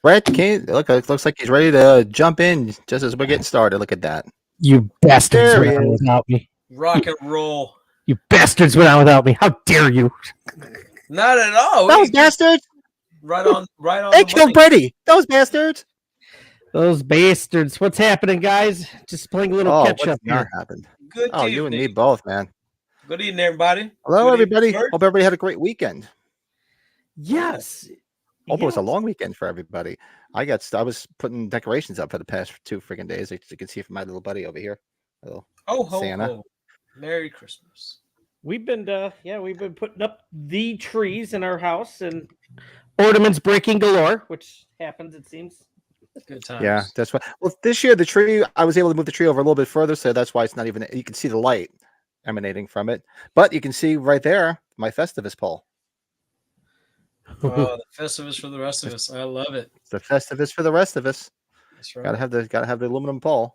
Brett King, look, it looks like he's ready to jump in just as we're getting started. Look at that. You bastards There went he on is. without me. Rock and roll. You bastards went on without me. How dare you? Not at all. Those bastards. Right on. They The killed mic. Brady. Those bastards. Those bastards. What's happening, guys? Just playing a little catch what's up not here. happened? Good Oh, evening. you and me both, man. Good evening, everybody. Hello, Good everybody. evening, Hope everybody had a great weekend. Yes. Hope it was a long weekend for everybody. I was putting decorations up for the past 2 freaking days, as you can see from my little buddy over here. Little Santa. Ho. Merry Christmas. We've been putting up the trees in our house and ornaments breaking galore, which happens, it seems. Good times. Yeah, that's why. Well, this year the tree, I was able to move the tree over a little bit further, so that's why it's not even. You can see the light emanating from it, but you can see right there my Festivus pole. Oh, the Festivus for the rest of us. I love it. It's the Festivus for the rest of us. That's right. Gotta have the aluminum pole.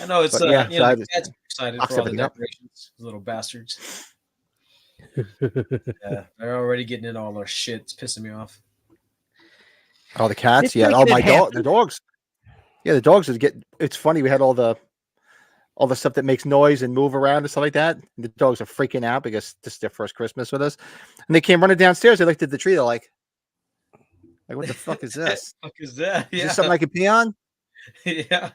I know it's But, yeah, you know, so the cat's excited for all the decorations. Little bastards. Yeah, they're already getting in all our shit. It's pissing me off. Oh, the cats, It's yeah. like Oh, that my dog, happens. the dogs. Yeah, the dogs would get. It's funny. We had all the stuff that makes noise and move around and stuff like that. And the dogs are freaking out because this is their first Christmas with us, and they came running downstairs. They looked at the tree. They're like, what the fuck is this? What the fuck is that? Is this something I can pee on? Yeah.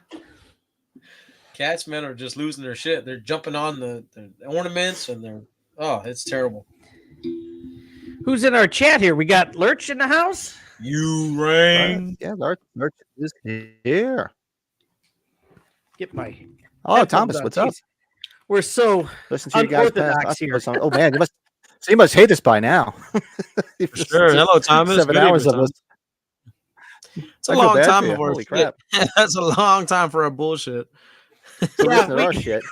Cats, man, are just losing their shit. They're jumping on the ornaments and it's terrible. Who's in our chat here? We got Lurch in the house. You rang. Yeah, Lurch is here. Get my. Oh, Thomas, what's up? We're so Listen to you guys unorthodox past. here. Oh man, you must hate us by now. For sure. Hello, Thomas. 7 Good hours evening, of us. It's a long time of our holy shit. crap. That's a long time for our bullshit. Listen to our shit.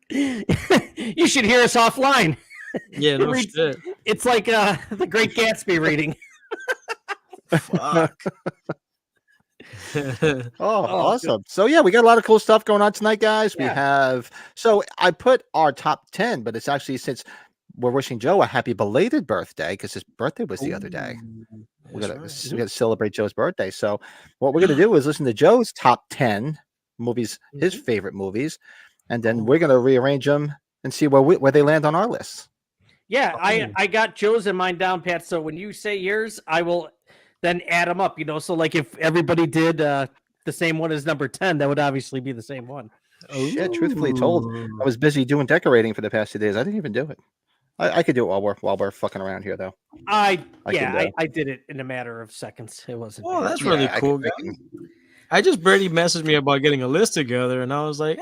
You should hear us offline. Yeah, no shit. It's like the Great Gatsby reading. Fuck. Awesome. So yeah, we got a lot of cool stuff going on tonight, guys. Yeah. We have I put our top 10, but it's actually since we're wishing Joe a happy belated birthday because his birthday was the other day. We gotta celebrate Joe's birthday. So what we're gonna do is listen to Joe's top 10 movies, his favorite movies, and then we're gonna rearrange them and see where they land on our list. Yeah, I got Joe's and mine down, Pat. So when you say yours, I will then add them up. So like if everybody did the same one as number 10, that would obviously be the same one. Shit, truthfully told, I was busy doing decorating for the past 2 days. I didn't even do it. I could do it while we're fucking around here, though. I did it in a matter of seconds. It wasn't. Oh, that's really cool, guys. Brady messaged me about getting a list together, and I was like,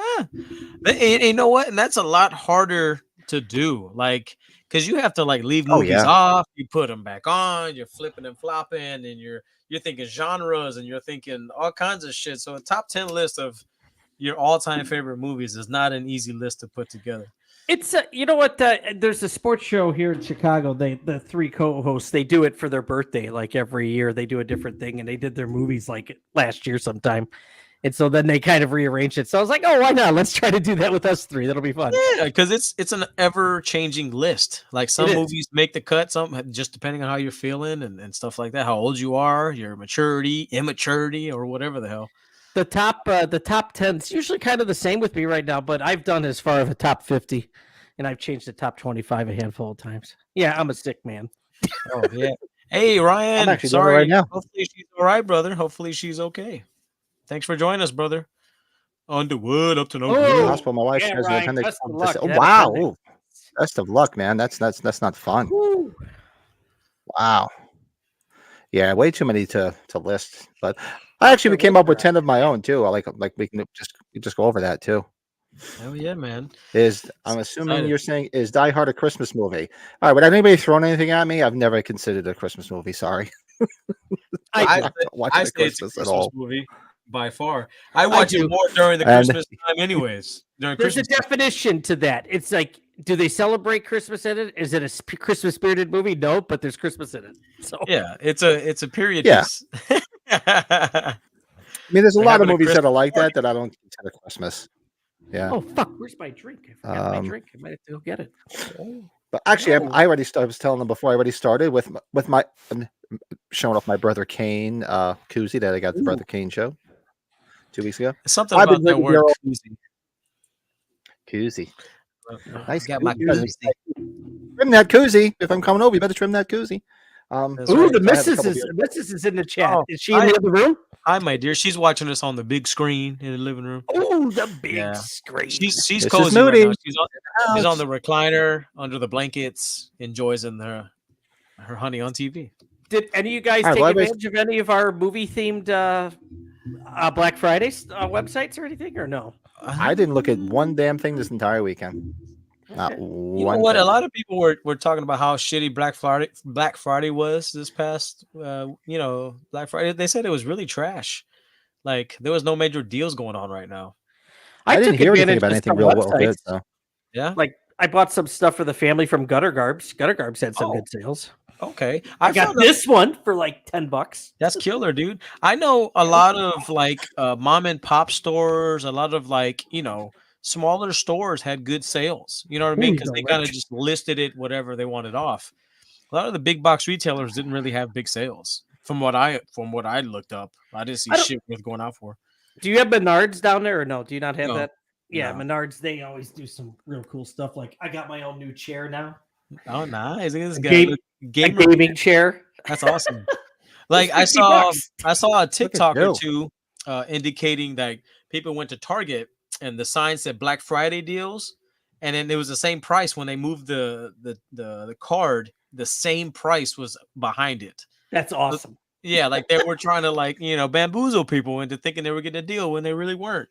you know what? And that's a lot harder to do, like, because you have to like leave movies off, you put them back on, you're flipping and flopping, and you're thinking genres, and you're thinking all kinds of shit. So a top 10 list of your all-time favorite movies is not an easy list to put together. It's you know what? There's a sports show here in Chicago. The 3 co-hosts, they do it for their birthday. Like every year, they do a different thing, and they did their movies like last year sometime. And so then they kind of rearranged it. So I was like, oh, why not? Let's try to do that with us 3. That'll be fun. Yeah, because it's an ever-changing list. Like some movies make the cut, some just depending on how you're feeling and stuff like that, how old you are, your maturity, immaturity, or whatever the hell. The top 10 is usually kind of the same with me right now, but I've done as far as a top 50, and I've changed the top 25 a handful of times. Yeah, I'm a sick man. Oh yeah. Hey Ryan, I'm actually sorry. right now. Hopefully she's all right, brother. Hopefully she's okay. Thanks for joining us, brother. Underwood up to no good. Hospital. My wife has an appendix. Best of luck. Oh, wow. Ooh, best of luck, man. That's not fun. Woo. Wow. Yeah, way too many to list. But I actually came up with 10 of my own too. I like we can just go over that too. Oh yeah, man. I'm assuming you're saying is Die Hard a Christmas movie? All right, would anybody thrown anything at me? I've never considered it a Christmas movie. Sorry. I say it's a Christmas movie by far. I watch it more during the Christmas time, anyways. There's a definition to that. It's like, do they celebrate Christmas in it? Is it a Christmas spirited movie? No, but there's Christmas in it. So yeah, it's a period piece. I mean, there's a lot of movies that are like that I don't consider Christmas. Yeah. Oh fuck! Where's my drink? I forgot my drink. I might have to go get it. But actually, I was telling them before I already started with my showing off my Brother Kane koozie that I got at the Brother Kane show 2 weeks ago. It's something I've been about that drinking word beer koozie. koozie. Nice. Got my koozie. koozie. Trim that koozie. If I'm coming over, you better trim that koozie. That's Ooh, right. the So I have a missus couple is beers. missus is in the chat. Oh, Is she in the other room? Hi, my dear. She's watching us on the big screen in the living room. Oh, the big Yeah. screen. She's This is cozy right Moody. now. She's on the recliner under the blankets, enjoys her honey on TV. Did any of you guys All right, take well, advantage of any of our movie themed Black Friday websites or anything, or no? I didn't look at one damn thing this entire weekend. Not Okay. one. You know what? thing. A lot of people were talking about how shitty Black Friday was this past Black Friday. They said it was really trash. Like there was no major deals going on right now. I didn't took hear anything advantage about of anything some real well good. websites. So. Yeah. Like I bought some stuff for the family from Gutter Garbs. Gutter Garbs had some good sales. Okay. I got this one for like $10. That's killer, dude. I know a lot of like mom and pop stores, a lot of like, smaller stores had good sales. You know what I mean? Because they kind of just listed it, whatever they wanted off. A lot of the big box retailers didn't really have big sales. From what I looked up, I didn't see shit worth going out for. Do you have Menards down there or no? Do you not have No, that? Yeah, no. Menards, they always do some real cool stuff. Like I got my own new chair now. Oh, nice. Look at this guy. A gaming chair. That's awesome. Like I It's saw $50. a TikTok or two indicating that people went to Target and the sign said Black Friday deals, and then it was the same price when they moved the card. The same price was behind it. That's awesome. Yeah, like they were trying to bamboozle people into thinking they were getting a deal when they really weren't.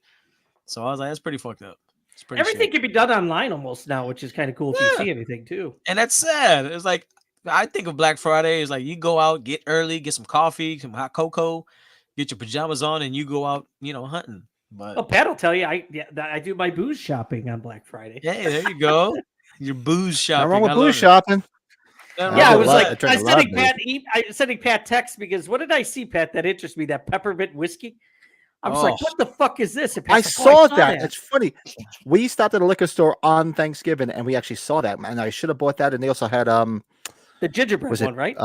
So I was like, that's pretty fucked up. It's pretty Everything shit. can be done online almost now, which is kind of cool if you see anything too. And that's sad. It's like I think of Black Friday as like you go out, get early, get some coffee, some hot cocoa, get your pajamas on, and you go out, hunting. But Pat will tell you, I do my booze shopping on Black Friday. hey, there you go. Your booze shopping. Nothing wrong with booze shopping. Yeah, I was like, I was sending Pat text because what did I see, Pat, that interests me? That peppermint whiskey. I was like, what the fuck is this? I saw that. It's funny. We stopped at a liquor store on Thanksgiving and we actually saw that. And I should have bought that. And they also had the gingerbread one, right?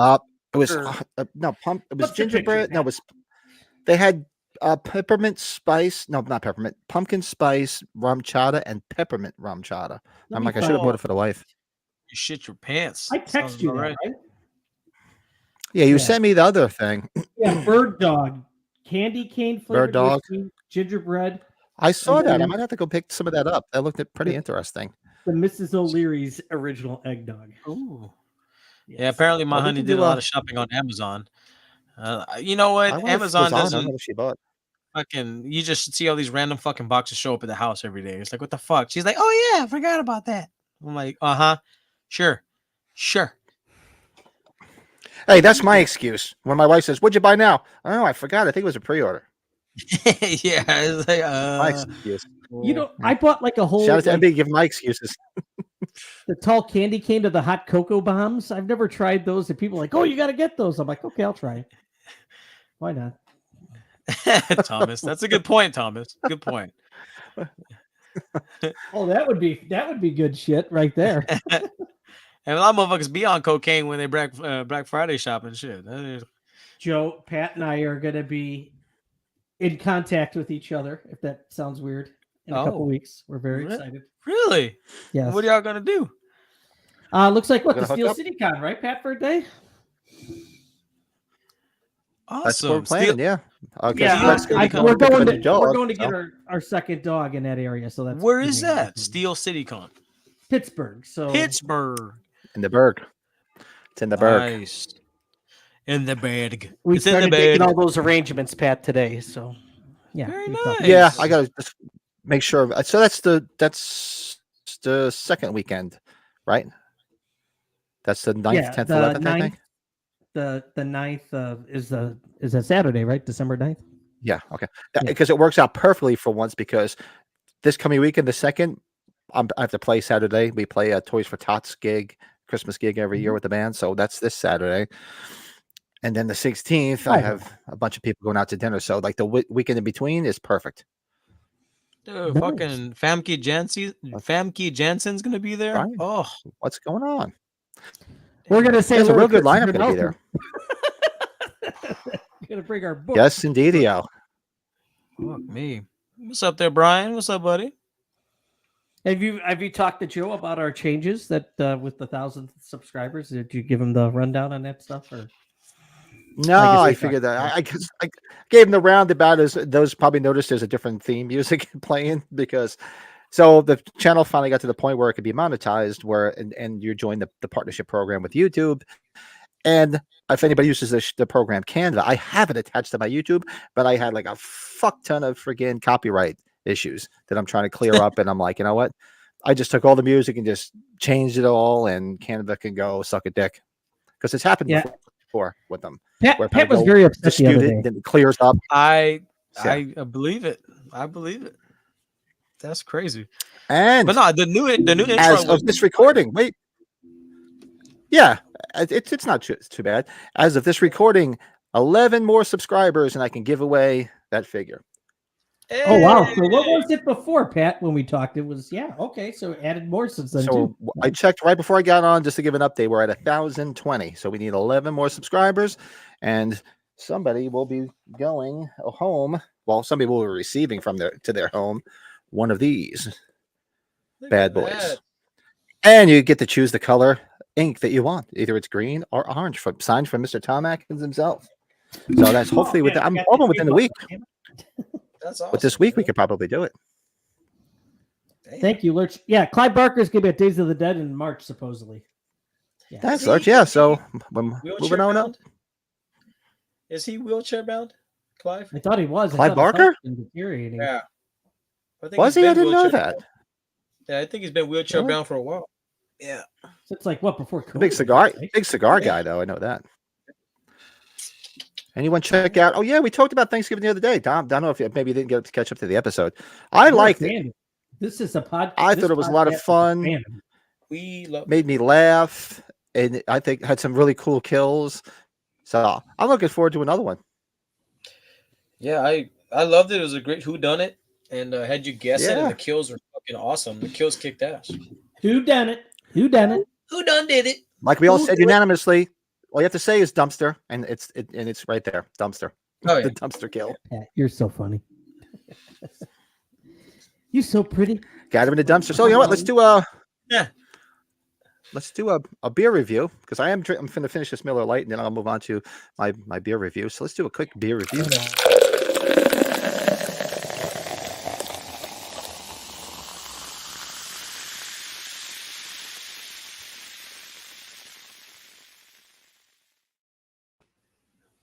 It was no pump. It was gingerbread. No, it was. They had peppermint spice. No, not peppermint. Pumpkin spice rum chata and peppermint rum chata. I'm like, I should have bought it for the wife. You shit your pants. I text you that, right? Yeah, you sent me the other thing. Yeah, bird dog, candy cane flavored whiskey, gingerbread. I saw that. I might have to go pick some of that up. That looked pretty interesting. The Mrs. O'Leary's original eggnog. Ooh. Yes. Yeah, apparently my honey did a lot of shopping on Amazon. You know what? Amazon doesn't. What she bought. Fucking, you just see all these random fucking boxes show up at the house every day. It's like, what the fuck? She's like, oh yeah, I forgot about that. I'm like, sure. Hey, that's my excuse. When my wife says, "What'd you buy now?" Oh, I forgot. I think it was a pre-order. Yeah, it's like my excuse. I bought like a whole. Shout out to MB, give my excuses. The tall candy cane to the hot cocoa bombs. I've never tried those. And people are like, oh, you got to get those. I'm like, okay, I'll try it. Why not? Thomas, that's a good point, Thomas. Good point. Oh, that would be good shit right there. And a lot of motherfuckers be on cocaine when they Black Friday shopping shit. Joe, Pat, and I are going to be in contact with each other, if that sounds weird, in a couple weeks. We're very excited. Really? Yes. What are y'all going to do? Looks like the Steel City Con, right, Pat, for a day? Awesome. That's what we're planning, yeah. Okay. We're going to get our second dog in that area. So that's where is that? Steel City Con. Pittsburgh. So Pittsburgh. In the Berg. It's in the Berg. Nice. In the bag. We started making all those arrangements, Pat, today. So yeah. Very nice. Yeah, I gotta just make sure. So that's the second weekend, right? That's the 9th, 10th, 11th, I think. The 9th is a Saturday, right? December 9th. Yeah, okay. Because it works out perfectly for once, because this coming weekend, the second, I have to play Saturday. We play a Toys for Tots gig, Christmas gig every year with the band. So that's this Saturday. And then the 16th, I have a bunch of people going out to dinner. So like the weekend in between is perfect. Dude, fucking Famke Jansen's going to be there. Right. Oh, what's going on? We're going to say there's a real good lineup going to be there. Gonna bring our book. Yes, indeed, yo. Fuck me. What's up there, Brian? What's up, buddy? Have you talked to Joe about our changes that with the 1,000 subscribers? Did you give him the rundown on that stuff? Or No, I guess I we figured talked that. about I guess I gave them the roundabout. As those probably noticed, there's a different theme music playing because. So the channel finally got to the point where it could be monetized, where and you join the partnership program with YouTube. And if anybody uses the program Canva, I have it attached to my YouTube, but I had like a fuck ton of friggin' copyright issues that I'm trying to clear up. And I'm like, you know what? I just took all the music and just changed it all, and Canva can go suck a dick because it's happened before with them. Pat was very upset the other day. Then it clears up. I believe it. I believe it. That's crazy. And but no, the new intro as of this recording, wait. Yeah, it's not too bad. As of this recording, 11 more subscribers, and I can give away that figure. Hey. Oh wow! So what was it before, Pat? When we talked, it was okay. So added more since then. So I checked right before I got on just to give an update. We're at 1,020, so we need 11 more subscribers, and somebody will be going home. Well, somebody will be receiving from their home one of these bad boys, and you get to choose the color ink that you want. Either it's green or orange, signed from Mr. Tom Atkins himself. So that's hopefully I'm hoping within the week. That's awesome. But this week we could probably do it. Damn. Thank you, Lurch. Yeah, Clive Barker's gonna be at Days of the Dead in March, supposedly. Yeah. Thanks, Lurch. Yeah, so we're moving on up. Is he wheelchair bound, Clive? I thought he was. Clive Barker? Yeah. Was he? I didn't know that. Bound. Yeah, I think he's been wheelchair bound for a while. Yeah. So it's like what before COVID? Big cigar guy, though. I know that. Anyone check out? Oh yeah, we talked about Thanksgiving the other day. Tom, I don't know if maybe you didn't get to catch up to the episode. I liked it. This is a podcast. I thought it was a lot of fun. Made me laugh, and I think had some really cool kills. So I'm looking forward to another one. Yeah, I loved it. It was a great whodunit, and had you guess it, and the kills were fucking awesome. The kills kicked ass. Who done it? Who done it? Who done did it? Like we all said unanimously. All you have to say is dumpster, and it's right there. Dumpster. Oh, yeah. The dumpster kill. Pat, you're so funny. You're so pretty. Got him in the dumpster. So you know what? Let's do a beer review because I'm going to finish this Miller Lite and then I'll move on to my beer review. So let's do a quick beer review.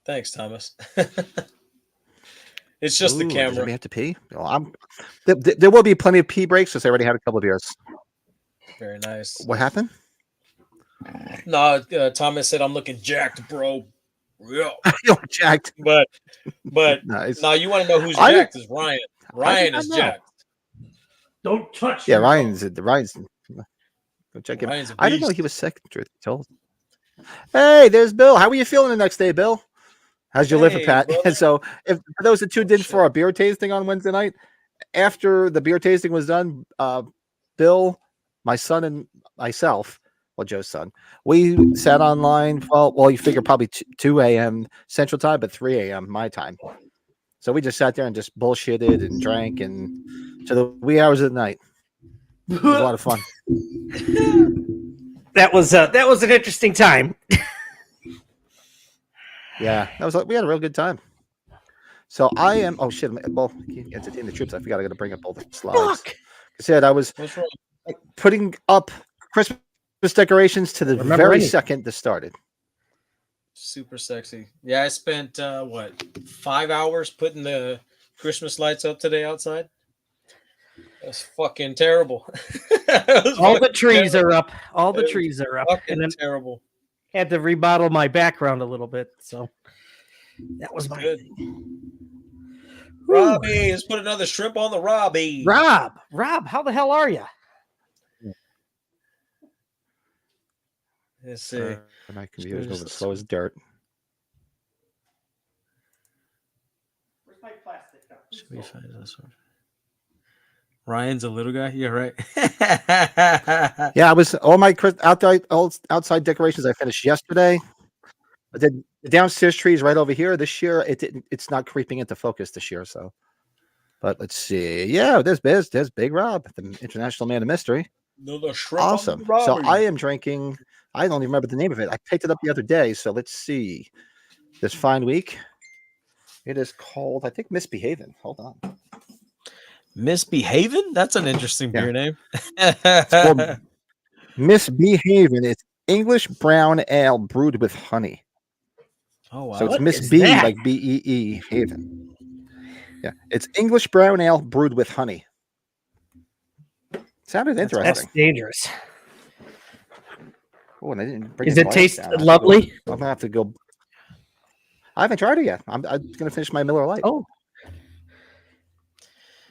Thanks, Thomas. It's just the camera. Does we have to pee? Well, there will be plenty of pee breaks because I already had a couple of beers. Very nice. What happened? No, Thomas said I'm looking jacked, bro. Real. You're jacked. But nice. Now you want to know who's jacked is Ryan. Ryan is jacked. Don't touch. Yeah, Ryan's. Go check him. I didn't know he was sick. Truth be told. Hey, there's Bill. How are you feeling the next day, Bill? How's your liver, Pat? And so, if for those that tuned in for our beer tasting on Wednesday night, after the beer tasting was done, Bill, my son, and myself, well, Joe's son, we sat online. Well, you figure probably 2 a.m. Central Time, but 3 a.m. my time. So we just sat there and just bullshitted and drank and to the wee hours of the night. It was a lot of fun. That was an interesting time. Yeah, we had a real good time. So I am. Oh shit! Well, entertain the troops. I forgot I got to bring up all the slides. Fuck. I said I was putting up Christmas decorations to the very second this started. Super sexy. Yeah, I spent 5 hours putting the Christmas lights up today outside. That's fucking terrible. All the trees are up. All the trees are up. Fucking and then terrible. Had to remodel my background a little bit, so that was my thing. Robbie, let's put another shrimp on the Robbie. Rob, how the hell are you? Let's see. My computer's moving slow as dirt. Where's my plastic cup? Should we find this one? Ryan's a little guy. Yeah, right. Yeah, I was all my outside decorations I finished yesterday. The downstairs tree is right over here. This year, it's not creeping into focus this year. So, but let's see. Yeah, there's Big Rob, the international man of mystery. Awesome. So I am drinking. I don't even remember the name of it. I picked it up the other day. So let's see. This fine week. It is called, I think, Misbehaving. Hold on. Misbehaving? That's an interesting beer name. Well, Misbehaving. It's English brown ale brewed with honey. Oh wow! So it's Miss B, like BEE Haven. Yeah, it's English brown ale brewed with honey. Sounded interesting. That's dangerous. Oh, and I didn't bring Does it taste lovely? I'm gonna have to go. I haven't tried it yet. I'm gonna finish my Miller Lite. Oh,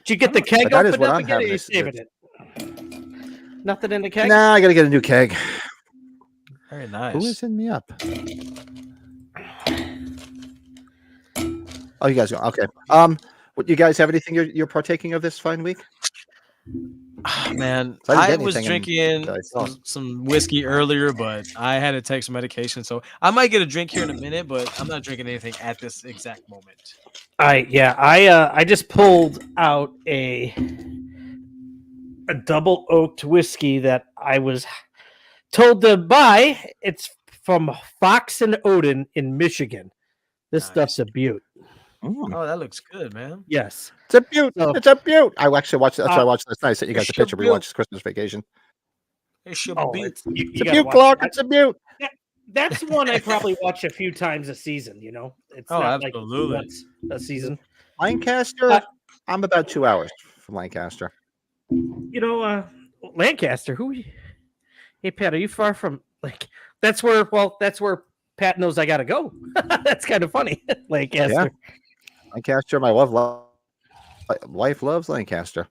did you get the keg that is opened what up I'm again? Or having. you saving it? Nothing in the keg. Nah, I gotta get a new keg. Very nice. Who is hitting me up? Oh, you guys go. Okay. What you guys have anything you're partaking of this fine week? Man, So I was drinking some whiskey earlier, but I had to take some medication, so I might get a drink here in a minute, but I'm not drinking anything at this exact moment. I just pulled out a double oaked whiskey that I was told to buy. It's from Fox and Odin in Michigan. This stuff's a beaut. Oh, that looks good, man. Yes. It's a beaut. It's a beaut. I actually watched it. That's why I watched last night. I sent you guys a picture. We watched Christmas Vacation. It's a beaut. It's a beaut, Clark. It's a beaut. That's one I probably watch a few times a season, you know? It's not absolutely. Like once a season. Lancaster, I'm about 2 hours from Lancaster. You know, Lancaster, hey, Pat, are you far from, like, that's where Pat knows I got to go. That's kind of funny. Lancaster. Yeah. Lancaster, my wife loves Lancaster.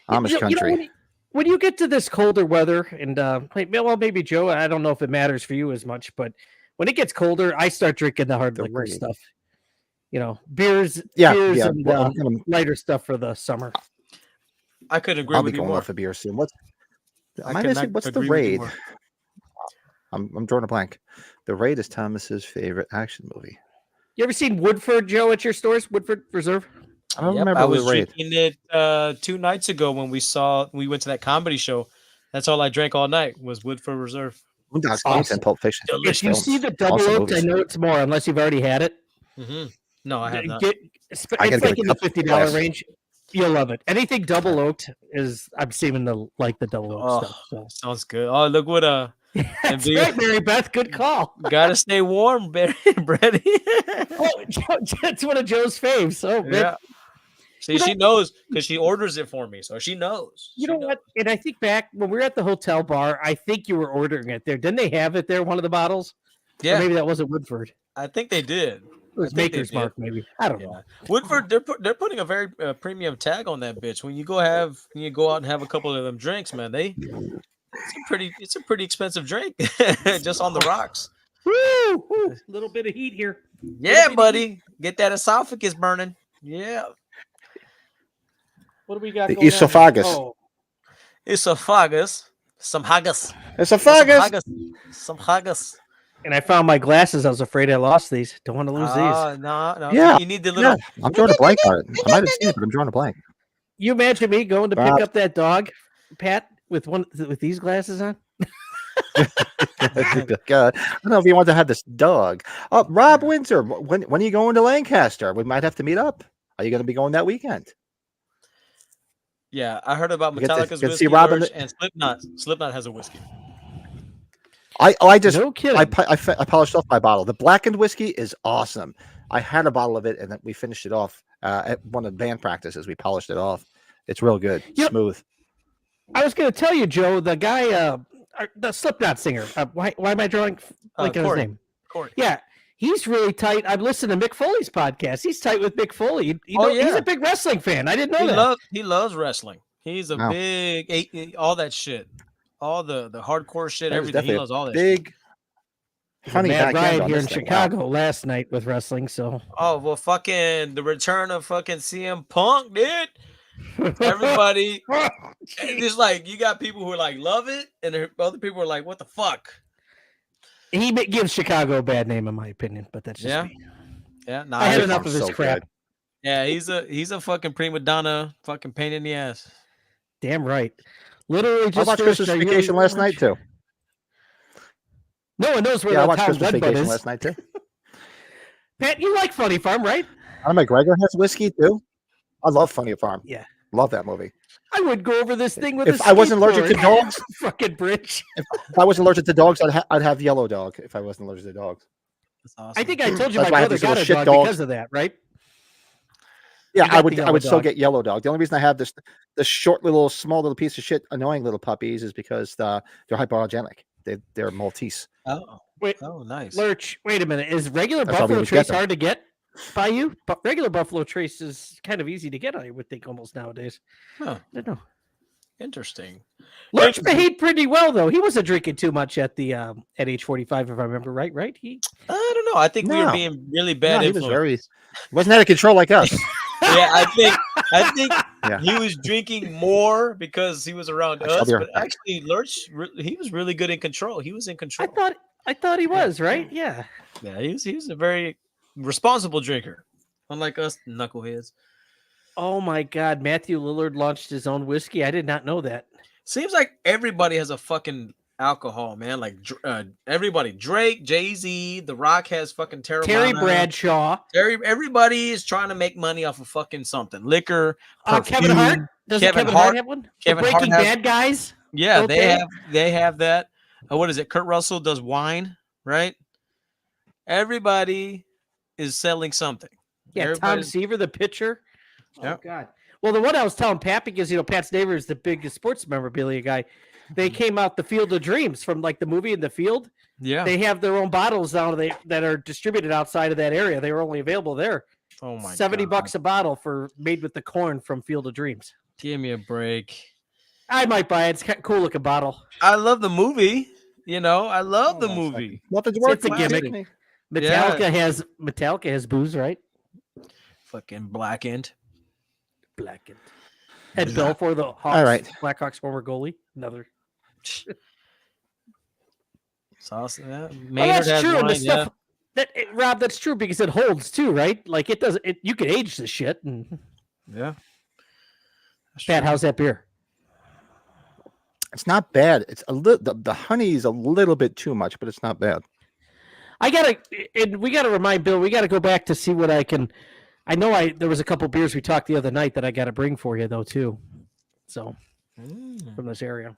Amish country. When you get to this colder weather, and maybe Joe, I don't know if it matters for you as much, but when it gets colder, I start drinking the hard liquor stuff. You know, beers and lighter stuff for the summer. I could agree I'll with be you going more. off a beer soon. What's the Raid? I'm drawing a blank. The Raid is Thomas's favorite action movie. You ever seen Woodford, Joe, at your stores? Woodford Reserve? I don't remember. I was drinking it 2 nights ago when we went to that comedy show. That's all I drank all night was Woodford Reserve. Awesome. Pulp Fiction. If you see the double oaked, I know it's more unless you've already had it. Mm-hmm. No, I have not. It's like in the $50 range. You'll love it. Anything double oaked I'm saving the double oaked stuff. So. Sounds good. Oh, look what That's right, Mary Beth. Good call. Gotta stay warm, Brady. That's one of Joe's faves. Oh, yeah. See, she knows because she orders it for me, so she knows. You know what? And I think back when we were at the hotel bar, I think you were ordering it there. Didn't they have it there? One of the bottles? Yeah. Or maybe that wasn't Woodford. I think they did. It was Maker's Mark, maybe. I don't know. Woodford, they're putting a very premium tag on that bitch. When you go out and have a couple of them drinks, man, it's a pretty expensive drink just on the rocks. Woo! Little bit of heat here. Yeah, buddy. Get that esophagus burning. Yeah. What do we got? The esophagus. Esophagus. Some haggis. Esophagus. Some haggis. And I found my glasses. I was afraid I lost these. Don't want to lose these. No. Yeah. You need the little. Yeah. I'm drawing a blank on it. I might have seen it, but I'm drawing a blank. You imagine me going to pick up that dog, Pat, with these glasses on? God. I don't know if you want to have this dog. Rob Windsor, when are you going to Lancaster? We might have to meet up. Are you going to be going that weekend? Yeah, I heard about Metallica's whiskey and Slipknot. Slipknot has a whiskey. I just no kidding. I polished off my bottle. The blackened whiskey is awesome. I had a bottle of it and then we finished it off at one of the band practices. We polished it off. It's real good, smooth. I was going to tell you, Joe, the guy, the Slipknot singer. Why am I drawing his name? Corey. Yeah, he's really tight. I've listened to Mick Foley's podcast. He's tight with Mick Foley. He's a big wrestling fan. I didn't know that. He loves wrestling. He's a big all that shit. All the hardcore shit, everything. He loves all that big shit. Honey Matt back Ryan here in Chicago last night with wrestling. So fucking the return of fucking CM Punk, dude. Everybody, it's like you got people who like love it, and other people are like, "What the fuck?" He gives Chicago a bad name, in my opinion, but that's just me. Yeah, nah, I had State enough Farm's of his so crap. good. yeah, he's a fucking prima donna, fucking pain in the ass. Damn right. Literally I just watched finished Christmas our yearly Vacation last night relaunch. too. No one knows where Yeah, I the watched town Christmas Blood Bud Vacation is. last night too. Pat, you like Funny Farm, right? Conor McGregor has whiskey too. I love Funny Farm. Yeah. Love that movie. I would go over this thing with If a I wasn't allergic to skateboard. dogs, Fucking bridge. if I wasn't allergic to dogs, I'd have yellow dog. If I wasn't allergic to dogs, That's awesome. I think I told you That's my why I have brother these little got a shit dog dogs. because of that, right? yeah, You got the I yellow would still dog. get yellow dog. The only reason I have this short little small little piece of shit annoying little puppies is because they're hypoallergenic. They're Maltese. Oh, Wait, oh, nice. Lurch, wait a minute. Is regular That's why we Buffalo would get Trace them. hard to get by you? But regular Buffalo Trace is kind of easy to get, I would think, almost nowadays. Huh. I don't know. Interesting. Lurch behaved pretty well, though. He wasn't drinking too much at age 45, if I remember right. Right? I don't know. I think we were No. being really No, bad he was influence. wasn't out of control like us. Yeah, I think Yeah. he was drinking more because he was around I'll us. be right But back. actually, Lurch, he was really good in control. He was in I control. thought he was, right? Yeah. Yeah, he was a very responsible drinker, unlike us knuckleheads. Oh my God, Matthew Lillard launched his own whiskey. I did not know that. Seems like everybody has a fucking alcohol, man. Like everybody, Drake, Jay-Z, The Rock has fucking Terramana. Terry Bradshaw. Everybody is trying to make money off of fucking something. Liquor, Kevin Hart. perfume. Doesn't Kevin Hart have one? Kevin the Hart Breaking has- Bad guys. Yeah, Don't they? they have that. What is it? Kurt Russell does wine, right? Everybody is selling something. Yeah, Tom Everybody- Seaver, the pitcher. Oh Yep. God. Well, the one I was telling Pat, because Pat's neighbor is the biggest sports memorabilia guy. They came out the Field of Dreams from like the movie in the field. Yeah. They have their own bottles now that are distributed outside of that area. They were only available there. Oh my $70 God. a bottle for made with the corn from Field of Dreams. Give me a break. I might buy it. It's kind of cool looking bottle. I love the movie. I love the Hold on a movie. Nothing's It's working. a gimmick. Metallica has booze, right? Fucking blackened. Blackened. Ed Belfour, the Hawks, All right. Blackhawks former goalie. Another. Sauce. Yeah. Well, Maynard that's has true. And the wine, yeah. stuff Rob, that's true because it holds too, right? Like it does. You can age this shit. And Yeah. That's Pat, true. how's that beer? It's not bad. It's a little. The honey is a little bit too much, but it's not bad. We gotta remind Bill. We gotta go back to see what I can. I know there was a couple beers we talked the other night that I got to bring for you though too. So from this area.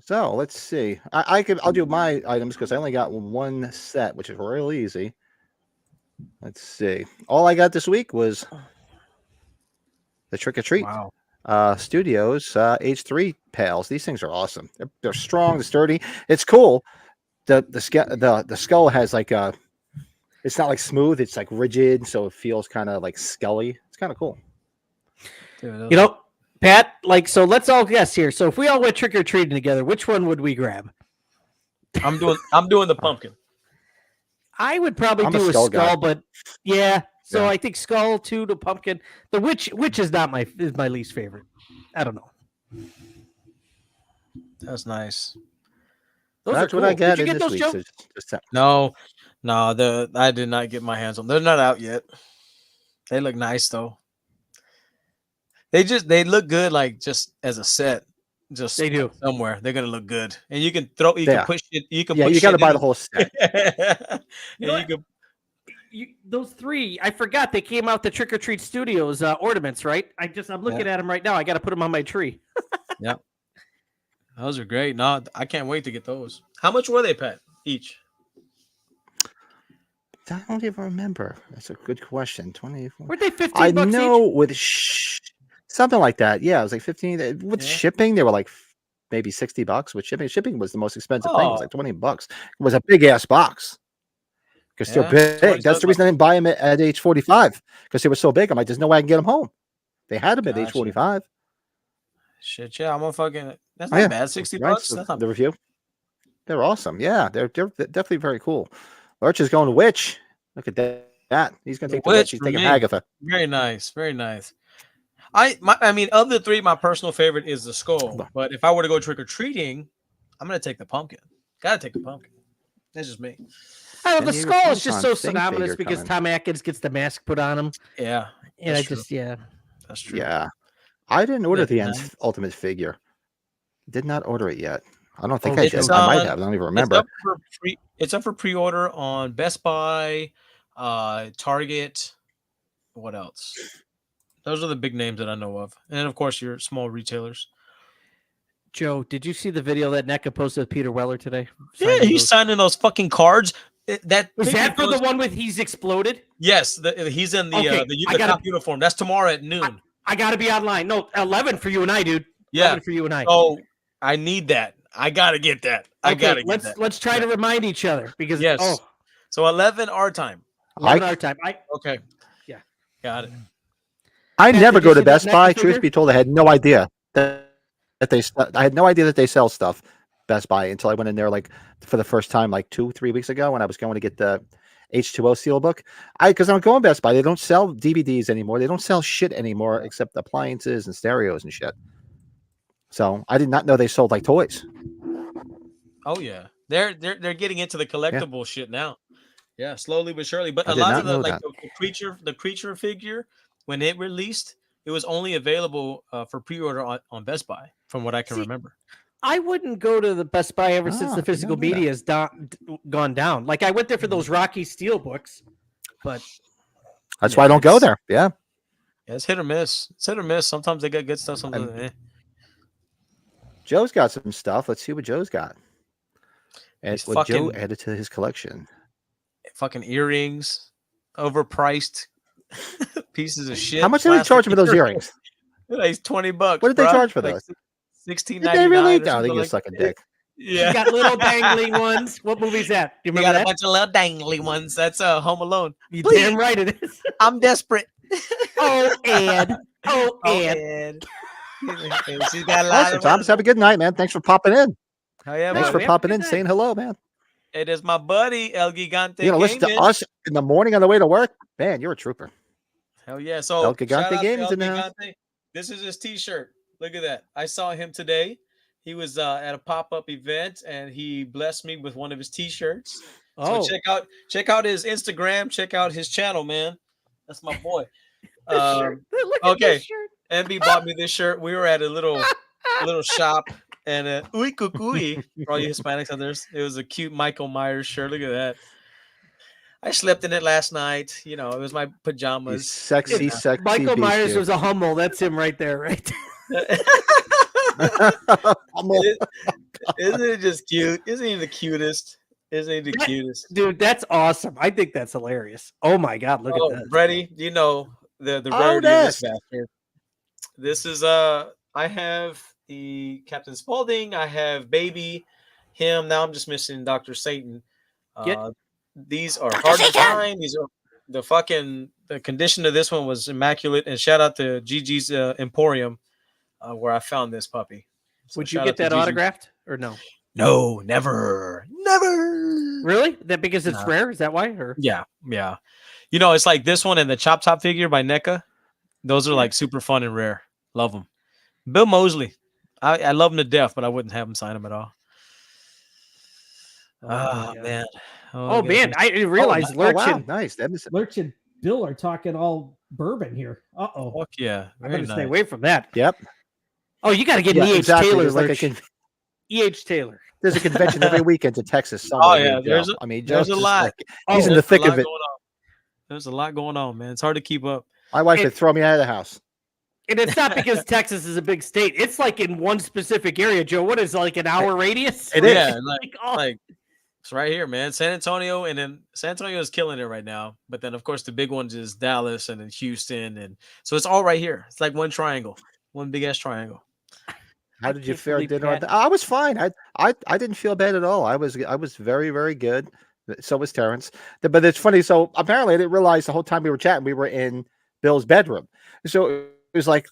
So let's see. I'll do my items because I only got one set, which is real easy. Let's see. All I got this week was the Trick or Treat Wow. Studios H3 pails. These things are awesome. They're strong, they're sturdy. It's cool. The skull has like a. It's not like smooth. It's like rigid, so it feels kind of like scully. It's kind of cool. Dude, Pat, so let's all guess here. So if we all went trick or treating together, which one would we grab? I'm doing the pumpkin. I would probably I'm a do a skull skull, guy. but yeah. So Yeah. I think skull 2 to pumpkin. The witch is not is my least favorite. I don't know. That's nice. Those That's are what I cool. got Did you in get this those, week. Joe? No, I did not get my hands on. They're not out yet. They look nice though. They look good, like just as a set. Just They do. somewhere. They're gonna look good, and you can Yeah. push it. You can Yeah, put you got to shit buy in the whole set. and You know you can. Those 3, I forgot they came out the Trick or Treat Studios ornaments, right? I'm looking at them right now. I got to put them on my tree. Those are great. No, I can't wait to get those. How much were they, Pat? Each? I don't even remember. That's a good question. 24. Weren't they 15 I bucks know each? with something like that. Yeah, it was like 15. With Yeah. shipping, they were like maybe $60 with shipping. Shipping was the most expensive thing. It was Oh. like $20. It was a big ass box because Yeah, they're big. $20 That's the reason I didn't buy them at age 45 because they were so big. I'm like, there's no way I can get them home. They had them at age Gotcha. 45. Shit, yeah, I'm gonna fucking. That's Oh, not yeah. bad. 60 Right, bucks. so That's not the review. They're awesome. Yeah, they're definitely very cool. Lurch is going witch. Look at that. He's going to take the witch. Witch He's for taking me. Hagatha. very nice. Very nice. I mean, of the 3, my personal favorite is the skull. But if I were to go trick or treating, I'm gonna take the pumpkin. Gotta take a pumpkin. That's just me. I know And the your skull is just Photon so Sting synonymous figure because coming. Tom Atkins gets the mask put on him. Yeah, And that's true. That's true. Yeah. I didn't order the Very nice. Ends Ultimate figure. Did not order it yet. I don't think Oh, I It's did. I might have. I don't even remember. It's up for pre-order on Best Buy, Target. What else? Those are the big names that I know of, and of course your small retailers. Joe, did you see the video that NECA posted with Peter Weller today? Yeah, he's signing those fucking cards. That Was figure that for the goes- one with he's exploded? Yes, he's in the Okay, I gotta- cop uniform. That's tomorrow at noon. I got to be online. No, 11 for you and I, dude. Yeah. 11 for you and I. Oh, I need that. I gotta get that. I gotta get that. Let's try to remind each other because Yes. So 11 our time. 11 our time. Okay. Yeah. Got it. I Pat, never did you go to see that Best Buy. NECA Truth figure? be told, I had no idea that I had no idea that they sell stuff Best Buy until I went in there like for the first time like 2-3 weeks ago when I was going to get the H2O Steelbook. Because I'm going Best Buy, they don't sell DVDs anymore. They don't sell shit anymore except appliances and stereos and shit. So I did not know they sold like toys. Oh yeah. They're getting into the collectible shit now. Yeah, slowly but surely. But I a did lot not of the know like that. the creature figure when it released, it was only available for pre-order on Best Buy, from what I can remember. I wouldn't go to the Best Buy ever since Ah, the I did physical not know that. media has gone down. Like I went there for those Rocky Steel books, but That's why I don't go there. Yeah. Yeah, it's hit or miss. It's hit or miss. Sometimes they got good stuff. Sometimes Joe's got some stuff. Let's see what Joe's got. And He's what Joe fucking- added to his collection. fucking earrings, overpriced pieces of shit. How much did they charge for those earrings? Like $20. What did they bruh. charge for Like those? $16.99. Did they really? or No, something they like just suck a that. dick. Yeah. you got little dangling ones. What movie's that? Do you You remember got a that? bunch of little dangly ones. That's Home Alone. You Please. damn right it is. I'm desperate. Oh, Ed. Oh, Ed. Ed. She's got a lot Awesome, of Thomas. Have a good night, man. Thanks for popping in. Oh, yeah, Thanks No, for we have a popping good in, night. saying hello, man. It is my buddy El Gigante. You're gonna listen to Gaming. us in the morning on the way to work? Man, you're a trooper. Hell yeah. So El Gigante shout out to Gaming's El in the house. Gigante. This is his t-shirt. Look at that. I saw him today. He was at a pop-up event and he blessed me with one of his t-shirts. Oh, So check out his Instagram, check out his channel, man. That's my boy. Look at okay. this shirt. MB bought me this shirt. We were at a little shop and uy cucuy for all you Hispanics out there. It was a cute Michael Myers shirt. Look at that. I slept in it last night. You know, it was my He's pajamas. sexy, sexy. Michael beast, Myers dude. was a Hummel. That's him right there, right? Isn't it just cute? Isn't he the cutest? Isn't he the cutest? Dude, that's awesome. I think that's hilarious. Oh my God, look Oh, at that. Brady, you know the Oh, rarity of this yes. bastard. This is I have the Captain Spaulding, I have Baby, him. Now I'm just missing Dr. Satan. These are hard to find. These are the condition of this one was immaculate. And shout out to Gigi's Emporium, where I found this puppy. So Would you shout get out to that Gigi. autographed or no? No, never. Really? That because it's No. rare? Is that why? Or Yeah. You know, it's like this one and the Chop Top figure by NECA. Those are like super fun and rare. Love them. Bill Mosley. I love him to death, but I wouldn't have him sign him at all. Oh, yeah. man. Oh man, I realized Lurch wow, and nice. That is, Lurch and Bill are talking all bourbon here. Uh-oh. Fuck yeah. I Very better stay nice. away from that. yep. Oh, you got to get Yeah, an E.H. exactly. Taylor, There's like a Lurch. E.H. Taylor. there's a convention every weekend in Texas. Oh, somewhere yeah, near there's Joe. a- I mean, there's Joe's a just lot. like- he's in There's the thick a lot of it. going on. There's a lot going on, man. It's hard to keep up. My wife It- would throw me out of the house. And it's not because Texas is a big state. It's like in one specific area, Joe. What is it, like an hour radius? It is. Yeah, oh, like it's right here, man. San Antonio, and then San Antonio is killing it right now. But then, of course, the big ones is Dallas and then Houston, and so it's all right here. It's like one triangle, one big ass triangle. How did you can't fare believe dinner? Pat- I was fine. I didn't feel bad at all. I was very, very good. So was Terrence. But it's funny. So apparently I didn't realize the whole time we were chatting, we were in Bill's bedroom. So it was like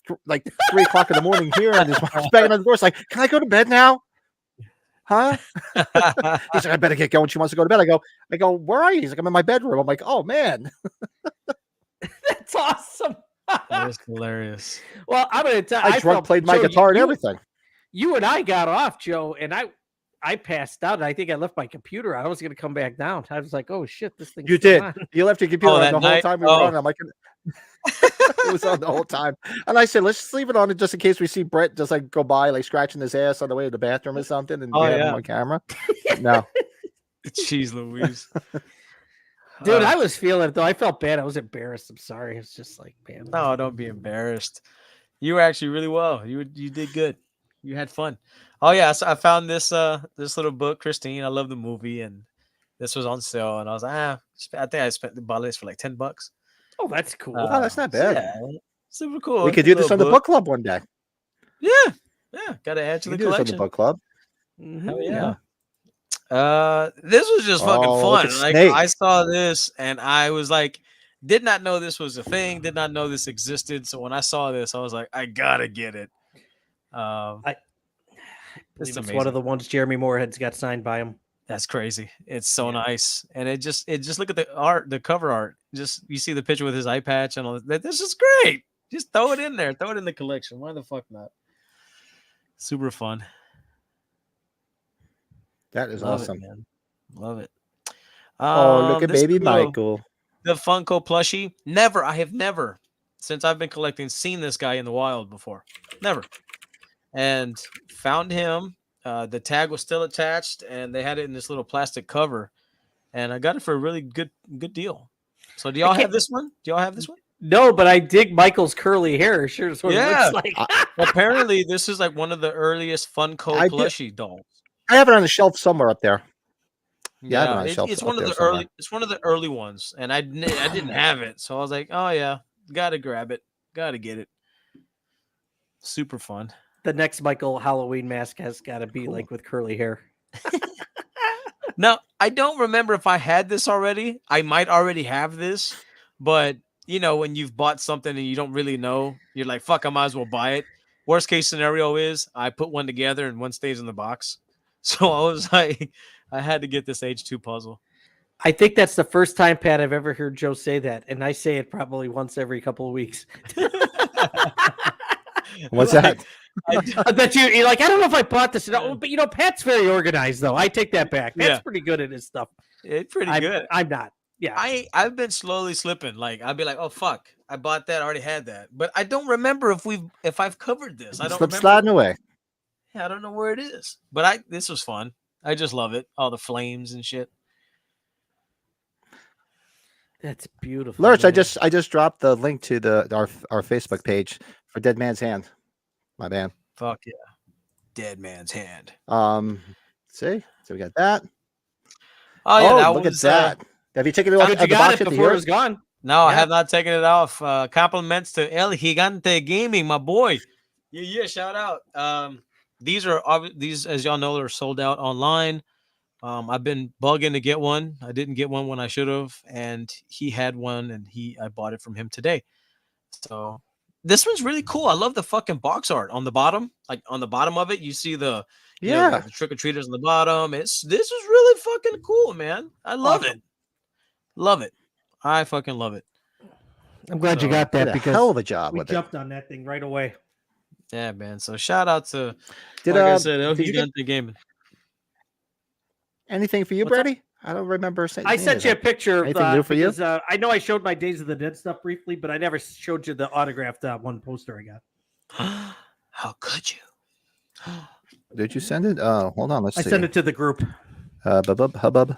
3 o'clock in the morning here, and his wife's banging on the door. It's like, can I go to bed now? Huh? He's like, I better get going. She wants to go to bed. I go, where are you? He's like, I'm in my bedroom. I'm like, oh man. that's awesome. That is hilarious. Well, I'm going to tell I drunk played my guitar and everything. You and I got off, Joe, and I passed out. And I think I left my computer. I was going to come back down. I was like, oh shit, this thing. You did. You left your computer on that the whole night? time we were on. I'm like, it was on the whole time. And I said, let's just leave it on just in case we see Brett just like go by, like scratching his ass on the way to the bathroom or something, and we have him on camera. No. Jeez Louise. Dude, I was feeling it though. I felt bad. I was embarrassed. I'm sorry. It's just like, man. No, don't be embarrassed. You were actually really well. You did good. You had fun. Oh yeah, so I found this this little book, Christine. I love the movie, and this was on sale, and I was like, I think I bought this for like $10. Oh, that's cool. Oh, that's not bad. Yeah, super cool. We could do this on the book club one day. Yeah, gotta add to the collection. On the book club. Hell yeah. This was just fucking fun. Like I saw this and I was like, did not know this was a thing, did not know this existed. So when I saw this, I was like, I gotta get it. It's one of the ones Jeremy Moorhead's got signed by him. That's crazy. It's so nice. And it just look at the art, the cover art. Just you see the picture with his eye patch and all that. This is great. Just throw it in there. Throw it in the collection. Why the fuck not? Super fun. That is awesome. It, man. Love it. Oh, look at baby Michael. The Funko plushie. I have never, since I've been collecting, seen this guy in the wild before. Never. And found him. The tag was still attached, and they had it in this little plastic cover. And I got it for a really good deal. So do y'all have this one? Do y'all have this one? No, but I dig Michael's curly hair. Sure, is what it looks like. Apparently, this is like one of the earliest Funko plushie dolls. I have it on the shelf somewhere up there. Yeah, it's one of the early. It's one of the early ones, and I didn't have it, so I was like, oh yeah, gotta grab it, gotta get it. Super fun. The next Michael Halloween mask has got to be like with curly hair. Now, I don't remember if I had this already. I might already have this, but you know, when you've bought something and you don't really know, you're like, fuck, I might as well buy it. Worst case scenario is I put one together and one stays in the box. So I was like, I had to get this H2 puzzle. I think that's the first time, Pat, I've ever heard Joe say that. And I say it probably once every couple of weeks. What's that? I bet you're like, I don't know if I bought this. But, you know, Pat's very organized, though. I take that back. Pat's pretty good at his stuff. It's pretty good. I'm not. Yeah. I've been slowly slipping. Like, I'd be like, oh, fuck. I bought that. I already had that. But I don't remember if I've covered this. I don't remember. Sliding away. Yeah, I don't know where it is. But this was fun. I just love it. All the flames and shit. That's beautiful. Lurch, I just dropped the link to our Facebook page for Dead Man's Hand. My man. Fuck yeah. Dead Man's Hand. See? So we got that. Oh yeah, look at that. Have you taken it off the box before it was gone? No, I have not taken it off. Compliments to El Gigante Gaming, my boy. Yeah, shout out. These, as y'all know, are sold out online. I've been bugging to get one. I didn't get one when I should have, and he had one, and I bought it from him today. So this one's really cool. I love the fucking box art on the bottom. Like on the bottom of it, you see the the trick or treaters on the bottom. This is really fucking cool, man. I love it. Love it. I fucking love it. I'm glad you got that because hell of a job. We jumped on that thing right away. Yeah, man. So shout out to I said, El Gigante Gaming. Anything for you, Brady? I don't remember saying. I sent you a picture. Anything new for you? I know I showed my Days of the Dead stuff briefly, but I never showed you the autographed one poster I got. How could you? Did you send it? Oh, hold on. Let's see. I sent it to the group. Hubbub.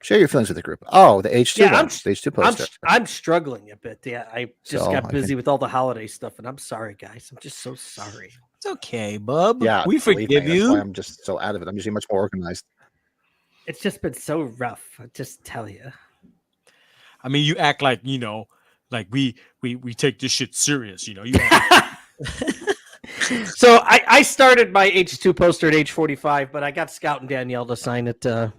Share your feelings with the group. Oh, the H2 one. The H2 poster. I'm struggling a bit. Yeah, I just got busy with all the holiday stuff, and I'm sorry, guys. I'm just so sorry. It's okay, bub. Yeah, we forgive you. That's why I'm just so out of it. I'm usually much more organized. It's just been so rough. I just tell you. I mean, you act like like we take this shit serious. You So I started my H2 poster at age 45, but I got Scout and Danielle to sign it at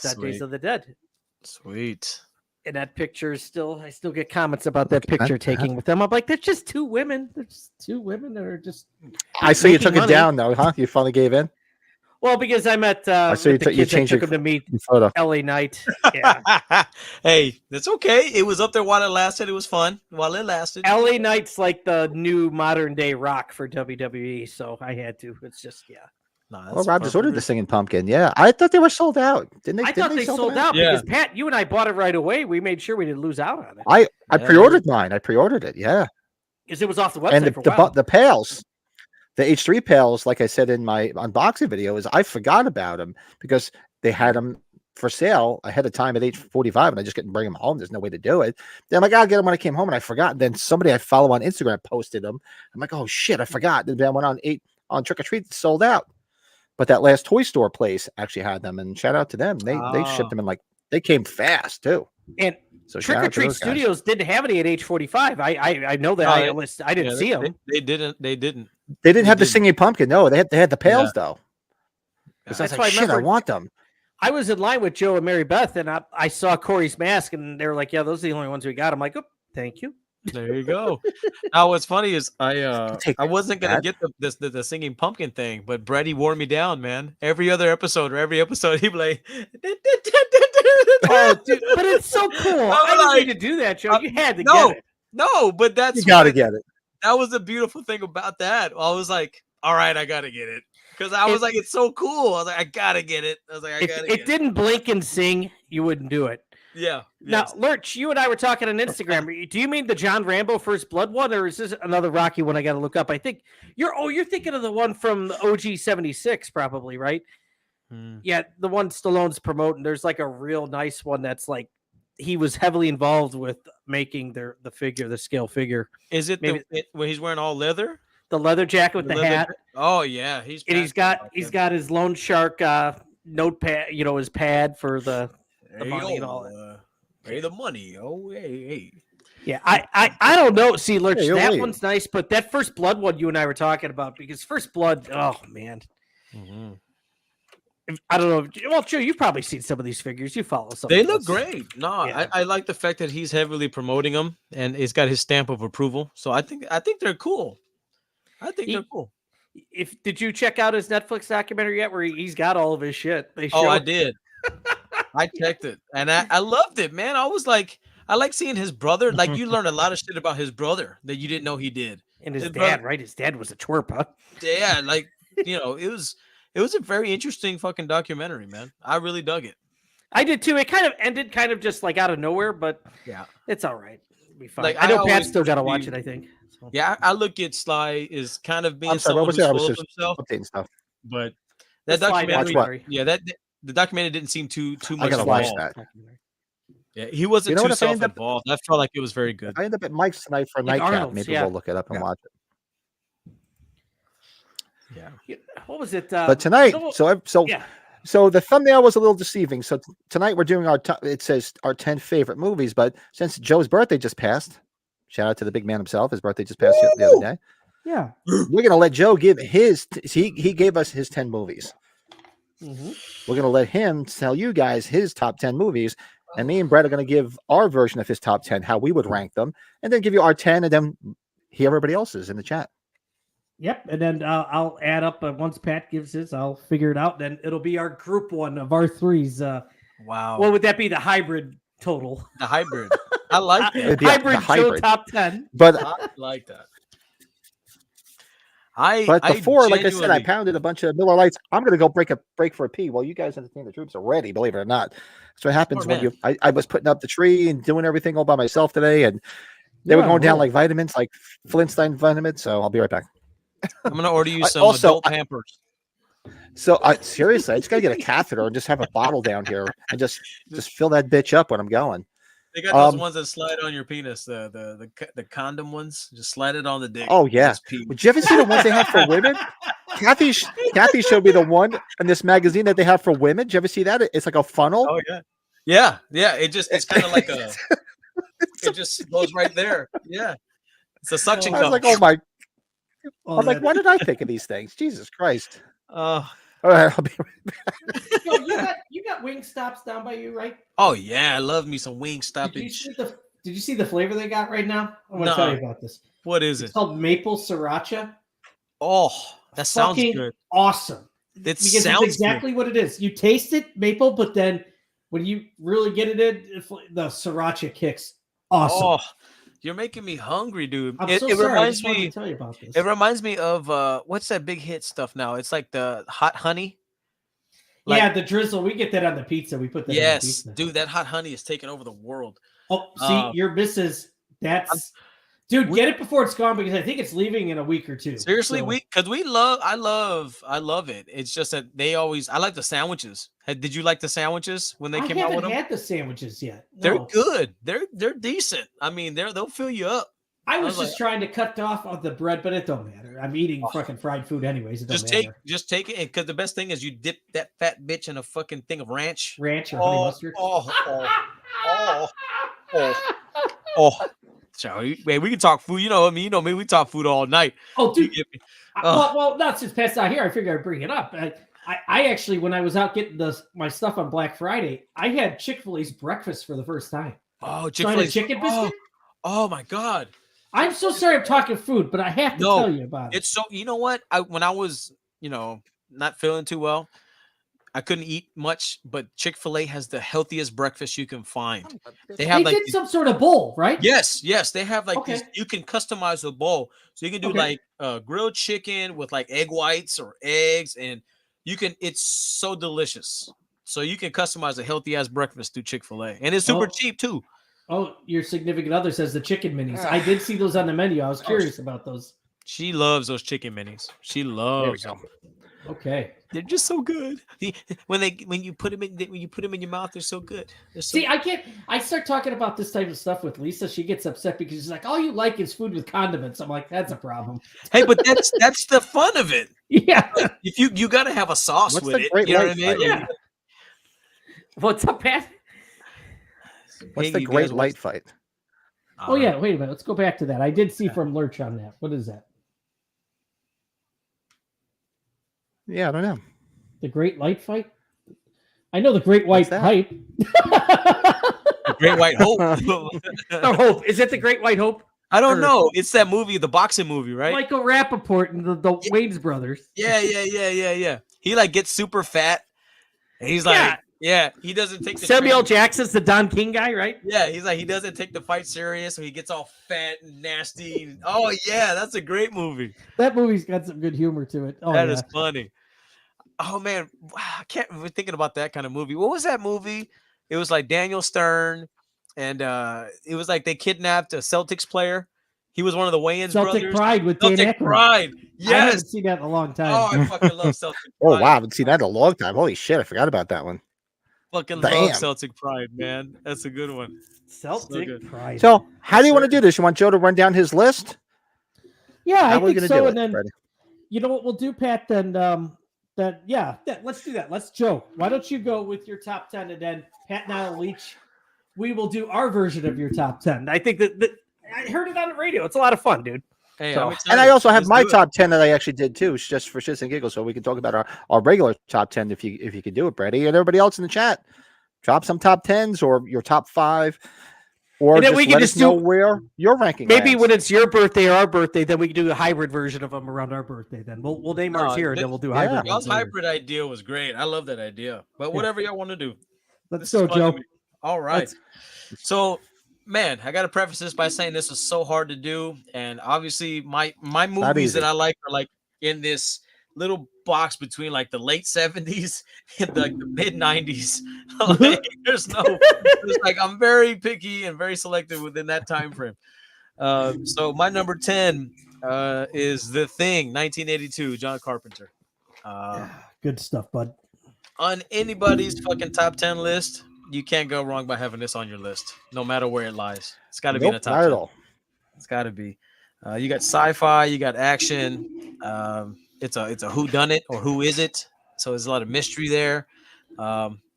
that Days of the Dead. Sweet. And that picture is I still get comments about that picture taking with them. I'm like, there's just two women. There's two women that are just. I see you took it down though, huh? You finally gave in. Well, because I met I saw with the you kids, I changed took your them to meet photo. LA Knight. Yeah. Hey, that's okay. It was up there while it lasted. It was fun while it lasted. LA Knight's like the new modern day Rock for WWE, so I had to. It's just Nah, Well, that's Rob just ordered the perfect. Singing Pumpkin. Yeah, I thought they were sold out. Didn't they? I thought they sell sold them out Yeah. because Pat, you and I bought it right away. We made sure we didn't lose out on it I Yeah, pre-ordered mine. I pre-ordered it. Yeah, because it was off the and website for a while. the pails, the H3 pails, like I said in my unboxing video, is I forgot about them because they had them for sale ahead of time at 8:45, and I just couldn't bring them home. There's no way to do it. Then I'm like, I'll get them when I came home, and I forgot. And then somebody I follow on Instagram posted them. I'm like, oh shit, I forgot. Then I went on Trick or Treat, sold out. But that last toy store place actually had them, and shout out to them. They shipped them in they came fast too. And So Trick shout or out to Treat those guys. Studios didn't have any at H45. I know that. I didn't see them. They didn't. They didn't. They didn't have the didn't. Singing Pumpkin. No, they had the pails though. That's I was why I like, shit, I remember- want them. I was in line with Joe and Mary Beth, and I saw Corey's mask, and they were like, "Yeah, those are the only ones we got." I'm like, "Oh, thank you." There you go. Now, what's funny is I wasn't gonna that. get the Singing Pumpkin thing, but Brady wore me down, man. Every episode, he'd be like, Oh, dude, but it's so cool. I didn't like, need to do that, Joe. You had to no. get it. no, but that's You gotta what- get it. That was the beautiful thing about that. I was like, all right, I gotta get it. Because I was like, it's so cool. I was like, I gotta get it. I was like, I If gotta it get it. didn't blink and sing, you wouldn't do it. Yeah. Now, yes. Lurch, you and I were talking on Instagram. Do you mean the John Rambo First Blood one, or is this another Rocky one I got to look up? I think you're thinking of the one from the OG 76, probably, right? Yeah, the one Stallone's promoting. There's like a real nice one that's like he was heavily involved with making the figure, the scale figure. Is it when he's wearing all leather? The leather jacket with the leather hat. Oh yeah, And he's got his loan shark notepad, his pad for the money and all that. Pay the money. Oh, hey. Yeah, I don't know. See, Lurch, Hey, that wait. one's nice, but that First Blood one you and I were talking about, because First Blood, oh man. I don't know. Well, Joe, you've probably seen some of these figures. You follow some. They of look those. great. No, Yeah. I like the fact that he's heavily promoting them, and he's got his stamp of approval. So I think they're cool. I think they're cool. Did you check out his Netflix documentary yet, where he's got all of his shit? They Oh, I show- did. I checked it, and I loved it, man. I was like, I like seeing his brother. Like, you learn a lot of shit about his brother that you didn't know he did. And his his dad, brother- right? His dad was a twerp, huh? Yeah, like it was a very interesting fucking documentary, man. I really dug it. I did too. It kind of ended kind of just like out of nowhere, but Yeah. it's all right. It'll be fine. Like, I know I Pat's always still got to be- watch it, I think. So. Yeah, I look at Sly as kind of being I'm sorry, what someone was who's that? I full was of just himself, updating stuff. but The that Sly documentary, documentary. yeah, the documentary didn't seem too I much gotta watch involved. that. Yeah, he wasn't You know too what, if I end up- self-involved. I felt like it was very good. If I end up at Mike's tonight for a Like nightcap, Arnold's, maybe yeah. we'll look it up and Yeah. watch it. Yeah. What was it? But tonight, yeah. so the thumbnail was a little deceiving. So tonight we're doing it says our 10 favorite movies, but since Joe's birthday just passed, shout out to the big man himself. His birthday just passed the other day. Yeah. We're gonna let Joe give his. He gave us his 10 movies. Mm-hmm. We're gonna let him tell you guys his top 10 movies, and me and Brett are gonna give our version of his top 10, how we would rank them, and then give you our 10, and then hear everybody else's in the chat. Yep, and then I'll add up once Pat gives his. I'll figure it out. Then it'll be our group one of our threes. Wow. What would that be? The hybrid total. The hybrid. I like that. It'd be the Hybrid Joe hybrid. top 10. But I like that. before, like I said, I genuinely- pounded a bunch of Miller Lights. I'm gonna go break for a pee. Well, you guys entertain the troops already, believe it or not. That's what happens Smart when man. I was putting up the tree and doing everything all by myself today, and they were going down like vitamins, like Flintstone vitamins. So I'll be right back. I'm gonna order you I- some also, adult I- Pampers. So seriously, I just gotta get a catheter and just have a bottle down here and just fill that bitch up when I'm going. They got those Um, ones that slide on your penis, the condom ones. Just slide it on the dick. Oh yeah. Just pee. Did you ever see the ones they have for women? Kathy showed me the one in this magazine that they have for women. Did you ever see that? It's like a funnel. Oh yeah. It's kind of like a. It just goes right there. Yeah, it's a suction I was cup. like, oh my. Oh, I'm like, why did I think of these things? Jesus Christ. Oh All right, I'll be right back. you got wing stops down by you, right? yeah, I love me some wing Did stoppage. you see the flavor they got right now? I want to No. tell you about this. What is It's it? called maple sriracha. Oh, that sounds Fucking good. awesome. It because sounds it's exactly what it is. You taste it, maple, but then when you really get it in, the sriracha kicks. Awesome. Oh, you're making me hungry, dude. I'm It, so it sorry. I reminds just wanted me. to tell you about this. It reminds me of what's that big hit stuff now? It's like the hot honey. Yeah, the drizzle. We get that on the pizza. We put that on the Yes, pizza. dude, that hot honey is taking over the world. Oh, see, your missus. Dude, get it before it's gone because I think it's leaving in a week or two. Seriously, so. I love it. It's just that I like the sandwiches. Did you like the sandwiches when they came out with them? I haven't had the sandwiches yet. No. They're good. They're decent. I mean, they'll fill you up. I was just trying to cut off of the bread, but it don't matter. I'm eating fucking fried food anyways. It don't matter. Just take it, because the best thing is you dip that fat bitch in a fucking thing of ranch. Ranch or honey mustard. So we can talk food. You know me. We talk food all night. Oh, dude. Well, not since past out here. I figured I'd bring it up. I actually, when I was out getting my stuff on Black Friday, I had Chick-fil-A's breakfast for the first time. Oh, Chick-fil-A's chicken biscuit. Oh my God. I'm so sorry I'm talking food, but I have to tell you about it. It's so, you know what? When I was, not feeling too well, I couldn't eat much, but Chick-fil-A has the healthiest breakfast you can find. They did some sort of bowl, right? Yes. They have this, you can customize the bowl. So you can do grilled chicken with like egg whites or eggs, and it's so delicious. So you can customize a healthy ass breakfast through Chick-fil-A, and it's super cheap too. Oh, your significant other says the chicken minis. I did see those on the menu. I was curious about those. She loves those chicken minis. She loves them. Okay, they're just so good. When you put them in your mouth, they're so good. I start talking about this type of stuff with Lisa. She gets upset because she's like, "All you like is food with condiments." I'm like, "That's a problem." Hey, but that's the fun of it. Yeah. Like, if you got to have a sauce with it. You know what I mean? Yeah. What's up, Pat? What's the great light fight? Oh yeah, wait a minute. Let's go back to that. I did see from Lurch on that. What is that? Yeah, I don't know. The Great Light Fight? I know the Great White Hype. The Great White Hope. The Hope. Is it the Great White Hope? I don't know. It's that movie, the boxing movie, right? Michael Rappaport and the Wayans brothers. Yeah. He gets super fat. And he's like, he doesn't take the Samuel Jackson's the Don King guy, right? Yeah, he's like, he doesn't take the fight serious, so he gets all fat and nasty. Oh yeah, that's a great movie. That movie's got some good humor to it. That is funny. Oh man, I can't remember thinking about that kind of movie. What was that movie? It was like Daniel Stern, and it was like they kidnapped a Celtics player. He was one of the Wayans brothers. Celtic Pride with Dan Celtic Aykroyd. Pride. Yes. I haven't seen that in a long time. Oh, I fucking love Celtic Pride. Oh wow, I haven't seen that in a long time. Holy shit, I forgot about that one. Fucking love Celtic Pride, man. That's a good one. Celtic Pride. So, how do you want to do this? You want Joe to run down his list? Yeah, I think so. And then, Freddie? You know what we'll do, Pat? Then, let's do that. Let's Joe. Why don't you go with your top 10, and then Pat and I will each. We will do our version of your top 10. I think that I heard it on the radio. It's a lot of fun, dude. Hey, so, and I also have my top 10 that I actually did too, just for shits and giggles, so we can talk about our regular top 10 if you could do it, Brady, and everybody else in the chat. Drop some top 10s or your top 5, or just we can let us know where your ranking. Maybe lands. when it's your birthday or our birthday, then we can do a hybrid version of them around our birthday. Then we'll name ours here, and then we'll do hybrid. Y'all's hybrid idea was great. I love that idea. But whatever y'all want to do, let's go, Joe. All right. So. Man, I got to preface this by saying this is so hard to do, and obviously my movies that I like are like in this little box between like the late 70s and like the mid 90s. Like, there's like I'm very picky and very selective within that time frame. So my number 10 is The Thing, 1982, John Carpenter. Good stuff, bud. On anybody's fucking top 10 list. You can't go wrong by having this on your list, no matter where it lies. It's got to be in the top 10. Not at all. It's got to be. You got sci-fi, you got action. It's a whodunit or who is it? So there's a lot of mystery there.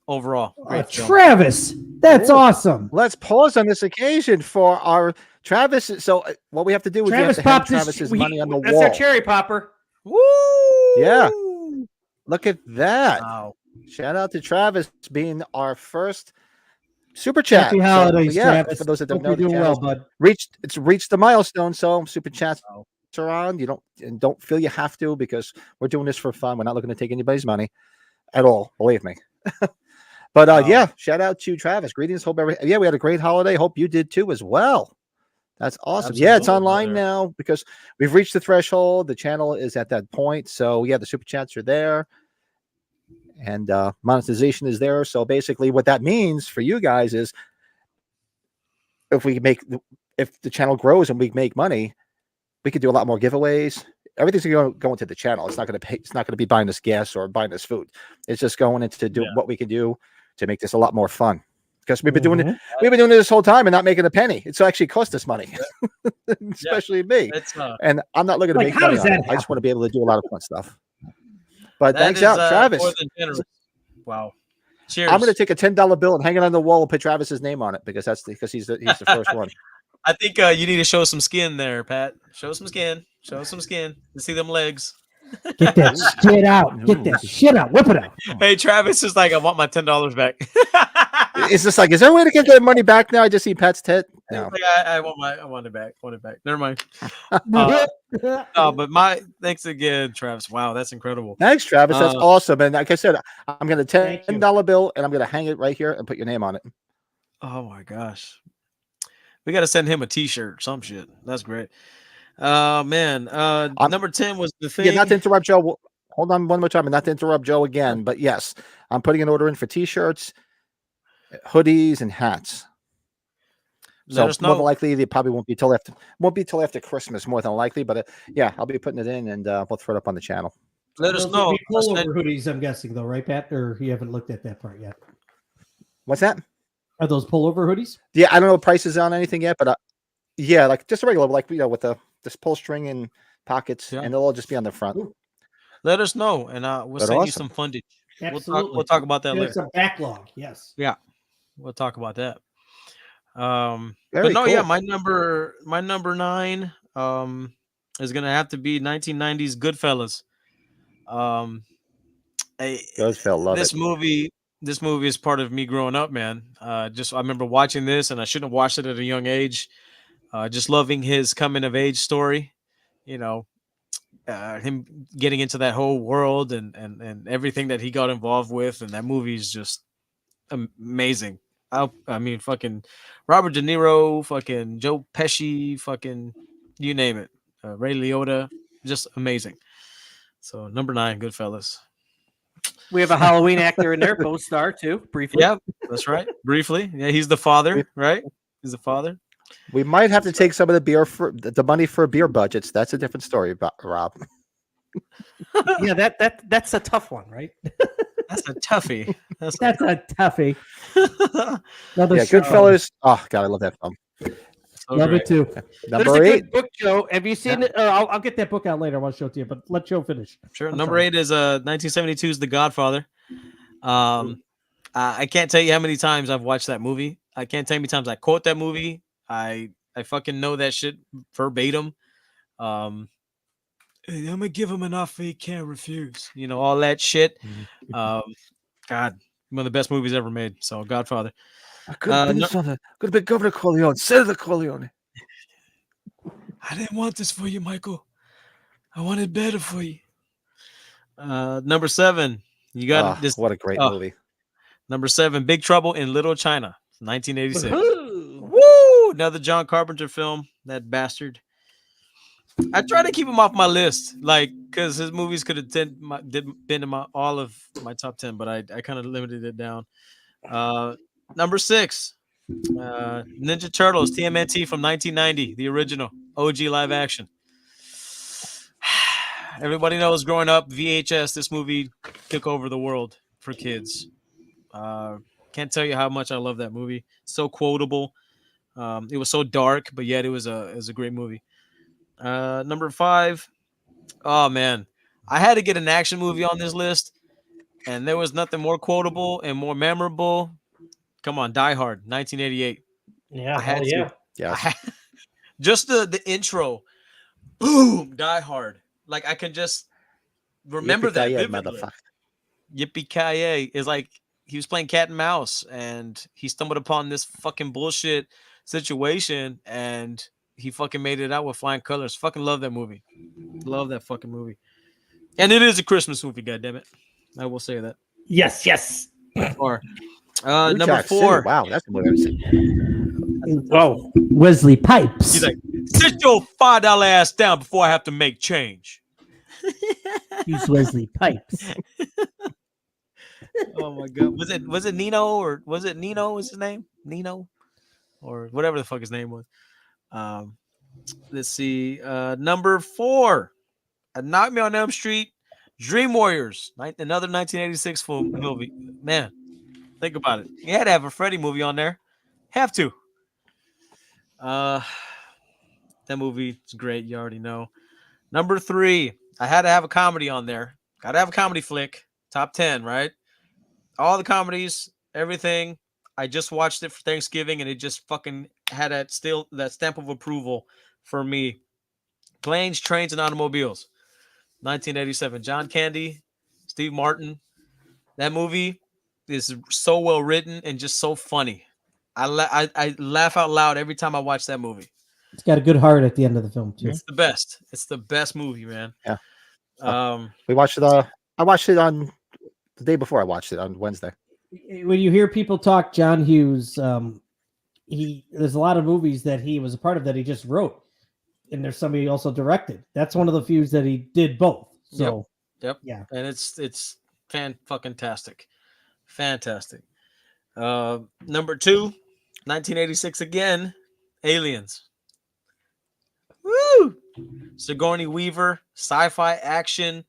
Overall, great film. Travis, that's awesome. Let's pause on this occasion for our Travis. So what we have to do is Travis we have to have Travis's money on the that's wall. That's our cherry popper. Woo! Yeah. Look at that. Wow. Shout out to Travis being our first super chat. Happy holidays, Travis. For those that don't Hope know, you're doing well, bud. It's reached the milestone. So super chats lights are on. You don't feel you have to, because we're doing this for fun. We're not looking to take anybody's money at all. Believe me. But yeah, shout out to Travis. Greetings. Hope we had a great holiday. Hope you did too as well. That's awesome. Absolutely, Yeah, it's online brother. now because we've reached the threshold. The channel is at that point. So yeah, the super chats are there. And monetization is there. So basically what that means for you guys is if the channel grows and we make money, we could do a lot more giveaways. Everything's going to go into the channel. It's not going to pay. It's not going to be buying us gas or buying us food. It's just going into do what we can do to make this a lot more fun. Because we've been doing it this whole time and not making a penny. It's actually cost us money, especially me. And I'm not looking to make money on it. I just want to be able to do a lot of fun stuff. But thanks out, Travis. More than generous. Wow. Cheers. I'm going to take a $10 bill and hang it on the wall and put Travis's name on it because he's the first one. I think you need to show some skin there, Pat. Show some skin. Show some skin. You see them legs. Get that shit out. Get that shit out. Whip it out. Hey, Travis is like, I want my $10 back. It's just like, is there a way to get the money back now? I just see Pat's tit. No. Like, I want it back. I want it back. Never mind. But thanks again, Travis. Wow, that's incredible. Thanks, Travis. That's awesome. And like I said, I'm going to $10 bill and I'm going to hang it right here and put your name on it. Oh my gosh. We got to send him a t-shirt or some shit. That's great. Man. Number 10 was the thing. Yeah, not to interrupt Joe. Hold on one more time and not to interrupt Joe again. But yes, I'm putting an order in for t-shirts, hoodies, and hats. So more than likely, they probably won't be till after Christmas, more than likely. But yeah, I'll be putting it in and we'll throw it up on the channel. Let us know. Pullover hoodies, I'm guessing though, right, Pat? Or you haven't looked at that part yet? What's that? Are those pullover hoodies? Yeah, I don't know prices on anything yet, but yeah, like just a regular, like with this pull string and pockets, and they'll all just be on the front. Let us know, and we'll send you some fundage. Absolutely. We'll talk about that later. It's a backlog. Yes. Yeah, we'll talk about that. Very but no, cool. yeah, my number 9 is gonna have to be 1990s Goodfellas. Goodfellas, love this it. movie. This movie is part of me growing up, man. I remember watching this, and I shouldn't have watched it at a young age. Just loving his coming of age story, him getting into that whole world and everything that he got involved with, and that movie is just amazing. I mean, fucking Robert De Niro, fucking Joe Pesci, fucking you name it, Ray Liotta, just amazing. So number 9, Goodfellas. We have a Halloween actor in there, co-star too, briefly. Yeah, that's right. Briefly. Yeah, he's the father, right? He's the father. We might have to take some of the money for beer budgets. That's a different story, Rob. Yeah, that's a tough one, right? That's a toughie. That's a toughie. Goodfellas. Oh God, I love that film. Love it too. Number 8 book, Joe. Have you seen it? I'll get that book out later. I want to show it to you, but let Joe finish. Sure. Number 8 is 1972's The Godfather. I can't tell you how many times I've watched that movie. I can't tell you how many times I quote that movie. I fucking know that shit verbatim. I'm gonna give him an offer he can't refuse. All that shit. God, one of the best movies ever made. So Godfather. I could have been Governor Corleone, Senator Corleone. I didn't want this for you, Michael. I wanted better for you. Number 7. You got this. What a great movie. Number 7, Big Trouble in Little China, 1986. Woo! Another John Carpenter film. That bastard. I try to keep him off my list, because his movies could have been in all of my top 10, but I kind of limited it down. Number 6, Ninja Turtles TMNT from 1990, the original OG live action. Everybody knows growing up, VHS, this movie took over the world for kids. Can't tell you how much I love that movie. So quotable. It was so dark, but yet it was a great movie. Number 5. Oh man, I had to get an action movie on this list, and there was nothing more quotable and more memorable. Come on, Die Hard, 1988. Yeah, I had to. yeah. Yeah. Just the intro, boom, Die Hard. Like I can just remember that vividly. Yippee-ki-yay is like he was playing cat and mouse, and he stumbled upon this fucking bullshit situation, and he fucking made it out with flying colors. Fucking love that movie. Love that fucking movie. And it is a Christmas movie, goddammit. I will say that. Yes. Or New number Jack City. 4. Wow, that's a movie I've seen. Oh, Wesley Pipes. He's like, sit your $5 ass down before I have to make change. Use Wesley Pipes. Oh my god. Was it Nino or was it Nino was his name? Nino? Or whatever the fuck his name was. Let's see. Number 4. A Nightmare on Elm Street, Dream Warriors. Another 1986 film movie. Man, think about it. You had to have a Freddy movie on there. Have to. That movie is great. You already know. Number 3. I had to have a comedy on there. Got to have a comedy flick. Top 10, right? All the comedies, everything. I just watched it for Thanksgiving, and it just fucking had that stamp of approval for me. Planes, Trains, and Automobiles. 1987. John Candy, Steve Martin. That movie is so well written and just so funny. I laugh out loud every time I watch that movie. It's got a good heart at the end of the film too. It's the best. It's the best movie, man. Yeah. We watched it. I watched it on the day before. I watched it on Wednesday. When you hear people talk, John Hughes, there's a lot of movies that he was a part of that he just wrote, and there's somebody he also directed. That's one of the few that he did both. So yep. Yeah, and it's fantastic. Number 2, 1986 again, Aliens. Woo! Sigourney Weaver, sci-fi action.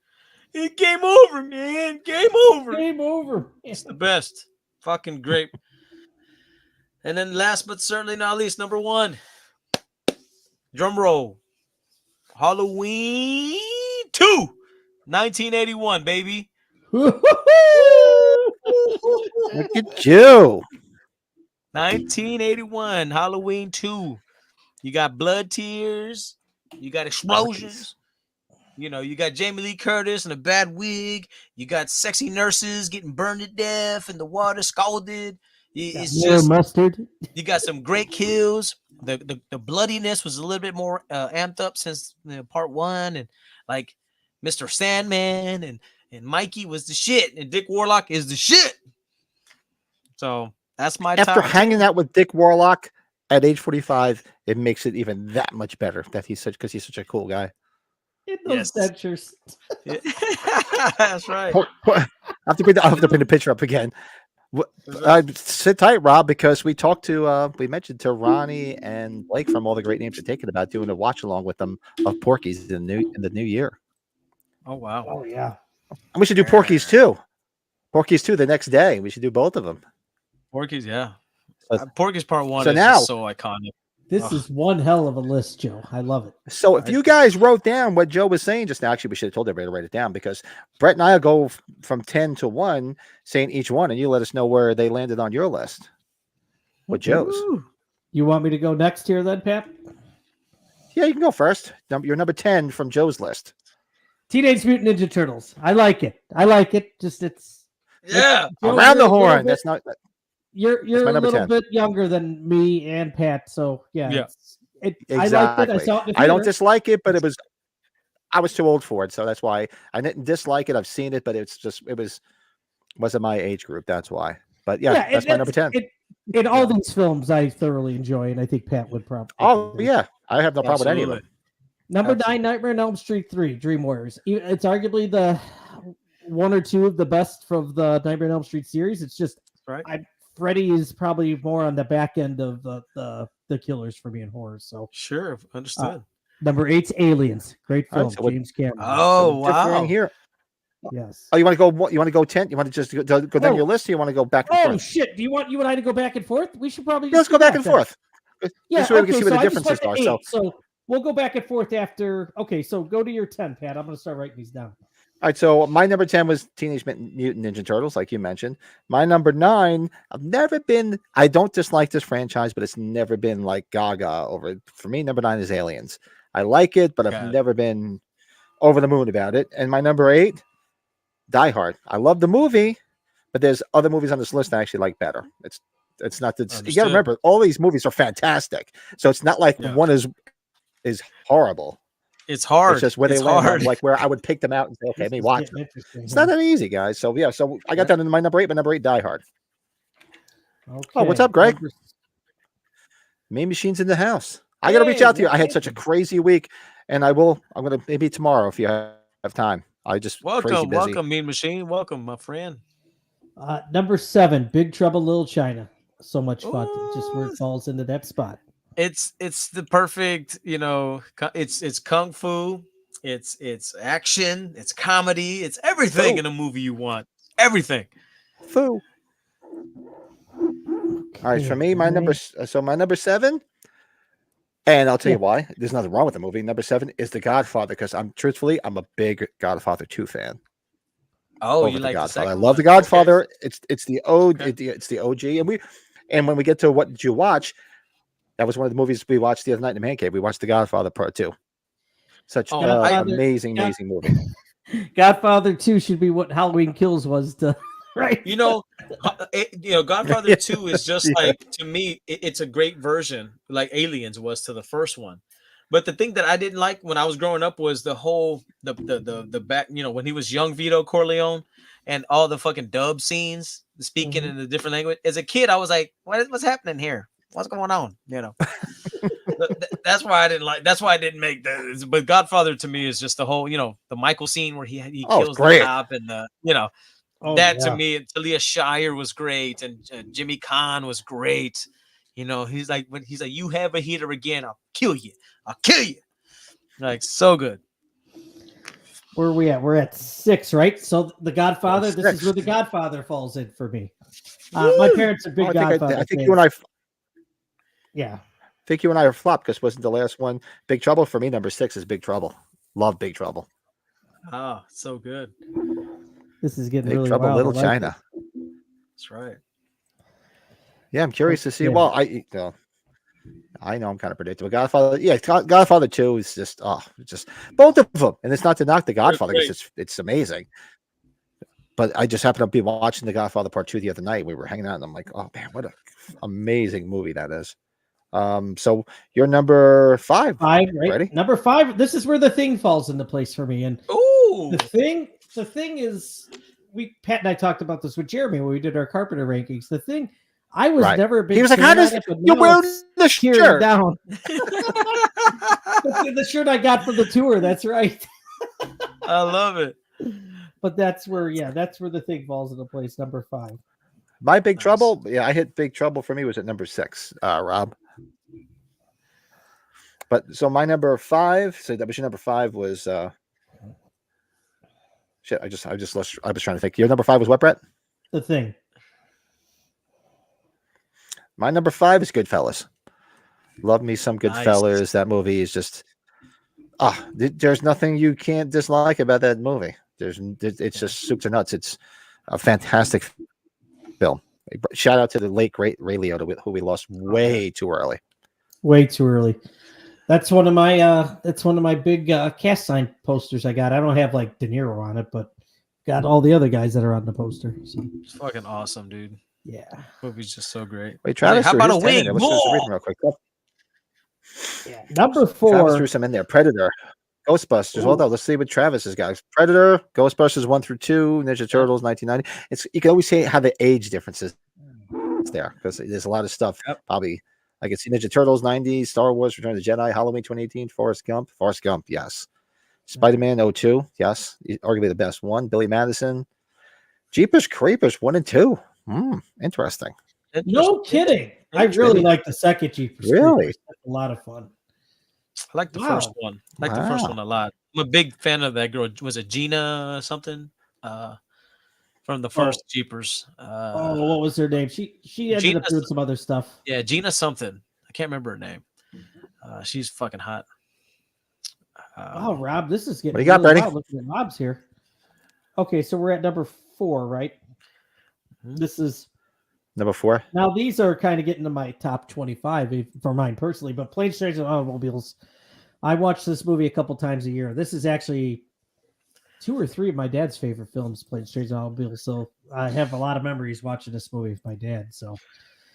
Game over, man. Game over. Game over. It's the best. Fucking great. And then last but certainly not least, number 1. Drum roll. Halloween 2. 1981, baby. Look at you. 1981, Halloween 2. You got blood tears. You got explosions. You know, you got Jamie Lee Curtis in a bad wig. You got sexy nurses getting burned to death and the water scalded. It's just mustard. You got some great kills. The bloodiness was a little bit more amped up since part 1, and like Mr. Sandman and Mikey was the shit, and Dick Warlock is the shit. So that's my After hanging out with Dick Warlock at age 45, it makes it even that much better that he's such a cool guy. In those dentures. That's right. I have to bring the picture up again. Sit tight, Rob, because we mentioned to Ronnie and Blake from All the Great Names Are Taken about doing a watch along with them of Porky's in the new year. Oh wow! Oh yeah. And we should do Porky's too. Porky's 2 the next day. We should do both of them. Porky's, yeah. Porky's part 1 so is now, just so iconic. This is one hell of a list, Joe. I love it. So if you guys wrote down what Joe was saying just now, actually, we should have told everybody to write it down, because Brett and I will go from 10 to 1, saying each one, and you let us know where they landed on your list with Joe's. You want me to go next here then, Pat? Yeah, you can go first. You're number 10 from Joe's list. Teenage Mutant Ninja Turtles. I like it. Just Yeah. Around the horn. That's not. You're a little 10. bit younger than me and Pat, so yeah. Exactly. I liked it. I saw it in the I don't theater. dislike it, but I was too old for it, so that's why I didn't dislike it. I've seen it, but it wasn't my age group. That's why. But yeah, that's my number 10. In all these films, I thoroughly enjoy, and I think Pat would probably. Oh yeah, I have no problem with any of them. Number 9, Nightmare on Elm Street 3, Dream Warriors. It's arguably the 1 or 2 of the best from the Nightmare on Elm Street series. It's just Freddy is probably more on the back end of the killers for me in horror. So sure, understood. Number 8's Aliens, great film, James Cameron. Oh wow! Here. Yes. Oh, you want to go 10? You want to just go down your list, or you want to go back and forth? Oh shit! Do you want you and I to go back and forth? We should probably let's go back and forth. Yeah, so we can see what the differences are. So we'll go back and forth after. Okay, so go to your 10, Pat. I'm going to start writing these down. All right, so my number 10 was Teenage Mutant Ninja Turtles, like you mentioned. My number 9, I don't dislike this franchise, but it's never been like gaga over it. For me, number 9 is Aliens. I like it, but I've never been over the moon about it. And my number 8, Die Hard. I love the movie, but there's other movies on this list I actually like better. It's not that you got to remember, all these movies are fantastic. So it's not like one is is horrible. It's hard. It's just where it's they land hard. on, like where I would pick them out and say, okay, let me watch them. Interesting. It's not that easy, guys. So yeah, so I got that in my number 8. My number 8, Die Hard. Okay. Oh, what's up, Greg? Mean Machines in the house. I got to reach out to you. I had such a crazy week, and I'm going to maybe tomorrow if you have time. I just crazy busy. Welcome, Mean Machine. Welcome, my friend. Number 7, Big Trouble Little China. So much fun. Just where it falls into that spot. It's the perfect, it's kung fu, it's action, it's comedy, it's everything in a movie you want. Everything. Foo. All right, for me, my number 7, and I'll tell you why. There's nothing wrong with the movie. Number 7 is The Godfather, because I'm a big Godfather 2 fan. Oh, you like Godfather? I love The Godfather. Okay. It's the OG, and when we get to what did you watch, that was one of the movies we watched the other night in the man cave. We watched The Godfather Part 2. Such amazing movie. Godfather 2 should be what Halloween Kills was to. Right. Godfather 2 is just like, to me, it's a great version, like Aliens was to the first one. But the thing that I didn't like when I was growing up was the whole the back, when he was young Vito Corleone and all the fucking dub scenes, speaking in a different language. As a kid, I was like, what's happening here? What's going on? That's why I didn't like. That's why I didn't make that. But Godfather to me is just the whole, the Michael scene where he kills the cop and to me, Talia Shire was great, and Jimmy Kahn was great. He's like, you have a hitter again, I'll kill you. Like, so good. Where are we at? We're at 6, right? So The Godfather. This is where The Godfather falls in for me. My parents are big Godfather. I think you and I. Yeah. I think you and I are flopped because wasn't the last one Big Trouble? For me, number 6 is Big Trouble. Love Big Trouble. Oh, so good. This is getting Big really Trouble, wild. Little China. That's right. Yeah, I'm curious to see. Yeah. Well, I know I'm kind of predictable. Godfather, Godfather 2 is just both of them, and it's not to knock the Godfather because it's amazing. But I just happened to be watching the Godfather Part 2 the other night. We were hanging out, and I'm like, oh man, what an amazing movie that is. So you're number 5. 5, right? Ready? Number 5. This is where The Thing falls into place for me. And the thing is, Pat and I talked about this with Jeremy when we did our Carpenter rankings. The Thing, I was never a big. He was like, "How does you're wearing the shirt down?" The shirt I got from the tour. That's right. I love it. But that's where The Thing falls into place. Number 5. My Big Trouble. Yeah, I hit Big Trouble for me was at number 6. Rob. But so my number 5. So that was your number 5 was. Shit, I was trying to think. Your number 5 was what, Brett? The Thing. My number 5 is Goodfellas. Love me some Goodfellas. Nice. That movie is just there's nothing you can't dislike about that movie. It's just soup to nuts. It's a fantastic film. Shout out to the late great Ray Liotta, who we lost way too early. Way too early. That's one of my big cast sign posters I got. I don't have like De Niro on it, but got all the other guys that are on the poster. So. It's fucking awesome, dude. Yeah, movie's just so great. Wait, Travis, how about a wing? Real quick. Yeah, number 4. Travis threw some in there. Predator, Ghostbusters. Hold on, let's see what Travis has got. Predator, Ghostbusters 1 through 2, Ninja Turtles 1990. You can always see how the age differences there because there's a lot of stuff. Yep. Probably I can see Ninja Turtles 90, Star Wars, Return of the Jedi, Halloween 2018, Forrest Gump, yes. Spider-Man 02, yes, arguably the best one. Billy Madison, Jeepers Creepers 1 and 2. Interesting. No kidding. I really like the second Jeepers. Really? Creepers. That's a lot of fun. I like the first one. I like the first one a lot. I'm a big fan of that girl. Was it Gina something? From the first Jeepers. What was her name? She ended up doing some other stuff. Yeah, Gina something. I can't remember her name. She's fucking hot. Rob, this is getting. What do you got, Brady? Looking at Rob's here. Okay, so we're at number 4, right? This is number 4. Now these are kind of getting to my top 25 for mine personally, but Planes, Trains, and Automobiles. I watch this movie a couple times a year. This is actually 2 or 3 of my dad's favorite films, Planes, Trains, and Automobiles. So I have a lot of memories watching this movie with my dad. So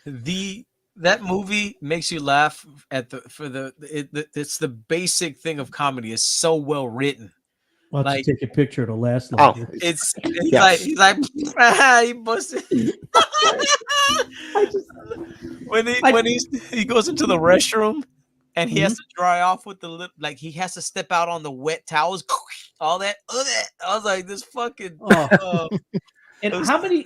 the that movie makes you laugh it's the basic thing of comedy. It's so well written. Why don't Like you take a picture to last Oh, longer? it's yes. he's like he busted I just, when he goes into the restroom and he has Mhm. to dry off with the lip, like he has to step out on the wet towels, all that. I was like, this fucking. oh, and It was- how many?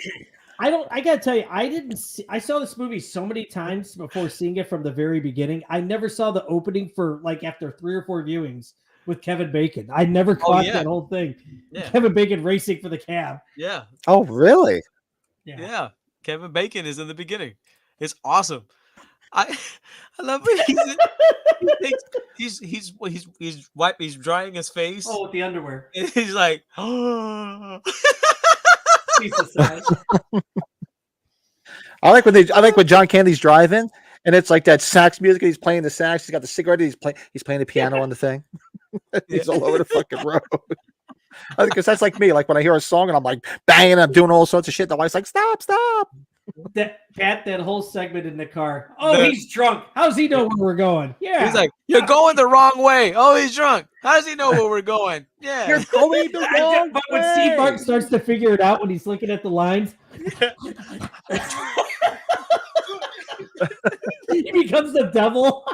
I gotta tell you, I saw this movie so many times before seeing it from the very beginning. I never saw the opening for like after 3 or 4 viewings with Kevin Bacon. I never caught yeah. that whole thing. Yeah. Kevin Bacon racing for the cab. Yeah. Oh, really? Yeah. Kevin Bacon is in the beginning. It's awesome. I I love it. He's drying his face. Oh, with the underwear. And he's like, oh. He's so sad. I like when John Candy's driving and it's like that sax music. He's playing the sax. He's got the cigarette. He's playing the piano on the thing. He's all over the fucking road. Because that's like me. Like when I hear a song and I'm like banging, I'm doing all sorts of shit. The wife's like, stop. That whole segment in the car. Oh, he's drunk. How's he know where we're going? Yeah. He's like, you're going the wrong way. Oh, he's drunk. How does he know where we're going? Yeah. You're going the wrong But when Steve Martin starts to figure it out when he's looking at the lines, he becomes the devil.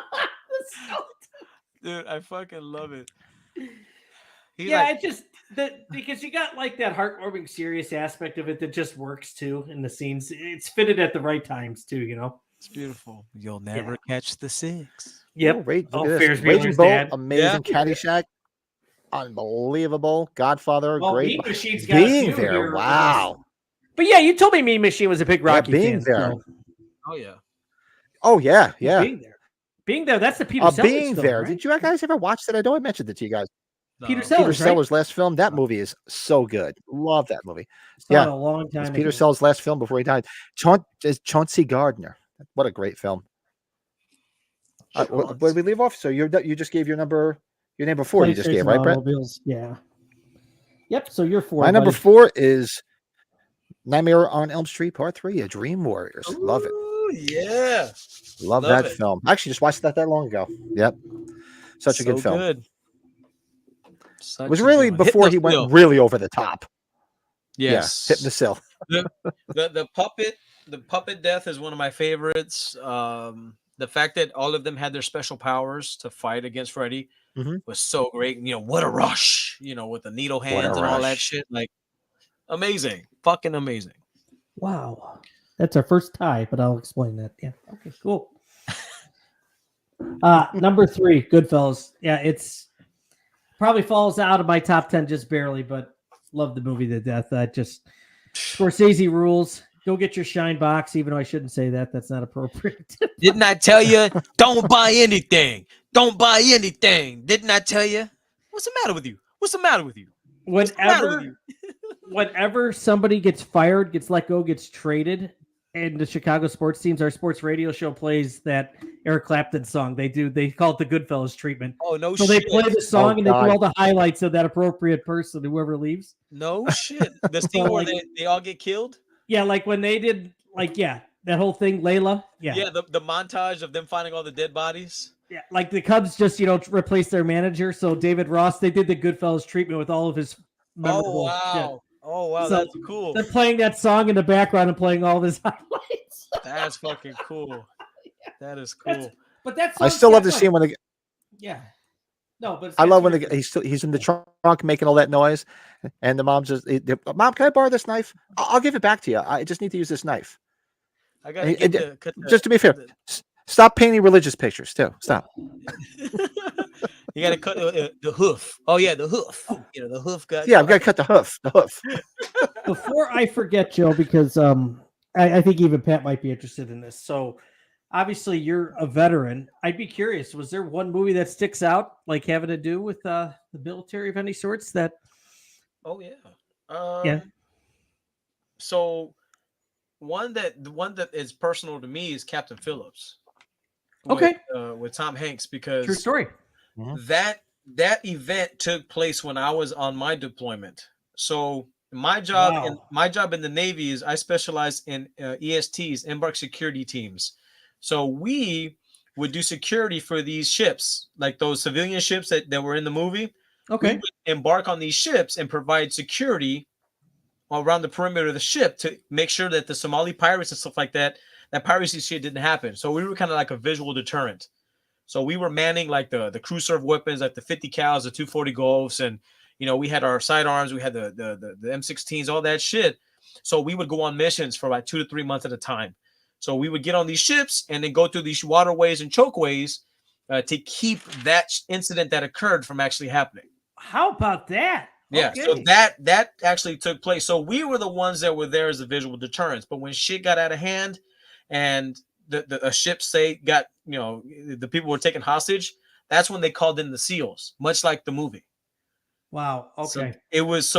Dude, I fucking love it. Because you got like that heartwarming, serious aspect of it that just works too in the scenes. It's fitted at the right times too, you know. It's beautiful. You'll never catch the 6. Yep. Ferris Raging Bull, amazing. Caddyshack, unbelievable. Godfather, great. Mean Machine's got a Being few there, here. wow. But yeah, you told me Mean Machine was a big Rocky Being fan. there. So. Oh yeah. Oh yeah. Being there. That's the Peter Sellers Being film, there. right? Did you guys ever watch that? I know I mentioned it to you guys. No. Peter Peter Sellers, right? Sellers' last film. That movie is so good. Love that movie. Saw it a long time It's ago. Peter Sellers' last film before he died. Chauncey Gardner. What a great film. Where did we leave off? So you just gave your number 4. You just gave, right, Brett? Yeah. Yep. So you're 4. My number 4 is Nightmare on Elm Street Part 3, A Dream Warriors. Love it. Yeah. Love that film. I actually just watched that long ago. Yep. Such a good film. It was really before he went really over the top. Yes. Yeah, hitting the sill. The puppet death is one of my favorites. The fact that all of them had their special powers to fight against Freddy was so great. You know, what a rush, with the needle hands and all that shit. Like, amazing. Fucking amazing. Wow. That's our first tie, but I'll explain that. Yeah. Okay, cool. Number 3, Goodfellas. Yeah, it's probably falls out of my top 10 just barely, but love the movie to death. Scorsese rules. Go get your shine box, even though I shouldn't say that. That's not appropriate. Didn't I tell you? Don't buy anything. Don't buy anything. Didn't I tell you? What's the matter with you? What's the matter with you? Whenever somebody gets fired, gets let go, gets traded, and the Chicago sports teams, our sports radio show plays that Eric Clapton song. They call it the Goodfellas treatment. Oh, no shit. So they play the song and they put all the highlights of that appropriate person, whoever leaves. No shit. The scene where they all get killed? Yeah, like when they did, that whole thing, Layla. Yeah. Yeah, the montage of them finding all the dead bodies. Yeah, like the Cubs just, replaced their manager. So David Ross, they did the Goodfellas treatment with all of his memorable shit. Oh, wow, So that's cool. They're playing that song in the background and playing all of his highlights. That's fucking cool. That is cool. But that's I still love the scene when No, but I love when he's in the trunk making all that noise, and the mom just, Mom, can I borrow this knife? I'll give it back to you. I just need to use this knife. I gotta just to be fair, stop painting religious pictures too. Stop. You gotta cut the hoof. Oh yeah, the hoof. The hoof got. Yeah, I've got to cut the hoof. The hoof. Before I forget, Joe, because I think even Pat might be interested in this. So obviously you're a veteran. I'd be curious, was there one movie that sticks out, like having to do with the military of any sorts that? Oh yeah. So the one that is personal to me is Captain Phillips. Okay. With Tom Hanks, because true story. That event took place when I was on my deployment. So my job in the Navy is I specialize in ESTs, embark security teams. So we would do security for these ships, like those civilian ships that were in the movie. We Okay. would embark on these ships and provide security around the perimeter of the ship to make sure that the Somali pirates and stuff like that piracy shit didn't happen. So we were kind of like a visual deterrent. So we were manning like the crew serve weapons, like the 50 cals, the 240 Golfs, and we had our sidearms, we had the M16s, all that shit. So we would go on missions for like 2 to 3 months at a time. So we would get on these ships and then go through these waterways and chokeways to keep that incident that occurred from actually happening. How about that? Yeah, Okay. so that actually took place. So we were the ones that were there as a visual deterrence. But when shit got out of hand and a ship got, the people were taken hostage, that's when they called in the SEALs, much like the movie. Wow. Okay. So it was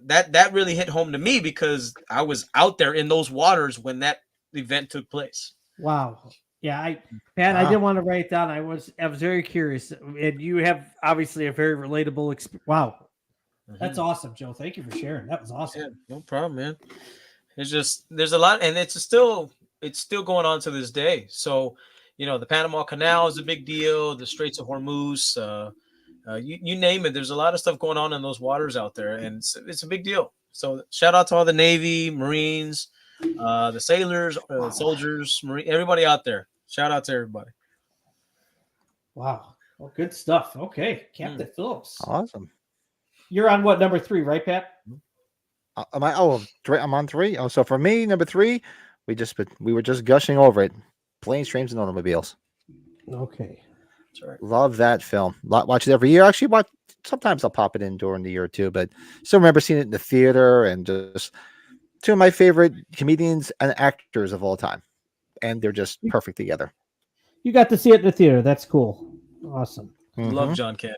that really hit home to me because I was out there in those waters when that event took place. Wow. Yeah, Pat, I didn't want to write it down. I was very curious, and you have obviously a very relatable experience. Wow. That's awesome, Joe. Thank you for sharing. That was awesome. Yeah, no problem, man. It's just there's a lot, and it's still going on to this day. So, the Panama Canal is a big deal. The Straits of Hormuz, you name it. There's a lot of stuff going on in those waters out there, and it's a big deal. So, shout out to all the Navy, Marines, the sailors, soldiers, everybody out there. Shout out to everybody. Wow. Well, good stuff. Okay, Captain Phillips. Awesome. You're on what, number 3, right, Pat? I'm on 3. Oh, so for me, number 3, we were just gushing over it. Planes, Trains, and Automobiles. Okay. That's right. Love that film. Watch it every year. Actually, sometimes I'll pop it in during the year too, but still remember seeing it in the theater, and just two of my favorite comedians and actors of all time, and they're just perfect together. You got to see it in the theater. That's cool. Awesome. Love John Candy.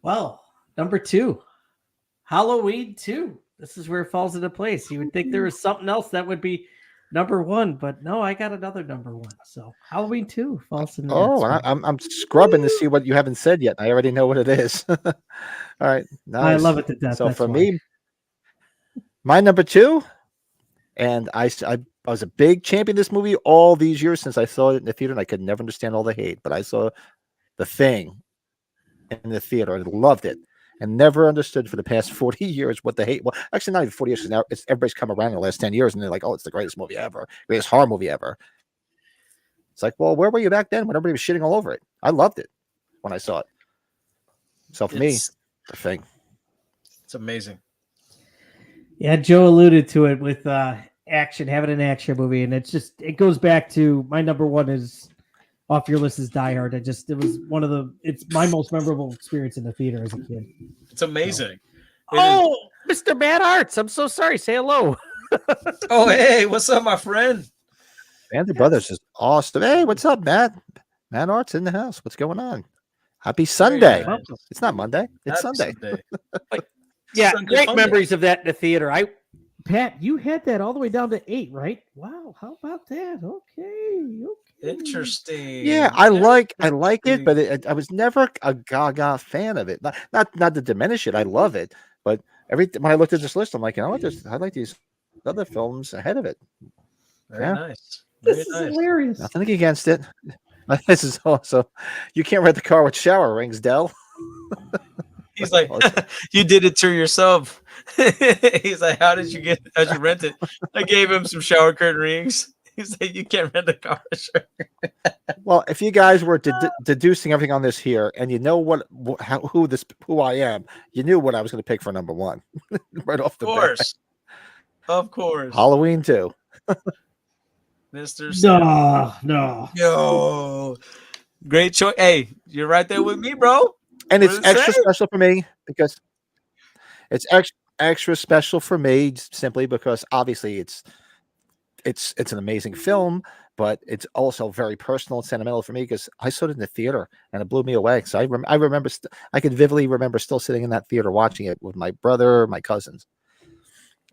Well, number 2, Halloween 2. This is where it falls into place. You would think there was something else that would be number 1, but no, I got another number 1. So Halloween 2 falls into. I'm scrubbing to see what you haven't said yet. I already know what it is. All right, nice. I love it to death. So for me, my number 2, and I was a big champion of this movie all these years since I saw it in the theater, and I could never understand all the hate, but I saw The Thing in the theater and loved it, and never understood for the past 40 years what the hate. Well, actually, not even 40 years. Now everybody's come around in the last 10 years, and they're like, "Oh, it's the greatest movie ever, greatest horror movie ever." It's like, well, where were you back then when everybody was shitting all over it? I loved it when I saw it. So for me, The Thing. It's amazing. Yeah, Joe alluded to it with action, having an action movie, and it goes back to my number 1 is off your list is Die Hard. It's my most memorable experience in the theater as a kid. It's amazing. Mr. Matt Arts, I'm so sorry. Say hello. Oh, hey, what's up, my friend? Andy Brothers is awesome. Hey, what's up, Matt? Matt Arts in the house. What's going on? Happy Sunday. Nice. It's not Monday. It's Happy Sunday. Yeah, Sunday great fun memories of that in the theater. Pat, you had that all the way down to 8, right? Wow, how about that? Okay. Interesting. Yeah, I like it, but I was never a Gaga fan of it. Not to diminish it. I love it, but when I looked at this list, I'm like, I like these other films ahead of it. Very nice. This is hilarious. Nothing against it. This is awesome. You can't rent the car with shower rings, Dell. He's like, you did it to yourself. He's like, how'd you rent it? I gave him some shower curtain rings. He's like, you can't rent a car. Well, if you guys were deducing everything on this here, and you know who I am, you knew what I was going to pick for number 1 right off the bat. Of course. Halloween 2. Mr. No. Yo, great choice. Hey, you're right there with me, bro. And it's extra special for me because it's extra special for me simply because obviously it's an amazing film, but it's also very personal and sentimental for me because I saw it in the theater and it blew me away. So I remember I could vividly remember still sitting in that theater watching it with my brother, my cousins,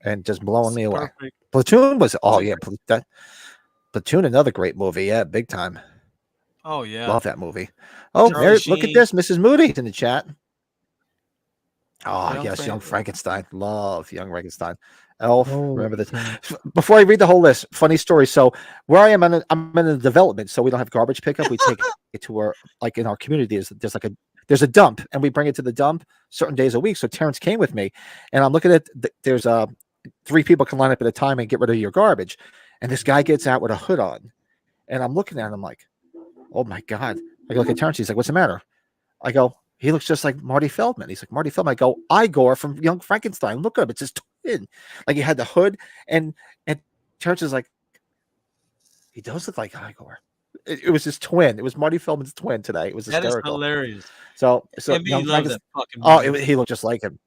and just blowing me away. Platoon was Platoon, another great movie. Yeah, big time. Oh yeah, love that movie. Oh, look at this, Mrs. Moody in the chat. Oh yes, Young Frankenstein. Love Young Frankenstein. Elf. Oh, Remember this? yeah. Before I read the whole list, funny story. So where I am, I'm in a development, so we don't have garbage pickup. We take it to our in our community. There's a dump, and we bring it to the dump certain days a week. So Terrence came with me, and I'm looking at there's 3 people can line up at a time and get rid of your garbage, and this guy gets out with a hood on, and I'm looking at him like, oh my god! I look at Terrence. He's like, what's the matter? I go, he looks just like Marty Feldman. He's like, Marty Feldman. I go, Igor from Young Frankenstein. Look at him. It's his twin. Like he had the hood, and Terrence is like, he does look like Igor. It was his twin. It was Marty Feldman's twin today. It was hysterical. That is hilarious. So Young loves that fucking movie. he looked just like him.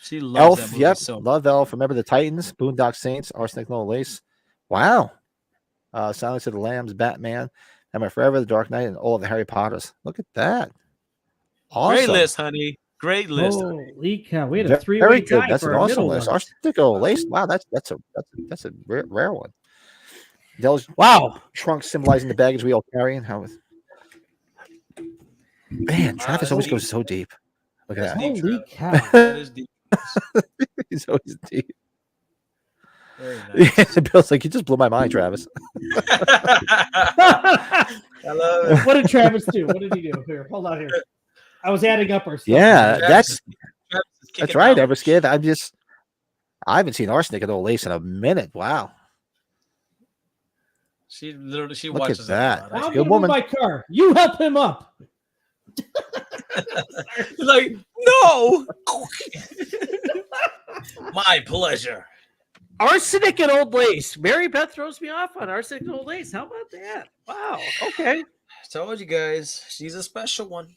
She loves Elf, that movie yep. so much. Love Elf. Remember the Titans, Boondock Saints, Arsenic No Lace. Wow. Silence of the Lambs, Batman, Emma Forever, The Dark Knight, and all of the Harry Potters. Look at that. Awesome. Great list, honey. Great list. Holy cow! We had a Very three-way good. tie That's for an our awesome middle list. one. Arsenic No Lace. Wow, that's a rare one. Those Wow. trunks symbolizing the baggage we all carry and how. Man, Travis always goes so deep. Look at that. Holy cow! That is deep. He's always deep. Very nice. Bill's like, you just blew my mind, Travis. I love it. What did Travis do? What did he do? Here, hold on here. I was adding up our stuff. Yeah, Travis that's kicking right. down. Ever scared? I haven't seen Arsenic No Lace in a minute. Wow. She literally Look at watches that. a lot. That's I'm a good gonna woman. move my car. You help him up. He's like, no. My pleasure. Arsenic and Old Lace. Mary Beth throws me off on Arsenic and Old Lace. How about that? Wow. Okay. I told you guys, she's a special one.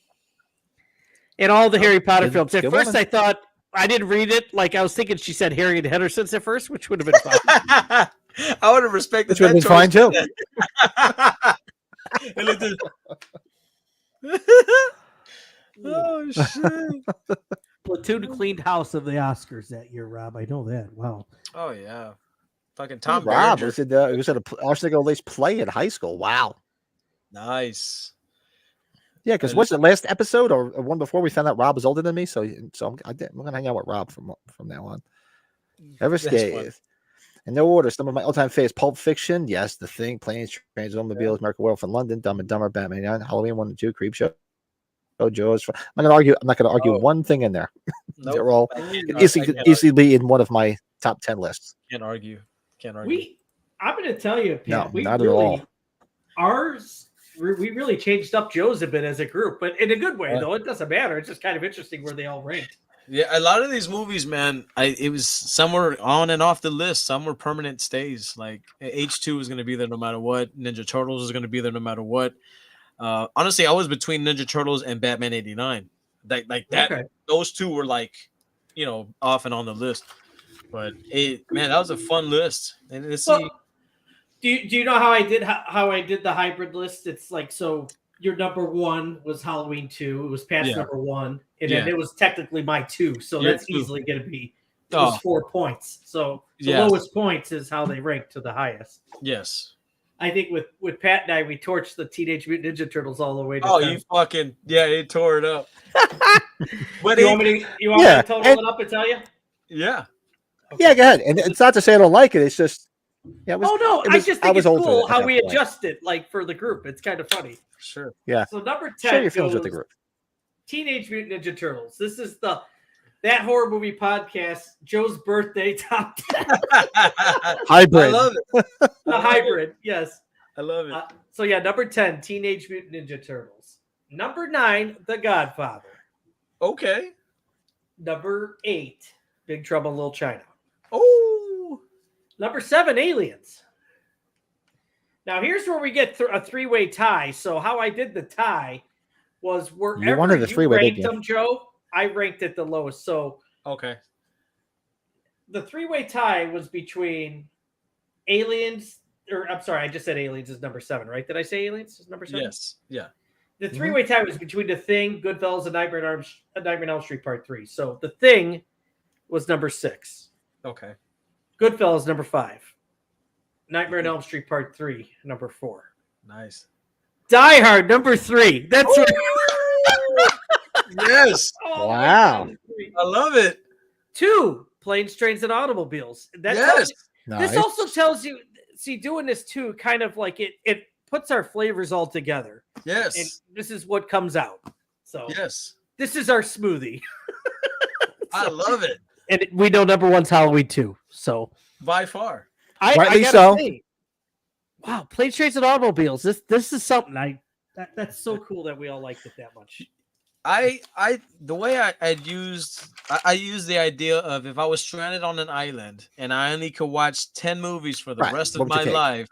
And all the Harry Potter good- films. At good first, woman. I thought I didn't read it. Like I was thinking, she said Harry and Henderson's at first, which would have been fun. I would have respected Which would have that been fine choice. too. And it did- oh shit! Platoon cleaned house of the Oscars that year, Rob. I know that. Wow. Oh yeah, fucking Tom Rob Berenger. was at a Arsenic No Lace play in high school. Wow. Nice. Yeah, because what's the last episode or one before we found out Rob was older than me? So I'm gonna hang out with Rob from now on. Ever That's fun. scathed. In no order, some of my all-time favorites: Pulp Fiction, yes, The Thing, Planes, Trains, Automobiles, American Werewolf in London, Dumb and Dumber, Batman, Halloween 1 and 2, Creepshow, Joe's. I'm not gonna argue Oh. one thing in there. Nope. They're all I can't easily be in one of my top 10 lists. argue. Can't argue. I'm going to tell you, Pat, No, we not at really, all. we really changed up Joe's a bit as a group, but in a good way, Yeah. though. It doesn't matter. It's just kind of interesting where they all ranked. Yeah, a lot of these movies, man, it was some were on and off the list. Some were permanent stays. Like H2 was going to be there no matter what. Ninja Turtles was going to be there no matter what. Honestly, I was between Ninja Turtles and Batman '89. Like that. Okay. Those two were like, off and on the list. But man, that was a fun list. And let's see. Well, do you know how I did the hybrid list? It's like, so your number 1 was Halloween 2. It was past Yeah. number 1, and then Yeah. it was technically my 2. So Your that's 2. easily going to be it was 4 points. So the Yes. lowest points is how they rank to the highest. Yes. I think with Pat and I, we torched the Teenage Mutant Ninja Turtles all the way to Oh, 10. you fucking they tore it up. But You want me to total it up and tell you? yeah. Yeah, go ahead. And it's not to say I don't like it. It's just, yeah. Oh no, it I was- just I think was it's old for cool it at how that we point. adjust it, like for the group. It's kind of funny. Sure. Yeah. So number 10 Share your feelings with goes the group. Teenage Mutant Ninja Turtles. This is that horror movie podcast, Joe's birthday top 10. Hybrid. I love it. The hybrid, yes. I love it. So yeah, number 10, Teenage Mutant Ninja Turtles. Number 9, The Godfather. Okay. Number 8, Big Trouble in Little China. Oh. Number 7, Aliens. Now here's where we get a 3-way tie. So how I did the tie was wherever wanted the you three-way, ranked didn't you? them, Joe, I ranked it the lowest. So Okay. the 3-way tie was between Aliens, or I'm sorry, I just said Aliens is number 7, right? Did I say Aliens is number 7? Yes. Yeah. The 3-way tie was between The Thing, Goodfellas, and Nightmare on Elm Street Part 3. So The Thing was number 6. Okay. Goodfellas number 5. Nightmare on Elm Street Part 3 number 4. Nice. Die Hard number 3. That's right. Yes. Oh, Wow. my God. I love it. 2, Planes, Trains, and Automobiles. That Yes. This also tells you, see, doing this too, kind of like it puts our flavors all together. Yes. And this is what comes out. So yes. This is our smoothie. I love it. And we know number one's Halloween 2. So By far. Rightly gotta so. say, wow, Planes, Trains, and Automobiles. This is something that's so cool that we all liked it that much. The way I used the idea of if I was stranded on an island and I only could watch 10 movies for the rest of my life,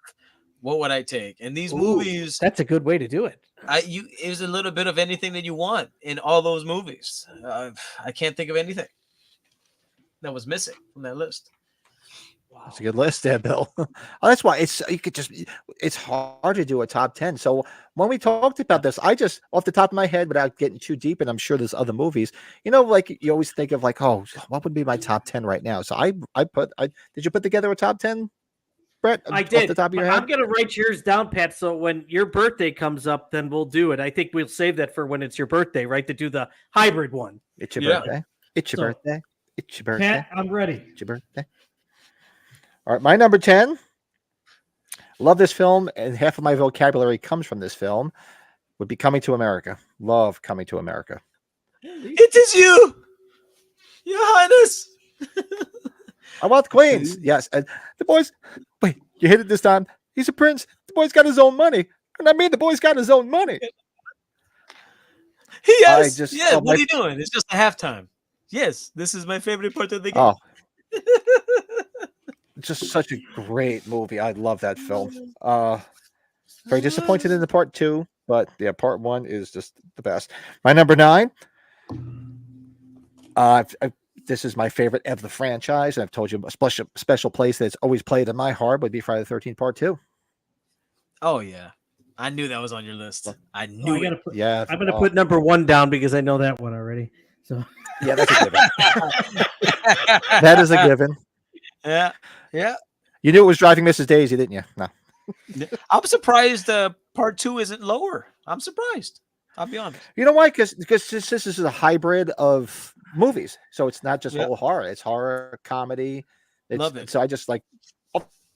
what would I take? And these movies, that's a good way to do it. It was a little bit of anything that you want in all those movies. I can't think of anything that was missing from that list. Wow. That's a good list there, Bill. That's why it's hard to do a top 10. So when we talked about this, I just off the top of my head, without getting too deep, and I'm sure there's other movies, like you always think of like, oh, what would be my top 10 right now? So did you put together a top 10, Brett? I did. Off the top of your head? I'm gonna write yours down, Pat. So when your birthday comes up, then we'll do it. I think we'll save that for when it's your birthday, right? To do the hybrid one. It's your birthday. It's your birthday. It's your birthday. Pat, I'm ready. It's your birthday. All right, my number 10. Love this film, and half of my vocabulary comes from this film. Would be Coming to America. Love Coming to America. It is you, Your Highness. I want the Queens. Yes, and the boys. Wait, you hit it this time. He's a prince. The boy's got his own money, and I mean the boy's got his own money. Yes. What are you doing? It's just a halftime. Yes, this is my favorite part of the game. Oh. Just such a great movie. I love that film. Very disappointed in the part 2, but yeah, part 1 is just the best. My number 9. This is my favorite of the franchise. I've told you a special place that's always played in my heart would be Friday the 13th Part 2. Oh yeah, I knew that was on your list. I knew it. I'm gonna put number 1 down because I know that one already. So yeah, that's a given. That is a given. Yeah. Yeah. You knew it was Driving Mrs. Daisy, didn't you? No. I'm surprised part 2 isn't lower. I'm surprised. I'll be honest. You know why? Because this is a hybrid of movies. So it's not just all horror. It's horror, comedy. Love it. So I just like...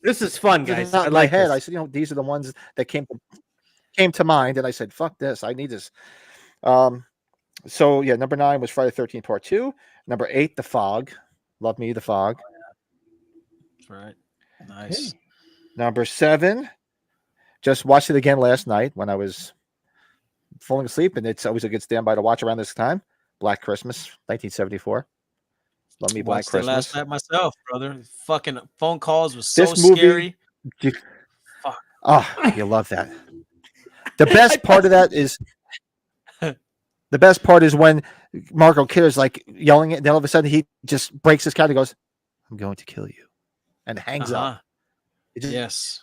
This is fun, guys. I like head. I said, these are the ones that came to mind. And I said, fuck this. I need this. So yeah, number 9 was Friday the 13th Part 2. Number 8, The Fog. Love me, The Fog. Right. Nice. Okay. Number 7. Just watched it again last night when I was falling asleep, and it's always a good standby to watch around this time. Black Christmas, 1974. Love me, Black Christmas. Last night myself, brother. Fucking phone calls was so scary. Fuck. Oh, you love that. The best part of that is when Margot Kidder's like yelling it, and then all of a sudden he just breaks his cat and goes, "I'm going to kill you," and hangs up. Yes.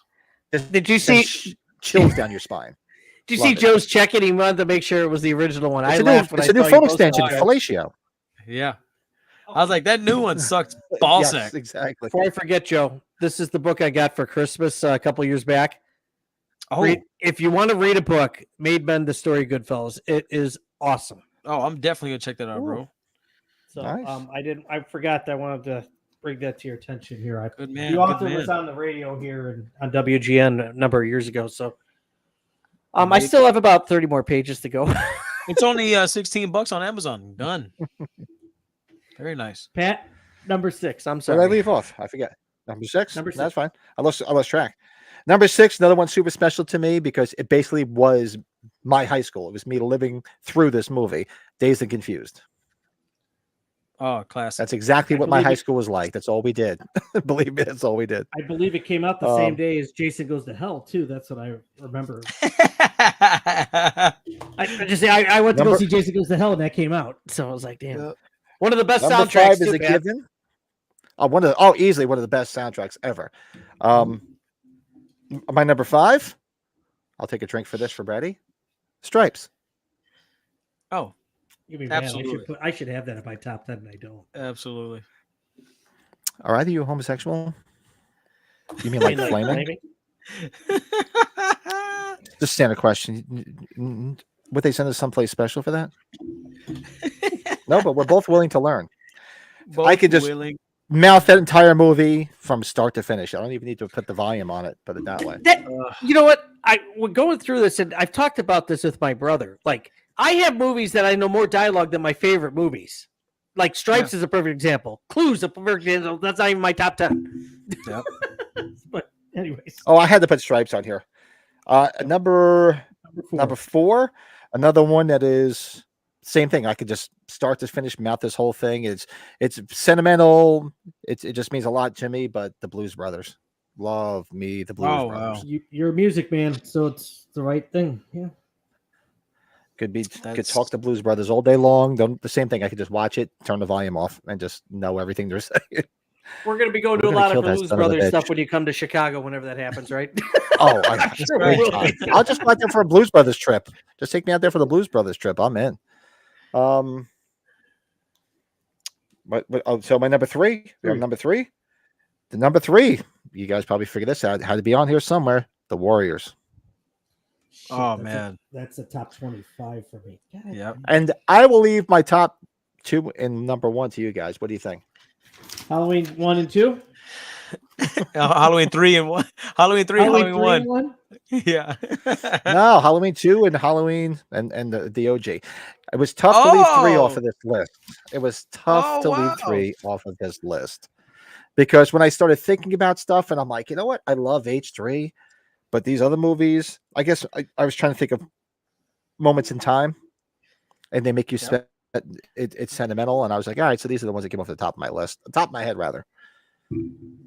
Did you see chills down your spine? Did you see Joe's checking? He wanted to make sure it was the original one. It's a new phone extension, Fellatio. Yeah. I was like, that new one sucked ball sack. Yes, exactly. Before I forget, Joe, this is the book I got for Christmas a couple years back. Oh, if you want to read a book, Made Men, The Story of Goodfellas, it is awesome. Oh, I'm definitely gonna check that out, bro. So nice. I forgot that I wanted to bring that to your attention here. Good man. The author was on the radio here on WGN a number of years ago. So I still have about 30 more pages to go. It's only $16 on Amazon. Done. Very nice. Pat, number 6. I'm sorry. Where did I leave off? I forget. Number 6? That's fine. I lost track. Number 6, another one super special to me because it basically was my high school. It was me living through this movie, Dazed and Confused. Oh, classic. That's exactly what my high school was like. That's all we did. Believe me, that's all we did. I believe it came out the same day as Jason Goes to Hell, too. That's what I remember. I went to go see Jason Goes to Hell, and that came out. So I was like, damn. One of the best number soundtracks. 5 is a given. Easily one of the best soundtracks ever. My number 5, I'll take a drink for this for Brady. Stripes. Oh, absolutely. I should have that in my top 10, and I don't. Absolutely. Are either you homosexual? You mean like flaming? Just a standard question. Would they send us someplace special for that? No, but we're both willing to learn. I could just mouth that entire movie from start to finish. I don't even need to put the volume on it. Put it that way. You know what? We're going through this, and I've talked about this with my brother. Like, I have movies that I know more dialogue than my favorite movies. Like Stripes is a perfect example. Clue's a perfect example. That's not even my top 10. Yep. But anyways. Oh, I had to put Stripes on here. Number 4, another one that is same thing. I could just start to finish, mouth this whole thing. It's sentimental. It just means a lot to me. But the Blues Brothers, love me the Blues Brothers. Wow. You're a music man, so it's the right thing. Yeah. Could talk to Blues Brothers all day long. The same thing. I could just watch it, turn the volume off, and just know everything they're saying. We're going to be going to a lot of Blues Brothers stuff when you come to Chicago, whenever that happens, right? Oh, I'll just go out there for a Blues Brothers trip. Just take me out there for the Blues Brothers trip. I'm in. So my number 3. We have number 3. The number 3. You guys probably figured this out. It had to be on here somewhere. The Warriors. Shit, man, that's a top 25 for me. Yep. And I will leave my top 2 and number 1 to you guys. What do you think? Halloween 1 and 2. Halloween 3 and 1. Halloween 3, Halloween 1. Yeah. No, Halloween 2 and Halloween and the OG. It was tough to leave 3 off of this list. It was tough to leave 3 off of this list. Because when I started thinking about stuff, and I'm like, you know what? I love H3, but these other movies, I guess I was trying to think of moments in time, and they make you spend. It's sentimental, and I was like, all right, so these are the ones that came off the top of my list, the top of my head, rather.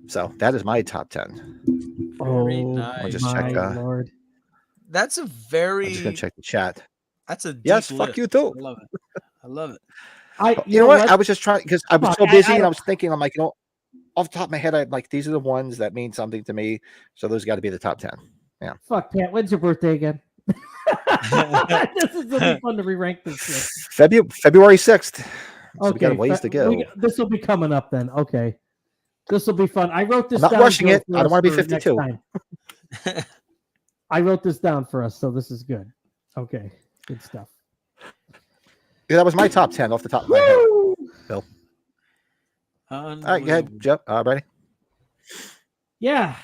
So that is my top 10. Very nice. I'll just check. Lord. That's a very. I'm just gonna check the chat. That's a deep yes. list. Fuck you too. I love it. I love it. You know what? I was just trying because I was so busy, and I was thinking. I'm like, you know, off the top of my head, I'm like, these are the ones that mean something to me. So those got to be the top 10. Yeah. Fuck, Pat. When's your birthday again? This is gonna be fun to re-rank this shit. February 6th. So Okay, we got a ways to go. This will be coming up then. Okay, this will be fun. I wrote this. I'm not down rushing it. I don't want to be 52. I wrote this down for us, so this is good. Okay, good stuff. Yeah, that was my top 10 off the top of my head. Bill. All right, go ahead, Jeff. Ready? Yeah,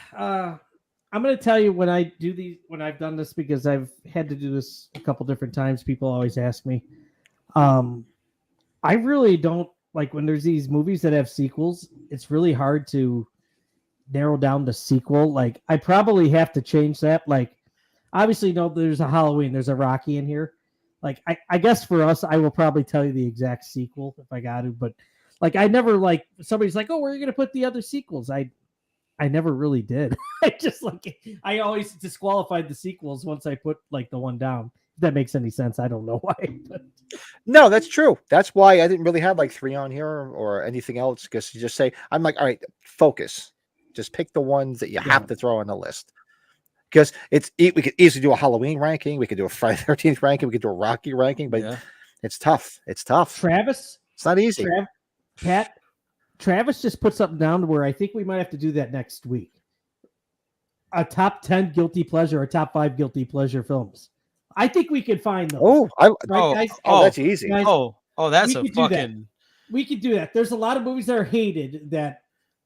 I'm going to tell you when I do these, when I've done this, because I've had to do this a couple different times. People always ask me. I really don't like when there's these movies that have sequels. It's really hard to narrow down the sequel. Like, I probably have to change that. Like, obviously, no, there's a Halloween, there's a Rocky in here. Like, I guess for us, I will probably tell you the exact sequel if I got to. But like, I never like somebody's like, oh, where are you going to put the other sequels? I never really did. I always disqualified the sequels once I put like the one down. If that makes any sense. I don't know why. But. No, that's true. That's why I didn't really have like 3 on here or anything else. Because you just say, I'm like, all right, focus. Just pick the ones that you have to throw on the list. Because we could easily do a Halloween ranking. We could do a Friday the 13th ranking. We could do a Rocky ranking. But it's tough. It's tough. Travis? It's not easy. Pat? Travis just put something down to where I think we might have to do that next week. A top 10 guilty pleasure or top 5 guilty pleasure films. I think we could find those. That's easy. Guys, that's a fucking. We could do that. There's a lot of movies that are hated that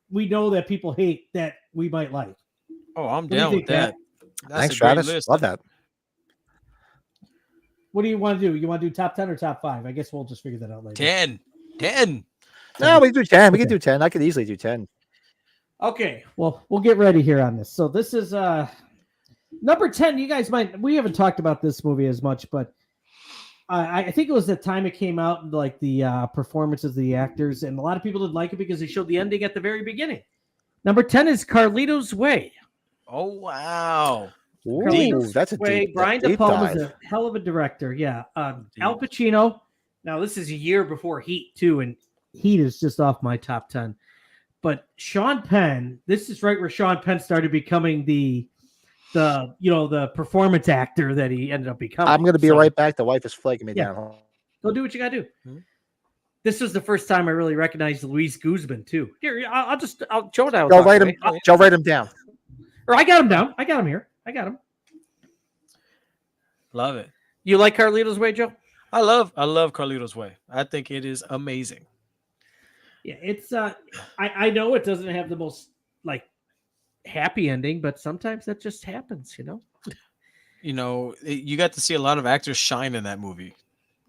we know that people hate that we might like. Oh, I'm down with that. Thanks, Travis. Love that. What do you want to do? You want to do top 10 or top 5? I guess we'll just figure that out later. 10. No, we can do 10. We can do 10. I could easily do 10. Okay. Well, we'll get ready here on this. So this is number 10. You guys we haven't talked about this movie as much, but I think it was the time it came out, like the performances of the actors, and a lot of people didn't like it because they showed the ending at the very beginning. Number 10 is Carlito's Way. Oh, wow. Ooh, that's a deep Brian De Palma's dive. a hell of a director. Yeah. Al Pacino. Now, this is a year before Heat, too, and Heat is just off my top 10. But Sean Penn, this is right where Sean Penn started becoming the performance actor that he ended up becoming. I'm going to be right back. The wife is flagging me down. Go do what you got to do. Mm-hmm. This was the first time I really recognized Luis Guzman, too. Here, I'll Joe and I will Joe, write him down. Or I got him down. I got him here. I got him. Love it. You like Carlito's Way, Joe? I love Carlito's Way. I think it is amazing. Yeah, it's I know it doesn't have the most like happy ending, but sometimes that just happens, you know. You got to see a lot of actors shine in that movie,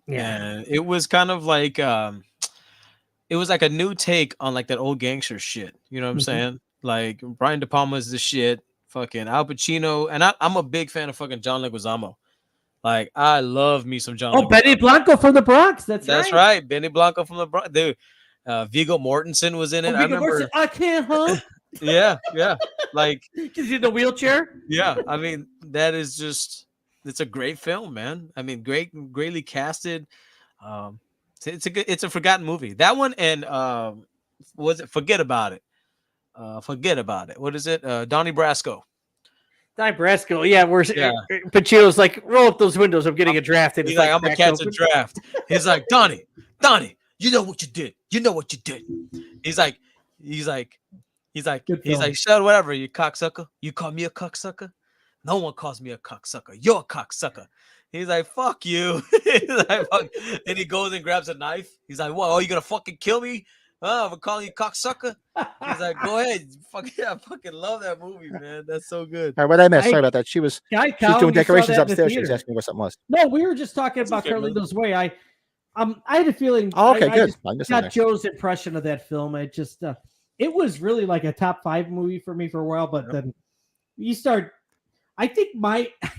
Yeah. and it was kind of like it was like a new take on like that old gangster shit. You know what I'm Mhm. saying? Like Brian De Palma's the shit. Fucking Al Pacino, and I'm a big fan of fucking John Leguizamo. Like I love me some John Oh, Benny Leguizamo. Blanco from the Bronx. That's That's right. right, Benny Blanco from the dude. Viggo Mortensen was in it. Oh, I Viggo Mortensen, remember. I can't hump. Yeah, yeah. Like Is he in the wheelchair? yeah, I mean that is just it's a great film, man. I mean, greatly casted. It's a forgotten movie. That one and was it Forget About It? Forget About It. What is it? Donnie Brasco. Di Brasco. Yeah, where Yeah. Pacino's like, roll up those windows. I'm getting a draft. And He's it's like, like I'm gonna cracked catch a open. draft. He's like, Donnie, you know what you did. You know what you did. He's like, Good film. shut whatever, you cocksucker. You call me a cocksucker? No one calls me a cocksucker. You're a cocksucker. He's like, fuck you. He's like, fuck. Then he goes and grabs a knife. He's like, what? Oh, you gonna fucking kill me? Oh, I'm calling you cocksucker. He's like, go ahead. Fuck yeah, I fucking love that movie, man. That's so good. All right, what I missed? Sorry about that. She was Guy she was Colin, doing you saw decorations that in the upstairs. She was theater. asking me what something was. No, we were just talking It's about okay, Carlito's Way. I had a feeling. Oh, okay, I good. just I missed that. got Joe's impression of that film. It just it was really like a top 5 movie for me for a while, but then you start. I think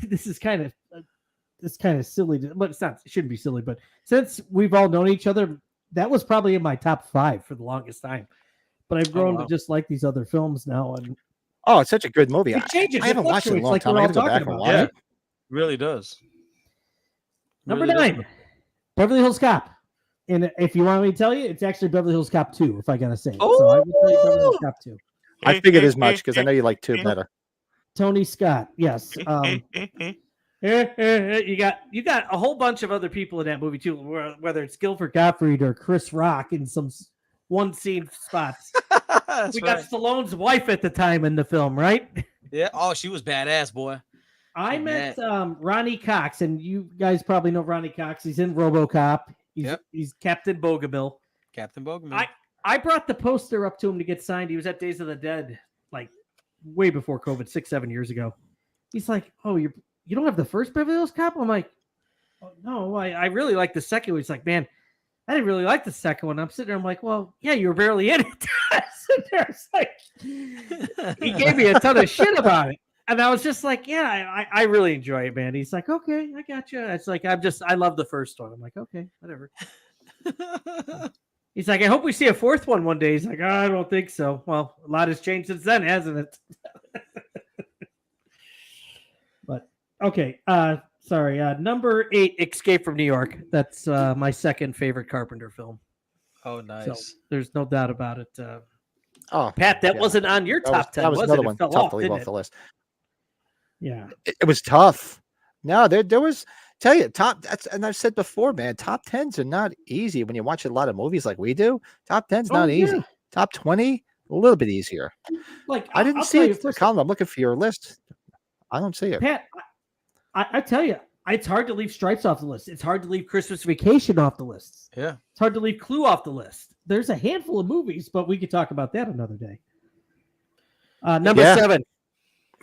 this is kind of silly, but it's not. It shouldn't be silly. But since we've all known each other, that was probably in my top 5 for the longest time. But I've grown to just like these other films now, and Oh, it's such a good movie. it changes. I haven't watched it in a long like time. we're I all have to go back talking and about. watch Yeah. it. Really does. Number Really 9, Beverly Hills Cop. And if you want me to tell you, it's actually Beverly Hills Cop 2, if I gotta say it. So I would tell you Beverly Hills Cop 2. I figured as much because I know you like 2 better. Tony Scott, yes. You got a whole bunch of other people in that movie too, whether it's Guilford Gottfried or Chris Rock in some one scene spots. That's We right. got Stallone's wife at the time in the film, right? Yeah. Oh, she was badass, boy. I met Ronnie Cox, and you guys probably know Ronnie Cox. He's in RoboCop. He's Captain Bogomil. Captain Bogman. I brought the poster up to him to get signed. He was at Days of the Dead, like way before COVID, 6-7 years ago. He's like, "Oh, you don't have the first Beverly Hills Cop?" I'm like, "Oh, no, I really like the second one." He's like, "Man, I didn't really like the second one." I'm sitting there, I'm like, "Well, yeah, you were barely in it." I sit there, it's like, he gave me a ton of shit about it. And I was just like, yeah, I really enjoy it, man. He's like, okay, I got you. It's like, I love the first one. I'm like, okay, whatever. He's like, I hope we see a fourth one day. He's like, oh, I don't think so. Well, a lot has changed since then, hasn't it? But okay, sorry. Number 8, Escape from New York. That's my second favorite Carpenter film. Oh, nice. So there's no doubt about it. Oh, Pat, that yeah. wasn't on your top 10. That was was another it? one It fell tough off, to leave didn't off it? the list. Yeah. It was tough. No, there was. Tell you, and I've said before, man, top 10s are not easy when you watch a lot of movies like we do. Top 10's not easy. Top 20, a little bit easier. Like I didn't see it. Colin, I'm looking for your list. I don't see it. Pat, I tell you, it's hard to leave Stripes off the list. It's hard to leave Christmas Vacation off the list. Yeah. It's hard to leave Clue off the list. There's a handful of movies, but we could talk about that another day. Number 7,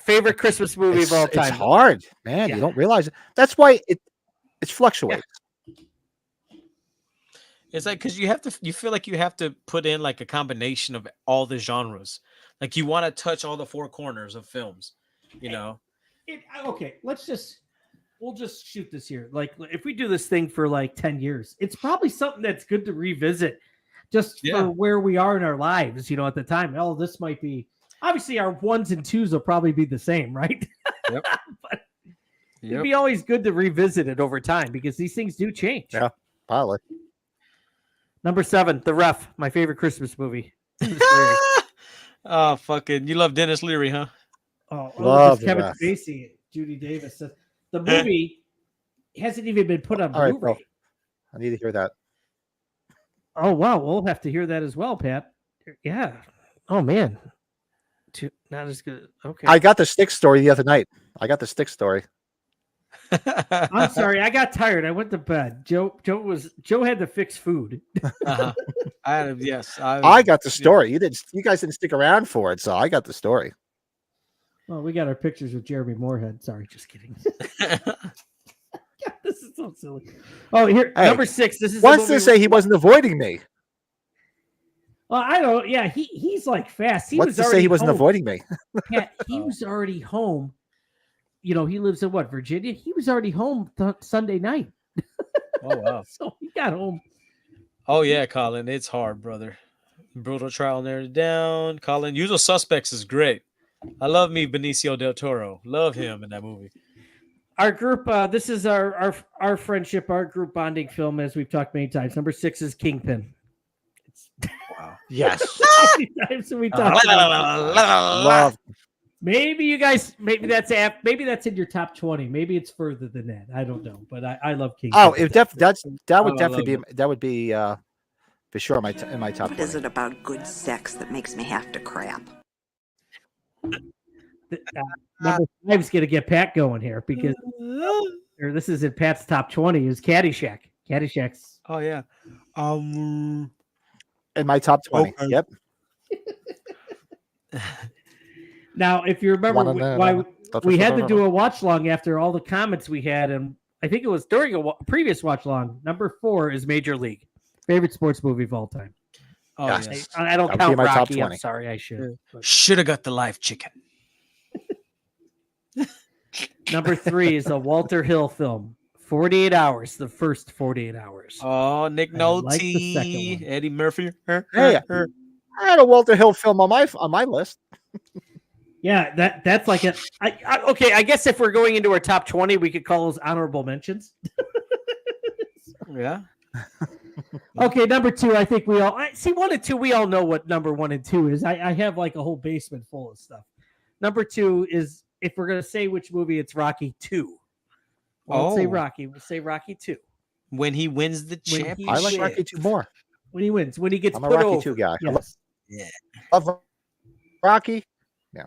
favorite Christmas movie of all time. It's hard, man. You don't realize it. That's why it fluctuates. It's like because you feel like you have to put in like a combination of all the genres. Like you want to touch all the 4 corners of films, you know. Okay, we'll just shoot this here. Like if we do this thing for like 10 years, it's probably something that's good to revisit just for where we are in our lives, you know, at the time. Oh, this might be obviously our 1s and 2s will probably be the same, right? Yep. But it'd be always good to revisit it over time because these things do change. Yeah, probably. Number 7, The Ref, my favorite Christmas movie. Oh, fucking! You love Dennis Leary, huh? Oh, love Kevin Ref. Spacey, Judy Davis. The movie hasn't even been put on Blu-ray. Bro. I need to hear that. Oh wow, we'll have to hear that as well, Pat. Yeah. Oh man. Not as good. Okay. I got the stick story the other night. I'm sorry, I got tired. I went to bed. Joe had to fix food. Uh-huh. Yes, I got the story. You guys didn't stick around for it, so I got the story. Well, we got our pictures with Jeremy Moorhead. Sorry, just kidding. God, this is so silly. Oh, here, Hey, number 6. This is what's to say he wasn't avoiding me? Well, I don't. Yeah, he's like fast. What's to say he wasn't avoiding me? Pat, he was already home. You know, he lives in what, Virginia? He was already home Sunday night. Oh wow! So he got home. Oh yeah, Colin, it's hard, brother. Brutal Trial narrowed down. Colin, Usual Suspects is great. I love me Benicio del Toro. Love him in that movie. Our group, this is our friendship, our group bonding film, as we've talked many times. Number 6 is Kingpin. Wow. Yes. So we talked Love. maybe you guys, maybe that's in your top 20. Maybe it's further than that. I don't know, but I love Kingpin. Oh, that would be for sure in my top 20. What is it about good sex that makes me have to crap? Number 5 is going to get Pat going here because this is in Pat's top 20 is Caddyshack. Caddyshack's. Oh yeah. In my top 20. Okay. Yep. Now, if you remember why we had to do a watch long after all the comments we had, and I think it was during a previous watch long. Number 4 is Major League, favorite sports movie of all time. Oh, yes. I don't count Rocky. I'm sorry, I should. Should have got the live chicken. Number 3 is a Walter Hill film, 48 Hours, the first 48 Hours. Oh, Nick Nolte, Eddie Murphy. Hey, I had a Walter Hill film on my list. Yeah, that's like okay. I guess if we're going into our top 20, we could call those honorable mentions. Yeah. Okay, number 2. I think we all see 1 and 2. We all know what number 1 and 2 is. I have like a whole basement full of stuff. Number 2 is, if we're gonna say which movie, it's Rocky 2. We'll say Rocky. We'll say Rocky 2. When he wins the championship. I like Rocky 2 more. When he wins, when he gets I'm a put Rocky over. 2 guy. Yes. Yeah. Love Rocky. Yeah.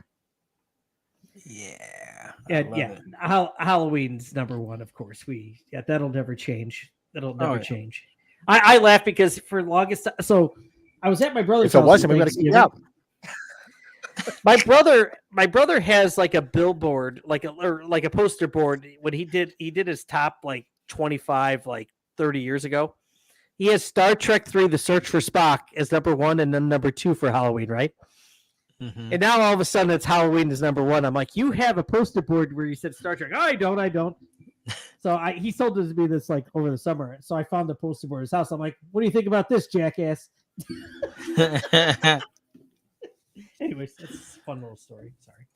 Yeah. Halloween's number 1, of course. That'll never change. That'll never change. I laugh because for the longest time, so I was at my brother's house. If it wasn't, we got to keep it out. My brother has like a billboard, like a poster board. When he did his top like 25, like 30 years ago. He has Star Trek 3: The Search for Spock as number 1, and then number 2 for Halloween, right? Mm-hmm. And now all of a sudden it's Halloween is number 1. I'm like, you have a poster board where you said Star Trek. Oh, I don't. So he sold it to me this like over the summer. So I found the poster board at his house. I'm like, what do you think about this, jackass? Anyways, that's a fun little story. Sorry.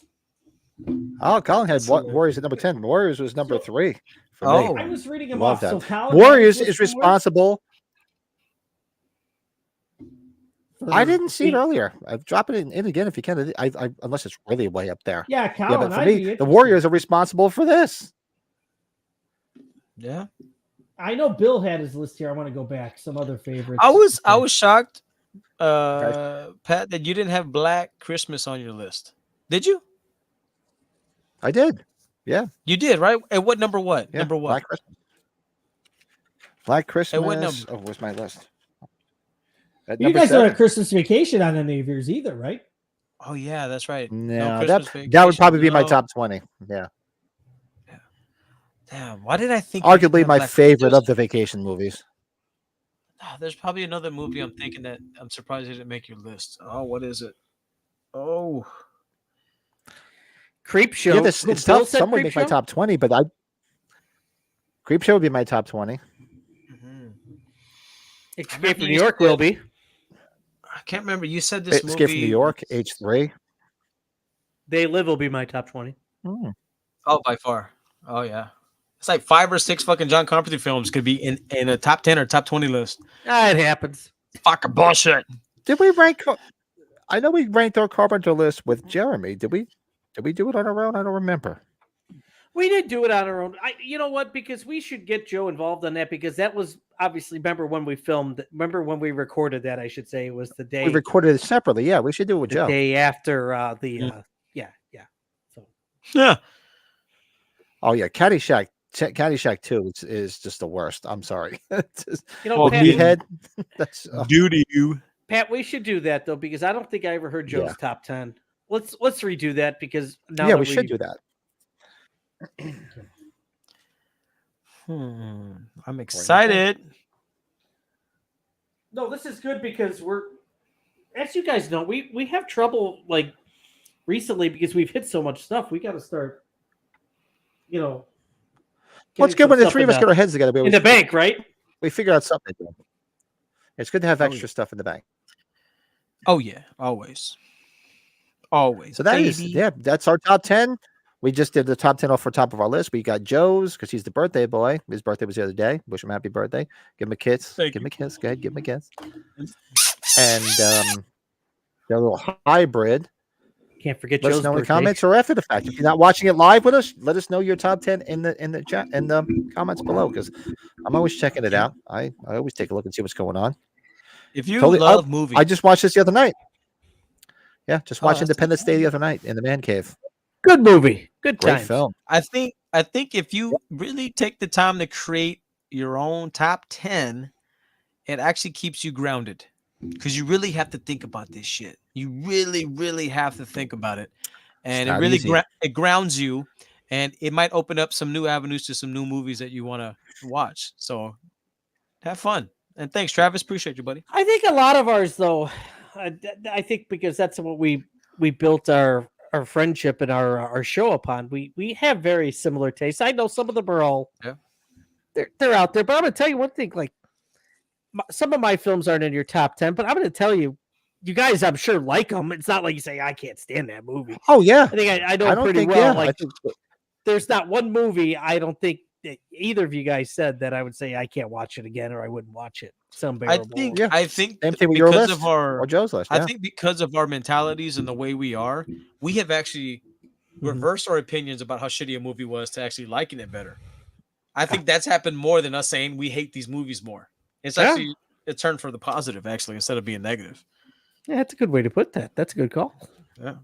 Oh, Colin had Warriors at number 10. Warriors was number 3 for me. I was reading him off. So Warriors is responsible. I didn't see it earlier. I've dropped it in again if you can. I unless it's really way up there. Yeah, Colin, but for me, the Warriors are responsible for this. Yeah. I know Bill had his list here. I want to go back. Some other favorites. I was shocked, Pat, that you didn't have Black Christmas on your list. Did you? I did. Yeah. You did, right? At what number? What? Yeah, number what? Black Christmas. Black Christmas. At what number? Oh, where's my list? You guys don't have Christmas Vacation on any of yours either, right? Oh yeah, that's right. No, that would probably be my top 20. Yeah. Damn, why did I think? Arguably my favorite of the vacation movies. There's probably another movie I'm thinking that I'm surprised it didn't make your list. Oh, what is it? Oh, Creep Show. Yeah, it's tough. Some would make my top 20, but Creep Show would be my top 20. Mm-hmm. Escape from New York will be. I can't remember. You said this movie. Escape from New York, H3. They Live will be my top 20. Oh, by far. Oh, yeah. It's like 5 or 6 fucking John Carpenter films could be in a top 10 or top 20 list. It happens. Fucking bullshit. Did we rank? I know we ranked our Carpenter list with Jeremy. Did we do it on our own? I don't remember. We did do it on our own. You know what? Because we should get Joe involved on that, because that was obviously, remember when we recorded that, I should say, it was the day. We recorded it separately. Yeah, we should do it with Joe. The day after yeah. So. Yeah. Oh, yeah. Caddyshack. Caddyshack 2 is just the worst. I'm sorry. You know, Pat, Meathead. That's Duty you. Pat, we should do that though, because I don't think I ever heard Joe's Yeah. top 10. Let's redo that, because now yeah, that we should do that. I'm excited. No, this is good because we're, as you guys know, we have trouble like recently because we've hit so much stuff. We got to start, you know. What's good when the three of us get our heads together? In the bank, right? We figure out something. It's good to have extra stuff in the bank. Oh yeah, always. Always. So that's our top 10. We just did the top 10 off the top of our list. We got Joe's because he's the birthday boy. His birthday was the other day. Wish him happy birthday. Give him a kiss. Give him a kiss. Go ahead, give him a kiss. And the little hybrid. Can't forget Let Joe's us know in the birthday. comments or after the fact. If you're not watching it live with us, let us know your top 10 in the chat in the comments below, because I'm always checking it out. I always take a look and see what's going on. If you love movies, I just watched this the other night. Yeah, just watched that's Independence Day the other night in the man cave. Good movie. Good Great time. film. I think if you really take the time to create your own top 10, it actually keeps you grounded, because you really have to think about this shit. You really, really have to think about it, and it really it grounds you, and it might open up some new avenues to some new movies that you want to watch. So have fun, and thanks, Travis. Appreciate you, buddy. I think a lot of ours, though, I think because that's what we built our friendship and our show upon. We have very similar tastes. I know some of them are all they're out there, but I'm gonna tell you one thing. Like some of my films aren't in your top 10, but I'm gonna tell you, you guys, I'm sure like them. It's not like you say I can't stand that movie. Oh yeah, I think I know pretty well. Yeah, like there's not one movie I don't think that either of you guys said that I would say I can't watch it again or I wouldn't watch it. It's unbearable. I think same thing with your because list of our or Joe's list. I think because of our mentalities and the way we are, we have actually reversed our opinions about how shitty a movie was to actually liking it better. I think that's happened more than us saying we hate these movies more. It's actually it turned for the positive, actually, instead of being negative. Yeah, that's a good way to put that. That's a good call. Yeah.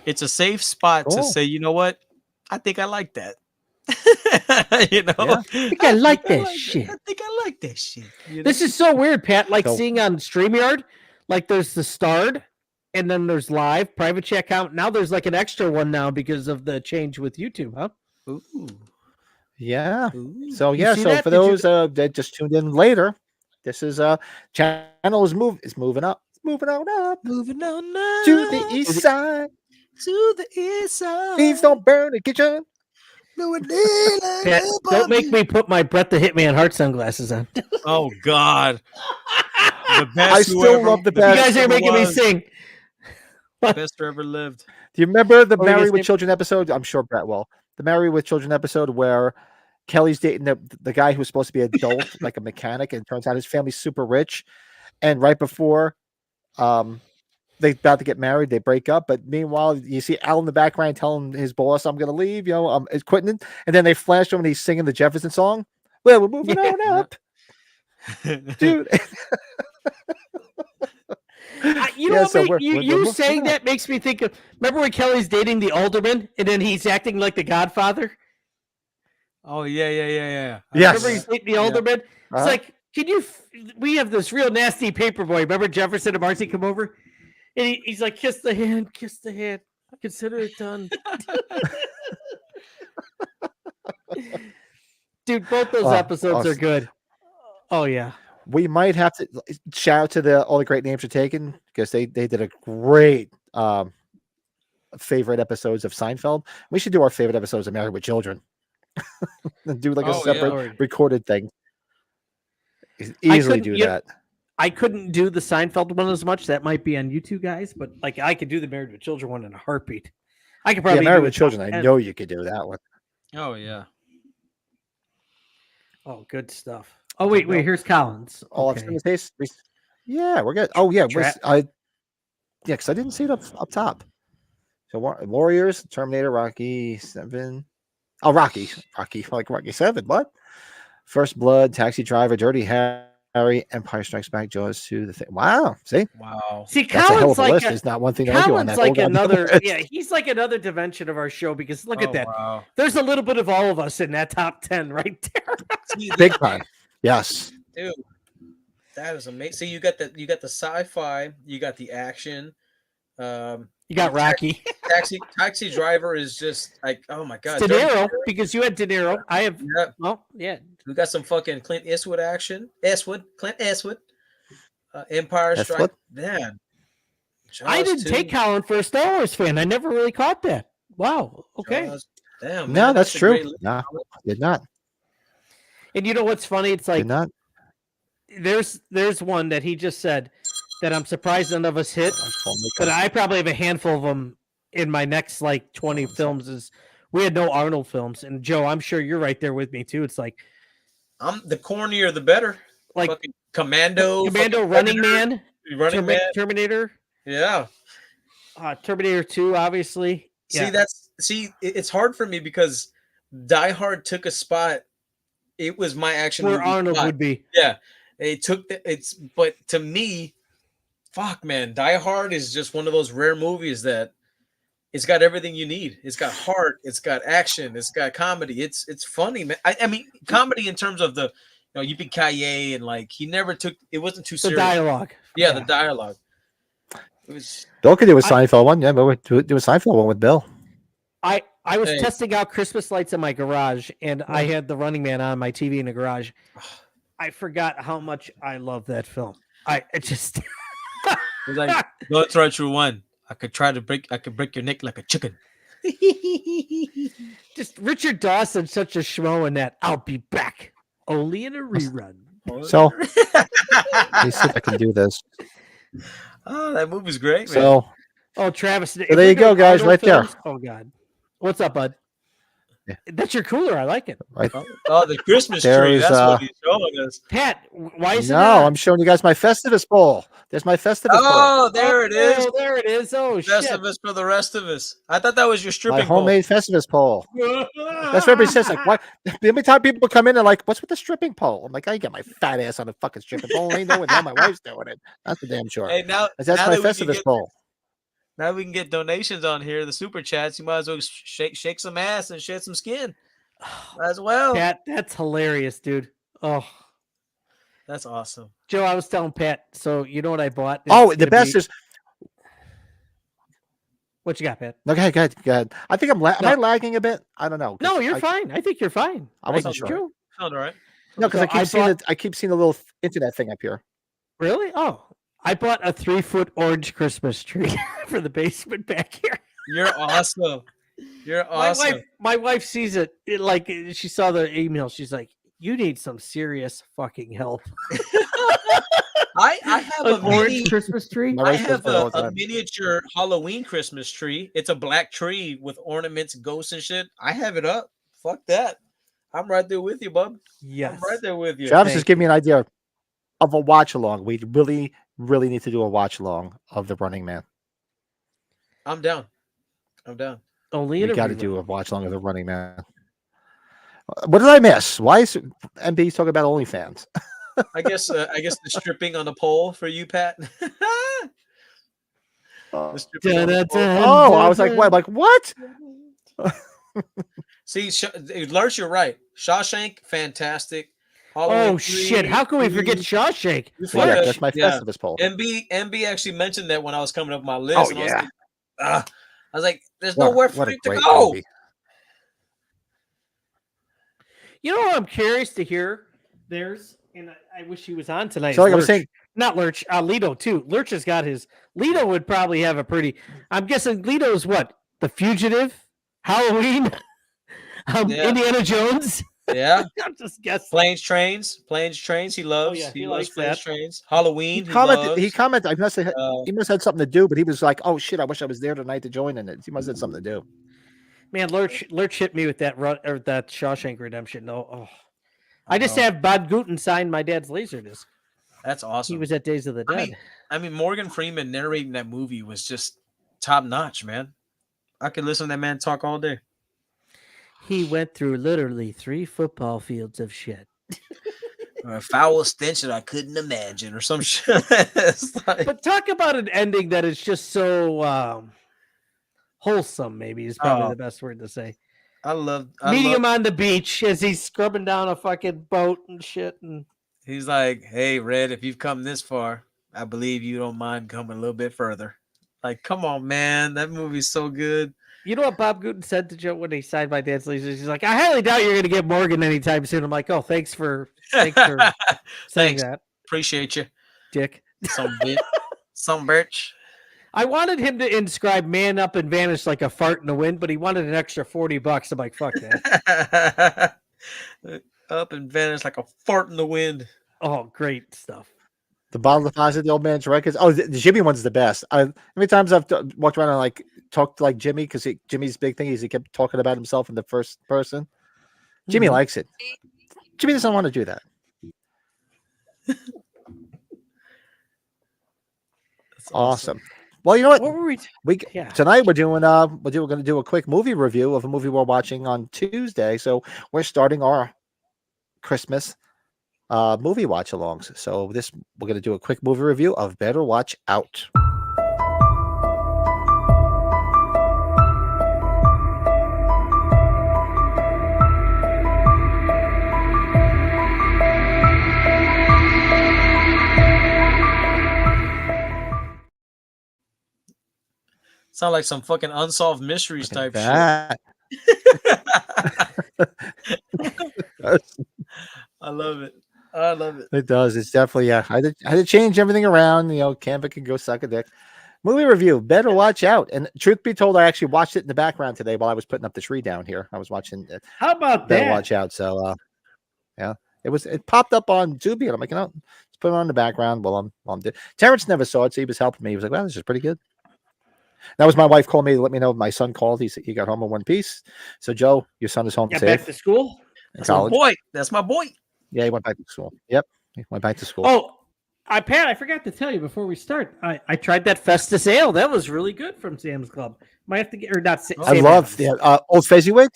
It's a safe spot to say, you know what? I think I like that. You know, I think I like that shit. I think I like that shit. You know? This is so weird, Pat. Like seeing on StreamYard, like there's the starred, and then there's live private chat count. Now there's like an extra one now because of the change with YouTube, huh? Ooh. Yeah. Ooh. So for those that just tuned in later, this is channel is moving up. It's moving on up. Moving on up to the east side. To the east side. Please don't burn the kitchen. No, Pat, don't make me put my Brett the Hitman Hart sunglasses on. Oh God. The best I still love the best. You guys are making me sing. Best ever lived. Do you remember the Married with Children episode? I'm sure Brett will. The Married with Children episode where Kelly's dating the guy who's supposed to be adult, like a mechanic, and it turns out his family's super rich. And right before they about to get married, they break up. But meanwhile, you see Al in the background telling his boss, "I'm going to leave. You know, I'm quitting." And then they flash to him and he's singing the Jefferson song. Well, we're moving on up, dude. You know, you saying that makes me think of. Remember when Kelly's dating the alderman, and then he's acting like the Godfather? Oh yeah. Yes. Remember he's dating the alderman. It's like, can you? We have this real nasty paperboy. Remember Jefferson and Marcy come over, and he's like, kiss the hand. I consider it done. Dude, both those episodes are good. Oh yeah. We might have to shout out to all the great names are taken, because they did a great favorite episodes of Seinfeld. We should do our favorite episodes of Married with Children. And do like a separate recorded thing. Easily do that. I couldn't do the Seinfeld one as much. That might be on you two guys, but like I could do the Married with Children one in a heartbeat. I could probably Married with Children. I know you could do that one. Oh yeah. Oh, good stuff. Oh wait, here's Collins. Okay. Yeah, we're good. Oh yeah, because I didn't see it up top. So Warriors, Terminator, Rocky 7. Oh, Rocky, like Rocky 7. What? First Blood, Taxi Driver, Dirty Harry, Empire Strikes Back, Jaws 2, the thing. Wow, see, Wow. See, that's a hell Colin's of a like list. There's not one thing I do on Colin's that. like whole goddamn another. list. Yeah, he's like another dimension of our show because look at that. Wow. There's a little bit of all of us in that top 10 right there. See, Big time. Yes. dude, that is amazing. See, you got the sci-fi, you got the action. You got Rocky. Taxi Driver is just like, oh my god. De Niro, because you had De Niro. I have. Yeah. Well, yeah. We got some fucking Clint Eastwood action. Clint Eastwood. Empire Strike. Man. I didn't take Colin for a Star Wars fan. I never really caught that. Wow. Okay. Jaws. Damn. No, man, that's a true. great list. No, did not. And you know what's funny? It's like Did not. there's one that he just said that I'm surprised none of us hit, but I probably have a handful of them in my next like 20 films. Is we had no Arnold films, and Joe, I'm sure you're right there with me too. It's like I'm the cornier the better. Like fucking Commando, Running Man, Terminator. Yeah. Terminator 2, obviously. It's hard for me because Die Hard took a spot. It was my action where movie Arnold spot. would be. Yeah, it took but to me, fuck man, Die Hard is just one of those rare movies that it's got everything you need. It's got heart, it's got action, it's got comedy. It's funny, man. I mean, comedy in terms of the Yippee-ki-yay and like he never took it wasn't too serious. The dialogue. Yeah, the dialogue. It was. Bill could do a Seinfeld one. Yeah, but we do a Seinfeld one with Bill. I was testing out Christmas lights in my garage, and I had the Running Man on my TV in the garage. I forgot how much I love that film. It just It's like go try through one. I could break your neck like a chicken. just Richard Dawson, such a schmo in that. I'll be back, only in a rerun. So let me see if I can do this. Oh, that movie's great, man. So Travis, there you go, guys, right there. Oh God, what's up, bud? Yeah. That's your cooler. I like it. Right. Oh, the Christmas tree. That's what he's showing us. Pat, why is it? No, I'm showing you guys my Festivus bowl. There's my Festivus bowl. Oh, there it is. Oh, there it is. Oh, shit. Festivus for the rest of us. I thought that was your stripping My homemade Festivus pole. That's what everybody says. Like, what? The only time people come in and like, what's with the stripping pole? I'm like, I get my fat ass on a fucking stripping pole. I ain't knowing how my wife's doing it. That's for damn sure. Hey, now That's now my that we can Festivus pole. Now we can get donations on here, the super chats. You might as well shake some ass and shed some skin as well. Pat, that's hilarious, dude. Oh, that's awesome. Joe, I was telling Pat. So you know what I bought? Oh, the best is. What you got, Pat? Okay, good. I think am I lagging a bit? I don't know. No, you're fine. I think you're fine. I wasn't sure. Joe. Sound all right? No, because I keep seeing the little internet thing up here. Really? Oh, I bought a 3-foot orange Christmas tree for the basement back here. You're awesome. You're awesome. My wife sees it, like she saw the email. She's like, "You need some serious fucking help." I have an orange Christmas tree. I have a miniature Halloween Christmas tree. It's a black tree with ornaments, ghosts, and shit. I have it up. Fuck that. I'm right there with you, bub. Yes, I'm right there with you. Travis just gave me an idea of a watch along. We really need to do a watch along of the Running Man. I'm down. We got to do a watch along of the Running Man. What did I miss? Why is MB talking about OnlyFans? I guess the stripping on the pole for you, Pat. I was like, what? Like what? See, Lurch, you're right. Shawshank, fantastic. Halloween 3, shit! How can we forget Shawshank? Yeah, that's my Festivus poll. MB actually mentioned that when I was coming up with my list. Oh yeah. I was like, "There's nowhere for it to go." Movie. You know what I'm curious to hear? And I wish he was on tonight. So like I was saying, not Lurch, Lito too. Lurch has got his. Lito would probably have a pretty. I'm guessing Lito's what? The Fugitive, Halloween, Indiana Jones. Yeah, I'm just guessing. Planes, trains. He loves. Oh, yeah, he loves likes planes, that. Trains. Halloween. He commented. He must have had something to do, but he was like, "Oh shit! I wish I was there tonight to join in it." He must have had something to do. Man, Lurch hit me with that that Shawshank Redemption. I just have Bob Gooten sign my dad's Laserdisc. That's awesome. He was at Days of the Dead. I mean, Morgan Freeman narrating that movie was just top notch, man. I could listen to that man talk all day. He went through literally 3 football fields of shit. Or a foul stench that I couldn't imagine, or some shit. But talk about an ending that is just so wholesome. Maybe is probably the best word to say. Meeting him on the beach as he's scrubbing down a fucking boat and shit, and he's like, "Hey, Red, if you've come this far, I believe you don't mind coming a little bit further." Like, come on, man, that movie's so good. You know what Bob Gooden said to Joe when he signed my dad's lease? He's like, I highly doubt you're going to get Morgan anytime soon. I'm like, oh, thanks for saying that. Appreciate you, dick. Some bitch. I wanted him to inscribe "Man up and vanish like a fart in the wind," but he wanted an extra $40. I'm like, fuck that. Up and vanish like a fart in the wind. Oh, great stuff. The bottle deposit, the old man's records. Oh, the Jimmy one's the best. How many times I've walked around and like talked like Jimmy because Jimmy's big thing is he kept talking about himself in the first person. Jimmy likes it. Jimmy doesn't want to do that. Awesome. Well, you know what? What were tonight we're going to do a quick movie review of a movie we're watching on Tuesday. So we're starting our Christmas movie watch alongs. So we're going to do a quick movie review of Better Watch Out. Sound like some fucking Unsolved Mysteries type shit. I love it. It does. It's definitely, I had to change everything around. You know, Canva can go suck a dick. Movie review, Better Watch Out. And truth be told, I actually watched it in the background today while I was putting up the tree down here. I was watching it. How about Better Watch Out. So, yeah, it popped up on Tubi, and I'm like, let's put it on in the background while I'm doing. Terrence never saw it, so he was helping me. He was like, well, this is pretty good. That was my wife called me to let me know my son called. He got home in one piece. So, Joe, your son is home safe. Back to school? That's my boy. That's my boy. Yeah, he went back to school. Yep. He went back to school. Oh, Pat, I forgot to tell you before we start. I tried that Festus Ale. That was really good from Sam's Club. Might have to get, or not. I love the Old Fezziwig.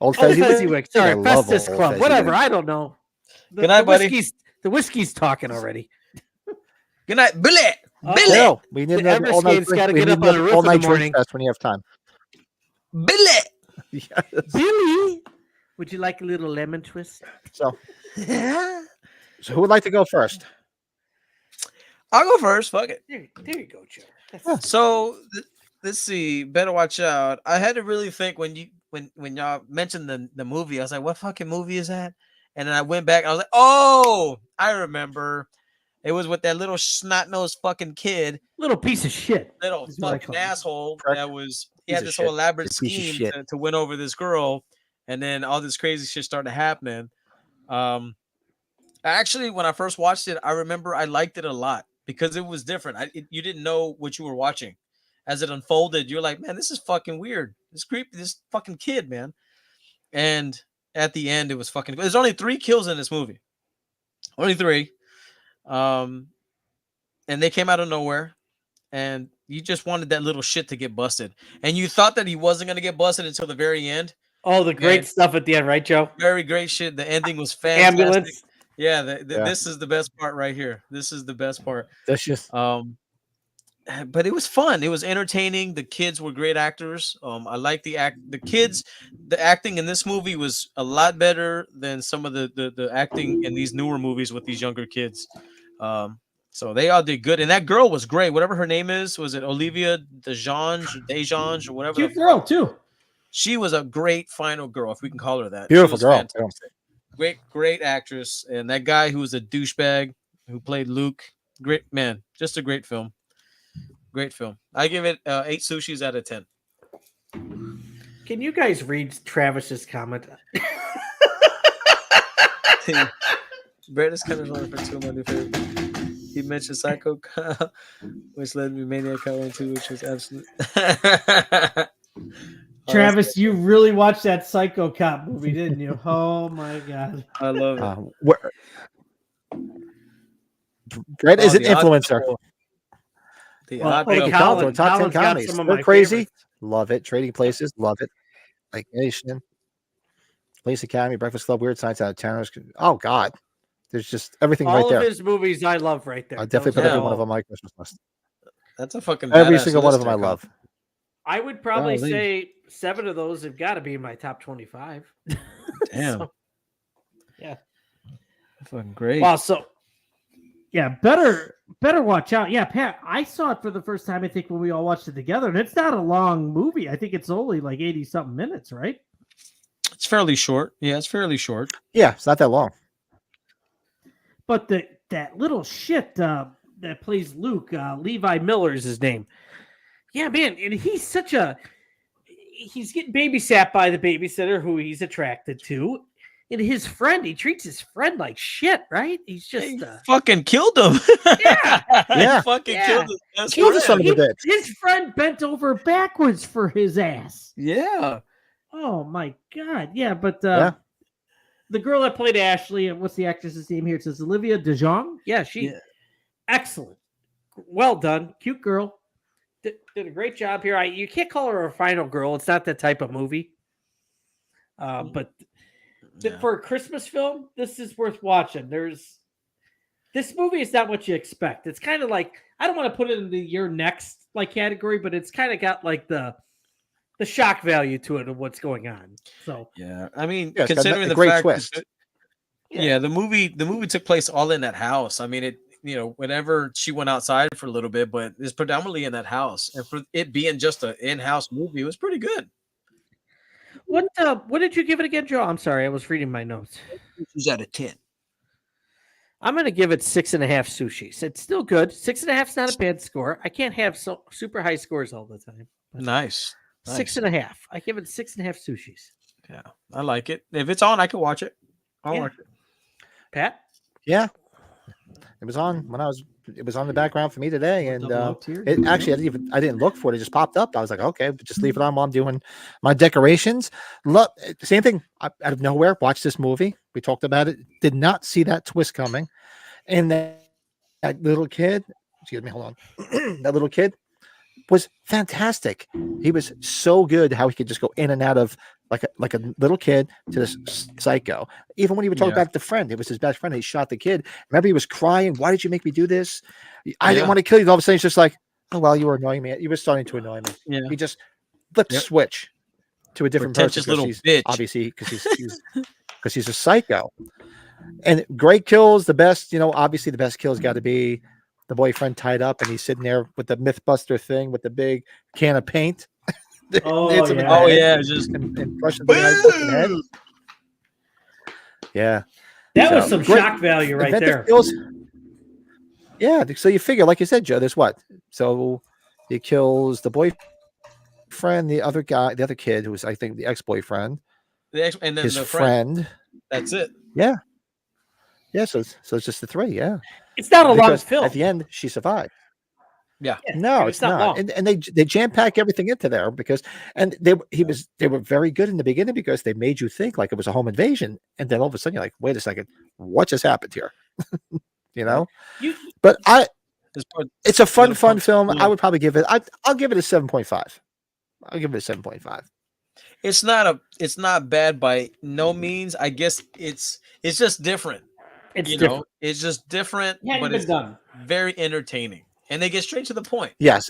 Old Fezziwig. Sorry, Festus Club. Whatever. I don't know. Good night, buddy. The whiskey's talking already. Good night, Billy. Billy. We need the Everskate's got to get up on the roof in the morning. When you have time. Billy. Yes. Billy. Would you like a little lemon twist? So who would like to go first? I'll go first. Fuck it. There you go, Joe. So let's see. Better Watch Out. I had to really think when y'all mentioned the movie. I was like, what fucking movie is that? And then I went back and I was like, oh, I remember. It was with that little snot-nosed fucking kid. Little piece of shit. Little fucking asshole. He had this whole elaborate scheme to win over this girl. And then all this crazy shit started happening. Actually, when I first watched it, I remember I liked it a lot because it was different. You didn't know what you were watching. As it unfolded, you're like, man, this is fucking weird. It's creepy. This fucking kid, man. And at the end, it was fucking... There's only 3 kills in this movie. Only 3. And they came out of nowhere. And you just wanted that little shit to get busted. And you thought that he wasn't going to get busted until the very end. Oh, the great stuff at the end, right, Joe? Very great shit. The ending was fantastic. Ambulance. Yeah, this is the best part right here. This is the best part. That's just but it was fun. It was entertaining. The kids were great actors. I like the kids. The acting in this movie was a lot better than some of the acting in these newer movies with these younger kids. So they all did good, and that girl was great. Whatever her name is, was it Olivia Dejange or whatever? Cute girl too. She was a great final girl, if we can call her that. Beautiful girl. Fantastic. Great actress. And that guy who was a douchebag who played Luke, great man. Just a great film. Great film. I give it 8 sushis out of 10. Can you guys read Travis's comment? Brett is kind of on for 2 of my new favorites. He mentioned Psycho Cop, which led me to Maniac Cop 2, which was absolute. Travis, you really watched that Psycho Cop movie, didn't you? Oh my god, I love it. Brett is an influencer. Top 10 comedies. They're crazy. Favorites. Love it. Trading Places. Love it. Like Nation. Police Academy. Breakfast Club. Weird Science Out of Town. Oh God, There's just everything All right of there. his movies I love right there. I definitely put Yeah. every one of them on my Christmas list. That's a fucking Every badass single one of list them I there, love. I would probably Golly. say 7 of those have got to be in my top 25. Damn. So, yeah. Fucking great. Wow. So, yeah, better watch out. Yeah, Pat, I saw it for the first time, I think, when we all watched it together, and it's not a long movie. I think it's only like 80 something minutes, right? It's fairly short. Yeah, it's fairly short. Yeah, it's not that long. But that little shit that plays Luke, Levi Miller is his name. Yeah, man, and he's getting babysat by the babysitter who he's attracted to. And his friend, he treats his friend like shit, right? He's just He fucking killed him. Yeah. Yeah. He fucking killed his best Killed the son friend. of a bitch. His friend bent over backwards for his ass. Yeah. Oh my god, yeah, but Yeah. the girl that played Ashley, and what's the actress's name here? It says Olivia DeJonge. Yeah, she excellent, well done, cute girl. Did a great job here. You can't call her a final girl. It's not that type of movie. But for a Christmas film, this is worth watching. This movie is not what you expect. It's kind of like, I don't want to put it in the your next like category, but it's kind of got like the shock value to it of what's going on. So yeah, I mean, Yeah, it's got considering a the great fact twist. that the movie took place all in that house. I mean, whenever she went outside for a little bit, but it's predominantly in that house, and for it being just an in-house movie, it was pretty good. what did you give it again, Joe? I'm sorry, I was reading my notes. She's out of 10. I'm going to give it 6.5 sushis. It's still good. 6.5 is not a bad score. I can't have super high scores all the time. Nice. 6.5. I give it 6.5 sushis. Yeah, I like it. If it's on, I can watch it. I'll watch it. Pat? Yeah. It was on it was on the background for me today, and Double up here. it actually I didn't look for it. It just popped up. I was like, okay, just leave it on while I'm doing my decorations. Same thing out of nowhere. Watch this movie. We talked about it. Did not see that twist coming, and that little kid. Excuse me. Hold on. That little kid was fantastic. He was so good how he could just go in and out of like a little kid to this psycho. Even when he would talk about the friend, it was his best friend. He shot the kid. Remember, he was crying. Why did you make me do this? I didn't want to kill you. All of a sudden, he's just like, oh well, you were annoying me. You were starting to annoy me. Yeah. He just flipped switch to a different person. Little bitch. Obviously, because he's a psycho. And great kills. The best, obviously the best kills got to be the boyfriend tied up, and he's sitting there with the MythBuster thing with the big can of paint. Just and crushing the guy's fucking head. Yeah, that was some shock value right there. Kills. Yeah, so you figure, like you said, Joe, there's what? So he kills the boyfriend, the other guy, the other kid, who was, I think, the ex-boyfriend, and then his the friend. That's it. Yeah. Yeah, so it's just the 3, yeah. It's not a long film. At the end, she survived. Yeah. No, it's not. long. And they jam pack everything into there they were very good in the beginning because they made you think like it was a home invasion, and then all of a sudden you're like, wait a second, what just happened here? But it's a fun film. I would probably give it. I'll give it a 7.5. I'll give it a 7.5. It's not bad by no means. I guess it's just different. It's different. It's just different, But it's done. Very entertaining, and they get straight to the point. Yes.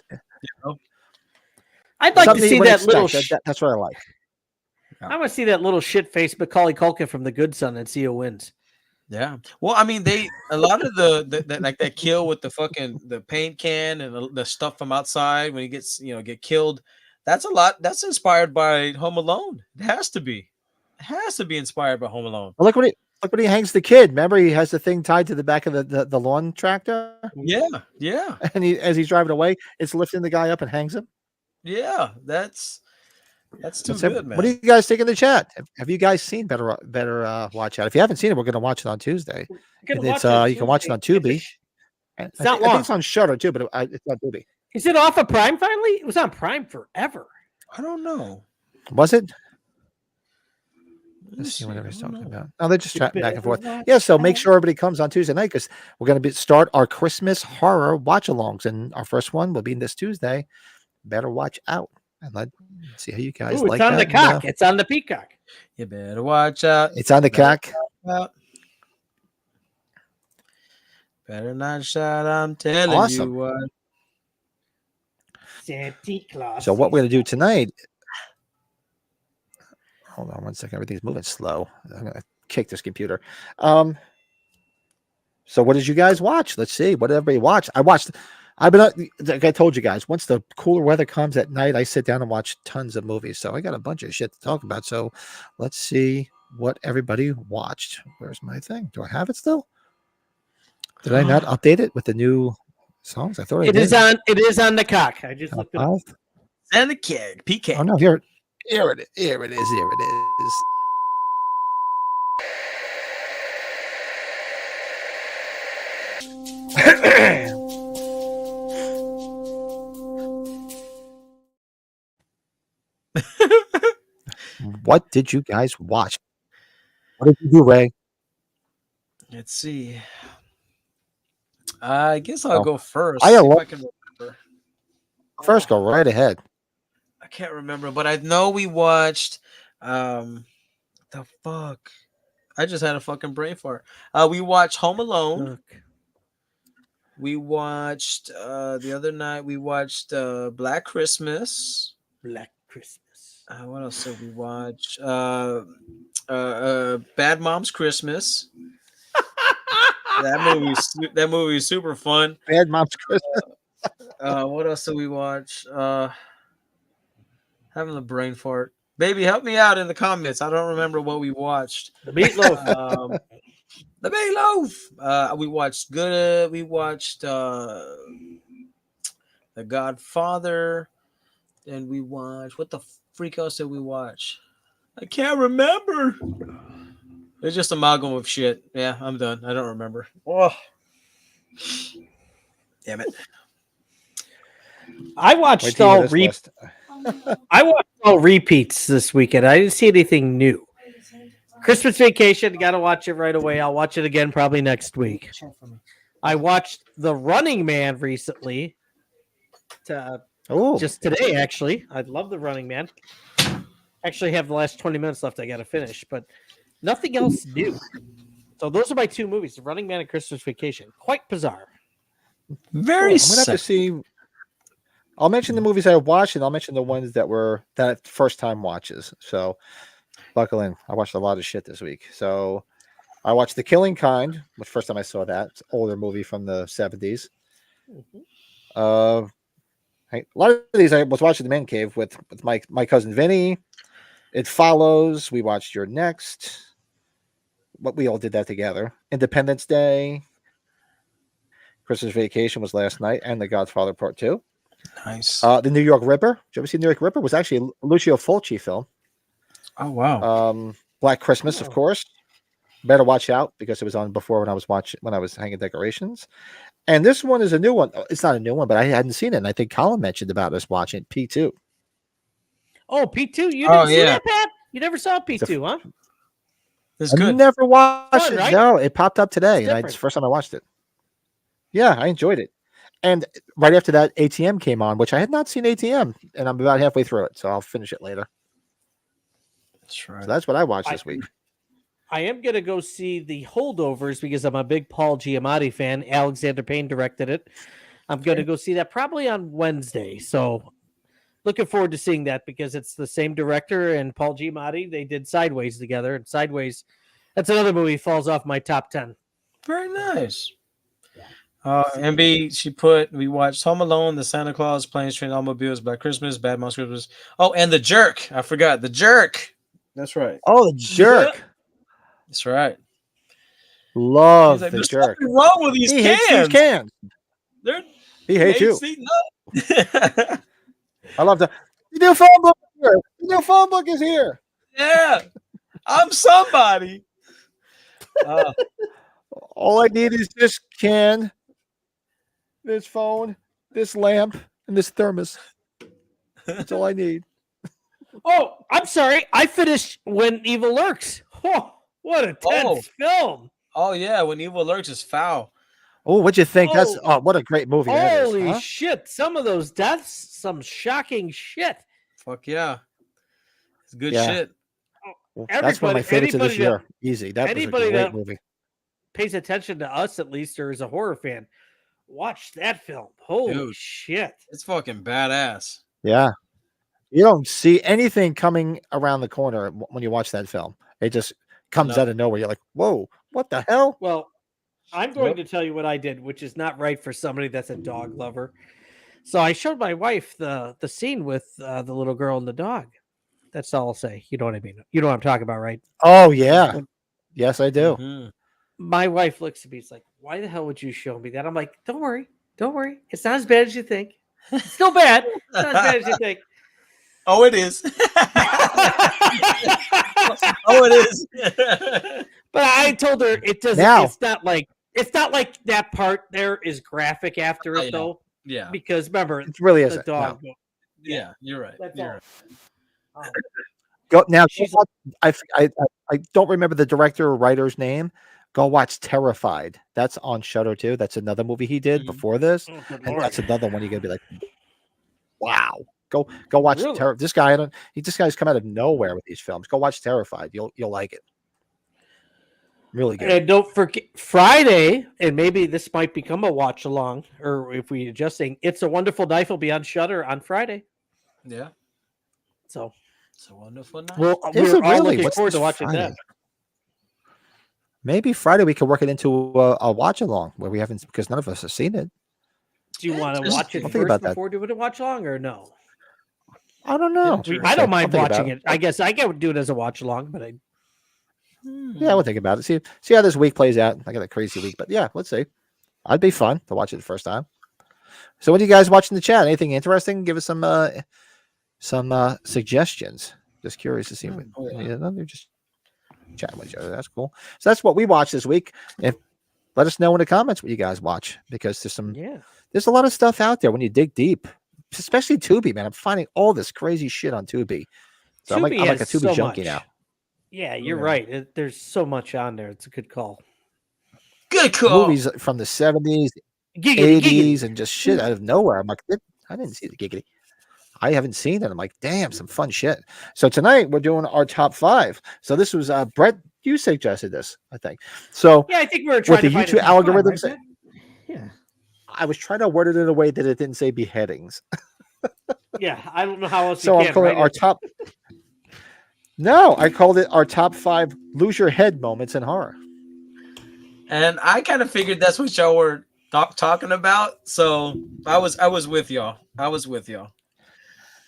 I'd like to see that little. That's what I like. I want to see that little shit face Macaulay Culkin from The Good Son and see who wins. Yeah. Well, I mean, a lot of the like that kill with the paint can and the stuff from outside when he gets get killed. That's a lot. That's inspired by Home Alone. It has to be. It has to be inspired by Home Alone. Well, look when he hangs the kid. Remember, he has the thing tied to the back of the lawn tractor. Yeah, yeah. And as he's driving away, it's lifting the guy up and hangs him. Yeah, that's too good, man. What do you guys think in the chat? Have you guys seen Better Watch Out? If you haven't seen it, we're going to watch it on Tuesday. You can watch it on Tubi. It's not long. I think it's on Shudder too, but it's on Tubi. Is it off of Prime finally? It was on Prime forever. I don't know. Was it? Let's see what everybody's talking about. Oh, they're just chatting back and forth. Yeah, so make sure everybody comes on Tuesday night because we're going to start our Christmas horror watch-alongs, and our first one will be this Tuesday. Better watch out, and let's see how you guys like it. It's on that. the cock. It's on the peacock. You better watch out. It's on the cock. Better not shout. I'm telling Awesome. you what. Santa Claus. So what we're going to do tonight, hold on one second. Everything's moving slow. I'm going to kick this computer. So what did you guys watch? Let's see. What did everybody watch? Like I told you guys, once the cooler weather comes at night, I sit down and watch tons of movies. So I got a bunch of shit to talk about. So let's see what everybody watched. Where's my thing? Do I have it still? Did I not update it with the new songs? I thought It is on. It is on the cock. I just Top looked it up. 5? And the kid, PK. Oh no, here it is. Here it is. What did you guys watch? What did you do, Ray? Let's see. I guess I'll go first. I see got if I can remember. First, go right ahead. I can't remember, but I know we watched. The fuck. I just had a fucking brain fart. We watched Home Alone. Look. We watched the other night. We watched Black Christmas. Black Christmas. What else did we watch? Bad Moms Christmas. That movie is super fun. Bad Moms Christmas. What else did we watch? Having a brain fart. Baby, help me out in the comments. I don't remember what we watched. The meatloaf. The meatloaf. We watched Good. We watched The Godfather. And we watched, what the freak else did we watch? I can't remember. It's just amalgam of shit. Yeah, I'm done. I don't remember. Oh, damn it. I watched all repeats this weekend. I didn't see anything new. Christmas Vacation, got to watch it right away. I'll watch it again probably next week. I watched The Running Man recently. Just today, actually. I love The Running Man. Actually have the last 20 minutes left I got to finish, but nothing else new. So those are my two movies, The Running Man and Christmas Vacation. Quite bizarre. Very I'm going to have to see. I'll mention the movies I watched, and I'll mention the ones that first time watches. So buckle in. I watched a lot of shit this week. So I watched The Killing Kind, which first time I saw that. It's an older movie from the 70s. A lot of these I was watching the Man Cave with my cousin Vinny. It Follows. We watched You're Next. What we all did that together. Independence Day. Christmas Vacation was last night, and The Godfather Part 2. Nice. The New York Ripper. Did you ever see New York Ripper? Was actually a Lucio Fulci film. Oh wow. Black Christmas, of course. Better watch out because it was on before when I was hanging decorations. And this one is a new one. It's not a new one, but I hadn't seen it. And I think Colin mentioned about us watching it, P2. Oh, P2. You didn't see that, Pat? You never saw P2, huh? It's good. I never watched Fun, it. right? No, it popped up today. It's It's the first time I watched it. Yeah, I enjoyed it. And right after that, ATM came on, which I had not seen ATM. And I'm about halfway through it. So I'll finish it later. That's right. So that's what I watched this week. I am going to go see The Holdovers because I'm a big Paul Giamatti fan. Alexander Payne directed it. I'm going to go see that probably on Wednesday. So looking forward to seeing that because it's the same director and Paul Giamatti. They did Sideways together. And Sideways, that's another movie falls off my top 10. Very nice. MB, we watched Home Alone, The Santa Claus, Planes, Trains, Automobiles, Black Christmas, Bad Moms Christmas. Oh, and The Jerk. I forgot. The Jerk. That's right. Oh, The Jerk. That's right. Love like, The There's Jerk. something wrong with these He cans. hates these cans. He hates you. I love that. The new phone book is here. The new phone book is here. Yeah. I'm somebody. All I need is this can, this phone, this lamp, and this thermos. That's all I need. Oh, I'm sorry. I finished When Evil Lurks. Oh, what a tense film. Oh, yeah. When Evil Lurks is foul. Oh, what'd you think? What a great movie that is. Holy shit. Some of those deaths, some shocking shit. Fuck yeah. It's good shit. That's one of my favorites of this year. Easy. That was a great movie. pays attention to us at least, or is a horror fan, watch that film. Holy Dude. shit! It's fucking badass. Yeah. You don't see anything coming around the corner when you watch that film. It just comes out of nowhere. You're like, whoa, what the hell? Well, I'm going to tell you what I did, which is not right for somebody that's a dog lover. So I showed my wife the scene with the little girl and the dog. That's all I'll say. You know what I mean? You know what I'm talking about, right? Oh, yeah. Yes, I do. Mhm. My wife looks at me. It's like, why the hell would you show me that? I'm like, don't worry. It's not as bad as you think. It's still bad. It's not as bad as you think. Oh, it is. Oh, it is. But I told her it doesn't. Now- It's not like that part there is graphic after it yeah. though. Yeah. Because remember, It really the isn't. dog. Yeah, you're right. That's You're all. right. Go now. She's- I don't remember the director or writer's name. Go watch Terrified. That's on Shudder too. That's another movie he did Mhm. before this, Oh, good and Lord. that's another one you're gonna be like, wow. Go watch Really? This guy. This guy's come out of nowhere with these films. Go watch Terrified. You'll like it. Really good. And don't forget Friday, and maybe this might become a watch along, or if we adjusting, It's a Wonderful Knife will be on Shudder on Friday. Yeah. So It's a wonderful night. we're Is it all really? looking What's forward this to watching Friday? that. Maybe Friday we could work it into a watch along where we haven't, because none of us have seen it. Do you want to Just- watch it I'll think about first that. before doing a watch along, or no? I don't know. I don't mind I'll think about watching it. I guess I can do it as a watch along, but I Yeah, we'll think about it. See how this week plays out. I got a crazy week, but yeah, let's see. I'd be fun to watch it the first time. So, what do you guys watch in the chat? Anything interesting? Give us some suggestions. Just curious to see. They're just chatting with each other. That's cool. So that's what we watched this week. If let us know in the comments what you guys watch, because there's a lot of stuff out there when you dig deep, especially Tubi. Man, I'm finding all this crazy shit on Tubi. So I'm like a has Tubi so junkie much. now. Yeah, you're right. There's so much on there. It's a good call. Good call. Movies from the 70s, Giggity, 80s, and just shit out of nowhere. I'm like, I didn't see the giggity. I haven't seen it. I'm like, damn, some fun shit. So tonight we're doing our top 5. So this was Brett. You suggested this, I think. So Yeah, I think we were trying with the to find a YouTube top five, algorithms, right, yeah, I was trying to word it in a way that it didn't say beheadings. yeah. I don't know how else. So you I'm calling it our top. No, I called it our top 5 lose your head moments in horror. And I kind of figured that's what y'all were talking about. So I was with y'all.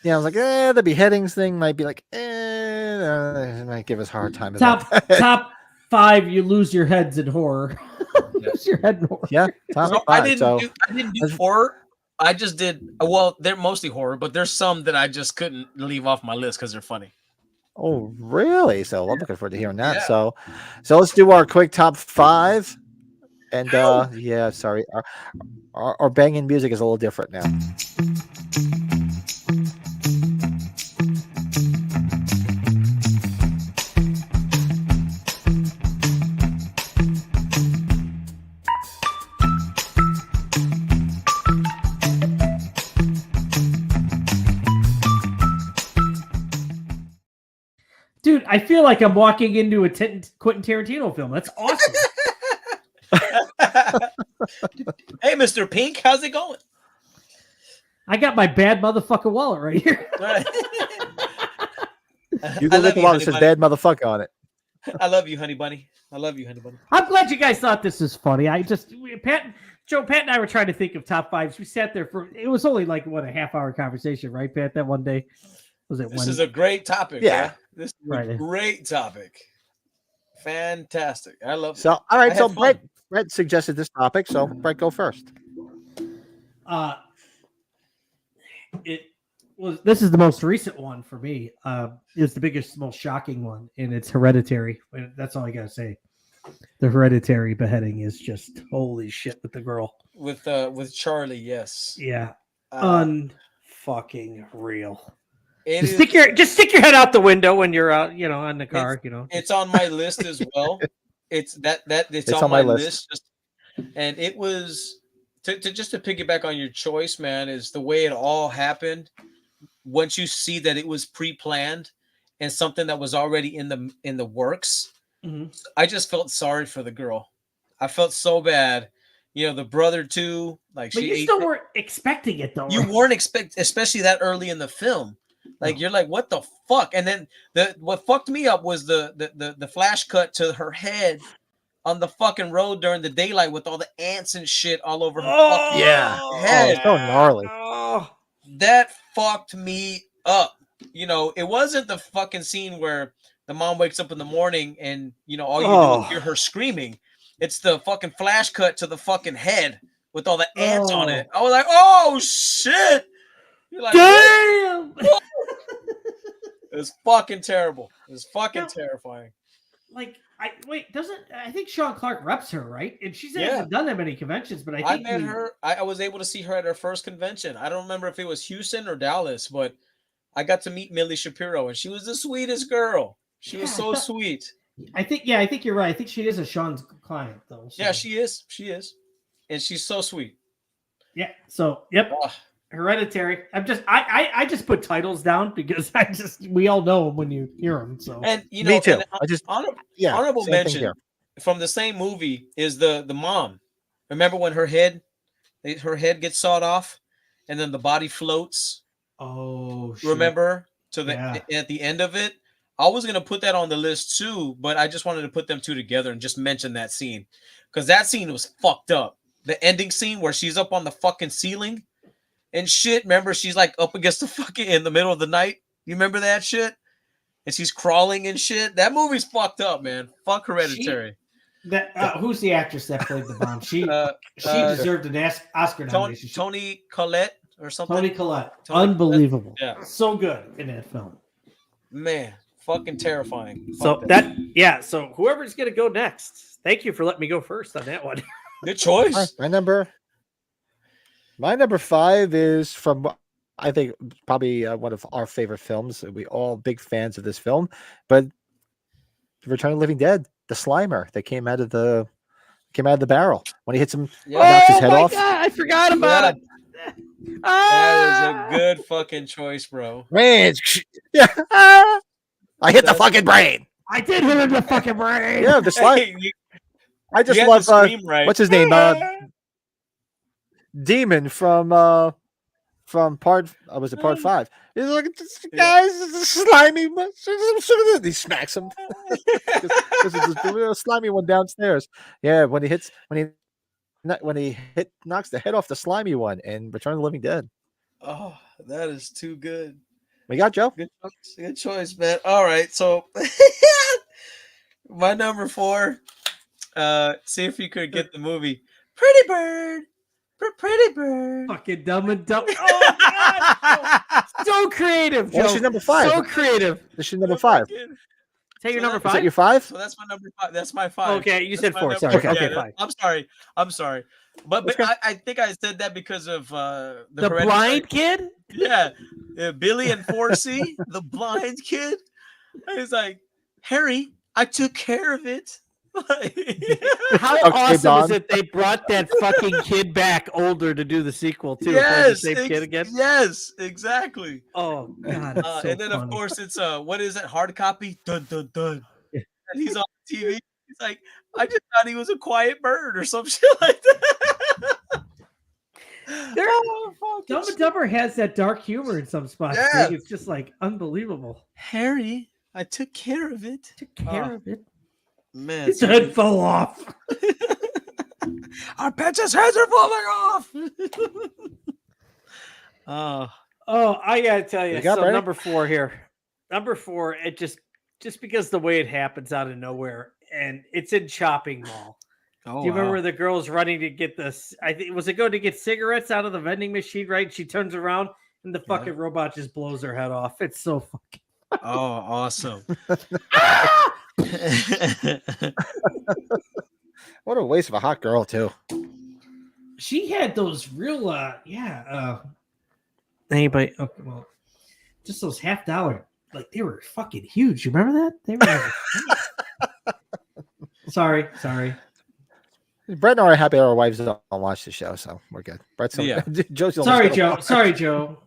Yeah, I was like, the beheadings thing might be like, it might give us a hard time. Top 5, you lose your heads in horror. Lose your head in horror. Yeah, top So 5. I didn't do horror. I just did. Well, they're mostly horror, but there's some that I just couldn't leave off my list because they're funny. Oh, really? So I'm looking forward to hearing that. Yeah. So let's do our quick top 5. And yeah, sorry, our banging music is a little different now. Dude, I feel like I'm walking into a Quentin Tarantino film. That's awesome. Hey, Mr. Pink, how's it going? I got my bad motherfucker wallet right here. You I go love get the you, one honey that says bunny. bad motherfucker on it. I love you, honey bunny. I love you, honey bunny. I'm glad you guys thought this was funny. Pat and I were trying to think of top 5s. We sat there it was only like a half-hour conversation, right, Pat? That one day was it? This is a great topic. Yeah. This is Right. a great topic. Fantastic. I love it. So all right, I so had fun. Brett suggested this topic, so Brett, go first. This is the most recent one for me. It's the biggest, most shocking one, and it's Hereditary. That's all I gotta say. The Hereditary beheading is just holy shit with the girl. With Charlie, yes. Yeah, unfucking real. Just stick your head out the window when you're out, on the car. It's on my list as well. It's on my list. And it was to piggyback on your choice, man, is the way it all happened. Once you see that it was pre-planned and something that was already in the works, Mhm. I just felt sorry for the girl. I felt so bad. You know, the brother too. Like, But she you still weren't expecting it though. You right? weren't especially that early in the film. Like, you're like, what the fuck? And then what fucked me up was the flash cut to her head on the fucking road during the daylight with all the ants and shit all over her fucking Yeah. head. Oh, so gnarly. That fucked me up. You know, it wasn't the fucking scene where the mom wakes up in the morning and, you know, all you do is hear her screaming. It's the fucking flash cut to the fucking head with all the ants on it. I was like, oh shit. You're like, damn. It's fucking terrible. It's fucking terrifying. Like, I think Sean Clark reps her, right? And she's hasn't done that many conventions, but I think met her. I was able to see her at her first convention. I don't remember if it was Houston or Dallas, but I got to meet Millie Shapiro, and she was the sweetest girl. She was so sweet. I think you're right. I think she is a Sean's client, though. So. Yeah, she is. She is, and she's so sweet. Yeah. So, yep. Hereditary. I just put titles down because we all know them when you hear them. So, and you know, me too. Honorable mention from the same movie is the mom. Remember when her head gets sawed off, and then the body floats. Oh, shit. Remember at the end of it. I was gonna put that on the list too, but I just wanted to put them two together and just mention that scene because that scene was fucked up. The ending scene where she's up on the fucking ceiling and shit. Remember, she's like up against the fucking in the middle of the night. You remember that shit? And she's crawling and shit. That movie's fucked up, man. Fuck Hereditary. Who's the actress that played the mom? She deserved an Oscar nomination. Toni Collette or something. Toni Collette. Unbelievable. Collette. Yeah. So good in that film. Man, fucking terrifying. So so whoever's gonna go next. Thank you for letting me go first on that one. Good choice. My number 5 is from, I think, probably one of our favorite films. We all big fans of this film, but Return of the Living Dead, the Slimer that came out of the barrel when he hits him, knocks his head off. God, I forgot about it. That is a good fucking choice, bro. Man, yeah. I hit the fucking brain. I did hit him in the fucking brain. Yeah, the Slimer. I just love what's his name? Demon from part was it part 5? He's like, guys, slimy. He smacks him. This is the slimy one downstairs. Yeah, when he knocks the head off the slimy one in Return of the Living Dead. Oh, that is too good. We got Joe. Good choice, man. All right, so my number 4. See if you could get the movie Pretty Bird. Pretty Bird. Fucking Dumb and Dumber. Oh, God. So creative, Joe. Well, she's number 5. So creative. This is number 5. Take your number 5. Is that your 5? So that's my number 5. That's my 5. Okay, you said 4. Number. Sorry. Okay. Okay, 5. I'm sorry. But I think I said that because of the blind kid? Yeah. Billy and Forsey, the blind kid. He's like, Harry, I took care of it. How awesome is it they brought that fucking kid back older to do the sequel too? Yes, the same kid again. Yes, exactly. Oh God! So and then funny. Of course it's what is it? Hard copy. Dun dun dun. And he's on TV. He's like, I just thought he was a quiet bird or some shit like that. Dumb and Dumber has that dark humor in some spots. Yeah. It's just like unbelievable. Harry, I took care of it. Took care of it. Man, his head fell off. Our pets' heads are falling off. I gotta tell you. So Brady? number 4 here. Number 4, it just because the way it happens out of nowhere, and it's in Chopping Mall. Do you remember the girl's running to get this? I think was it going to get cigarettes out of the vending machine, right? She turns around and the fucking robot just blows her head off. It's so fucking. Oh, awesome. What a waste of a hot girl too. She had those real anybody okay, well, just those $50, like they were fucking huge. You remember that? They were sorry. Brett and I are happy our wives don't watch the show, so we're good. Brett's Joe's Sorry, Joe.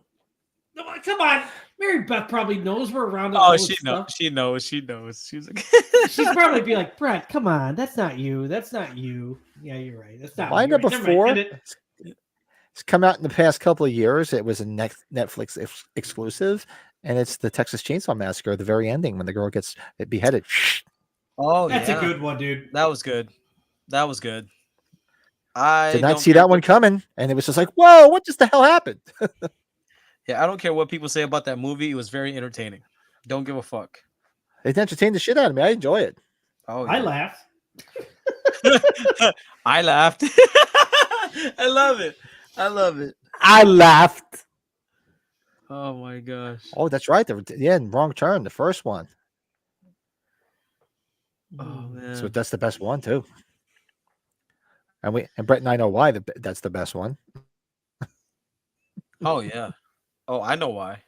No, come on. Mary Beth probably knows we're around. Oh, she knows. She knows. She's like, she's probably be like, Brett, come on, that's not you. That's not you. Yeah, you're right. That's not My me. number Right. 4. It's come out in the past couple of years. It was a Netflix exclusive, and it's the Texas Chainsaw Massacre. The very ending when the girl gets beheaded. oh, That's a good one, dude. That was good. That was good. I Did not don't see care that one coming, and it was just like, whoa, what just the hell happened? Yeah, I don't care what people say about that movie. It was very entertaining. Don't give a fuck. It entertained the shit out of me. I enjoy it. Oh, I laughed. I laughed. I love it. I love it. I laughed. Oh my gosh. Oh, that's right. Wrong Turn, the first one. Oh man. So that's the best one too. And Brett and I know why that's the best one. Oh yeah. Oh, I know why.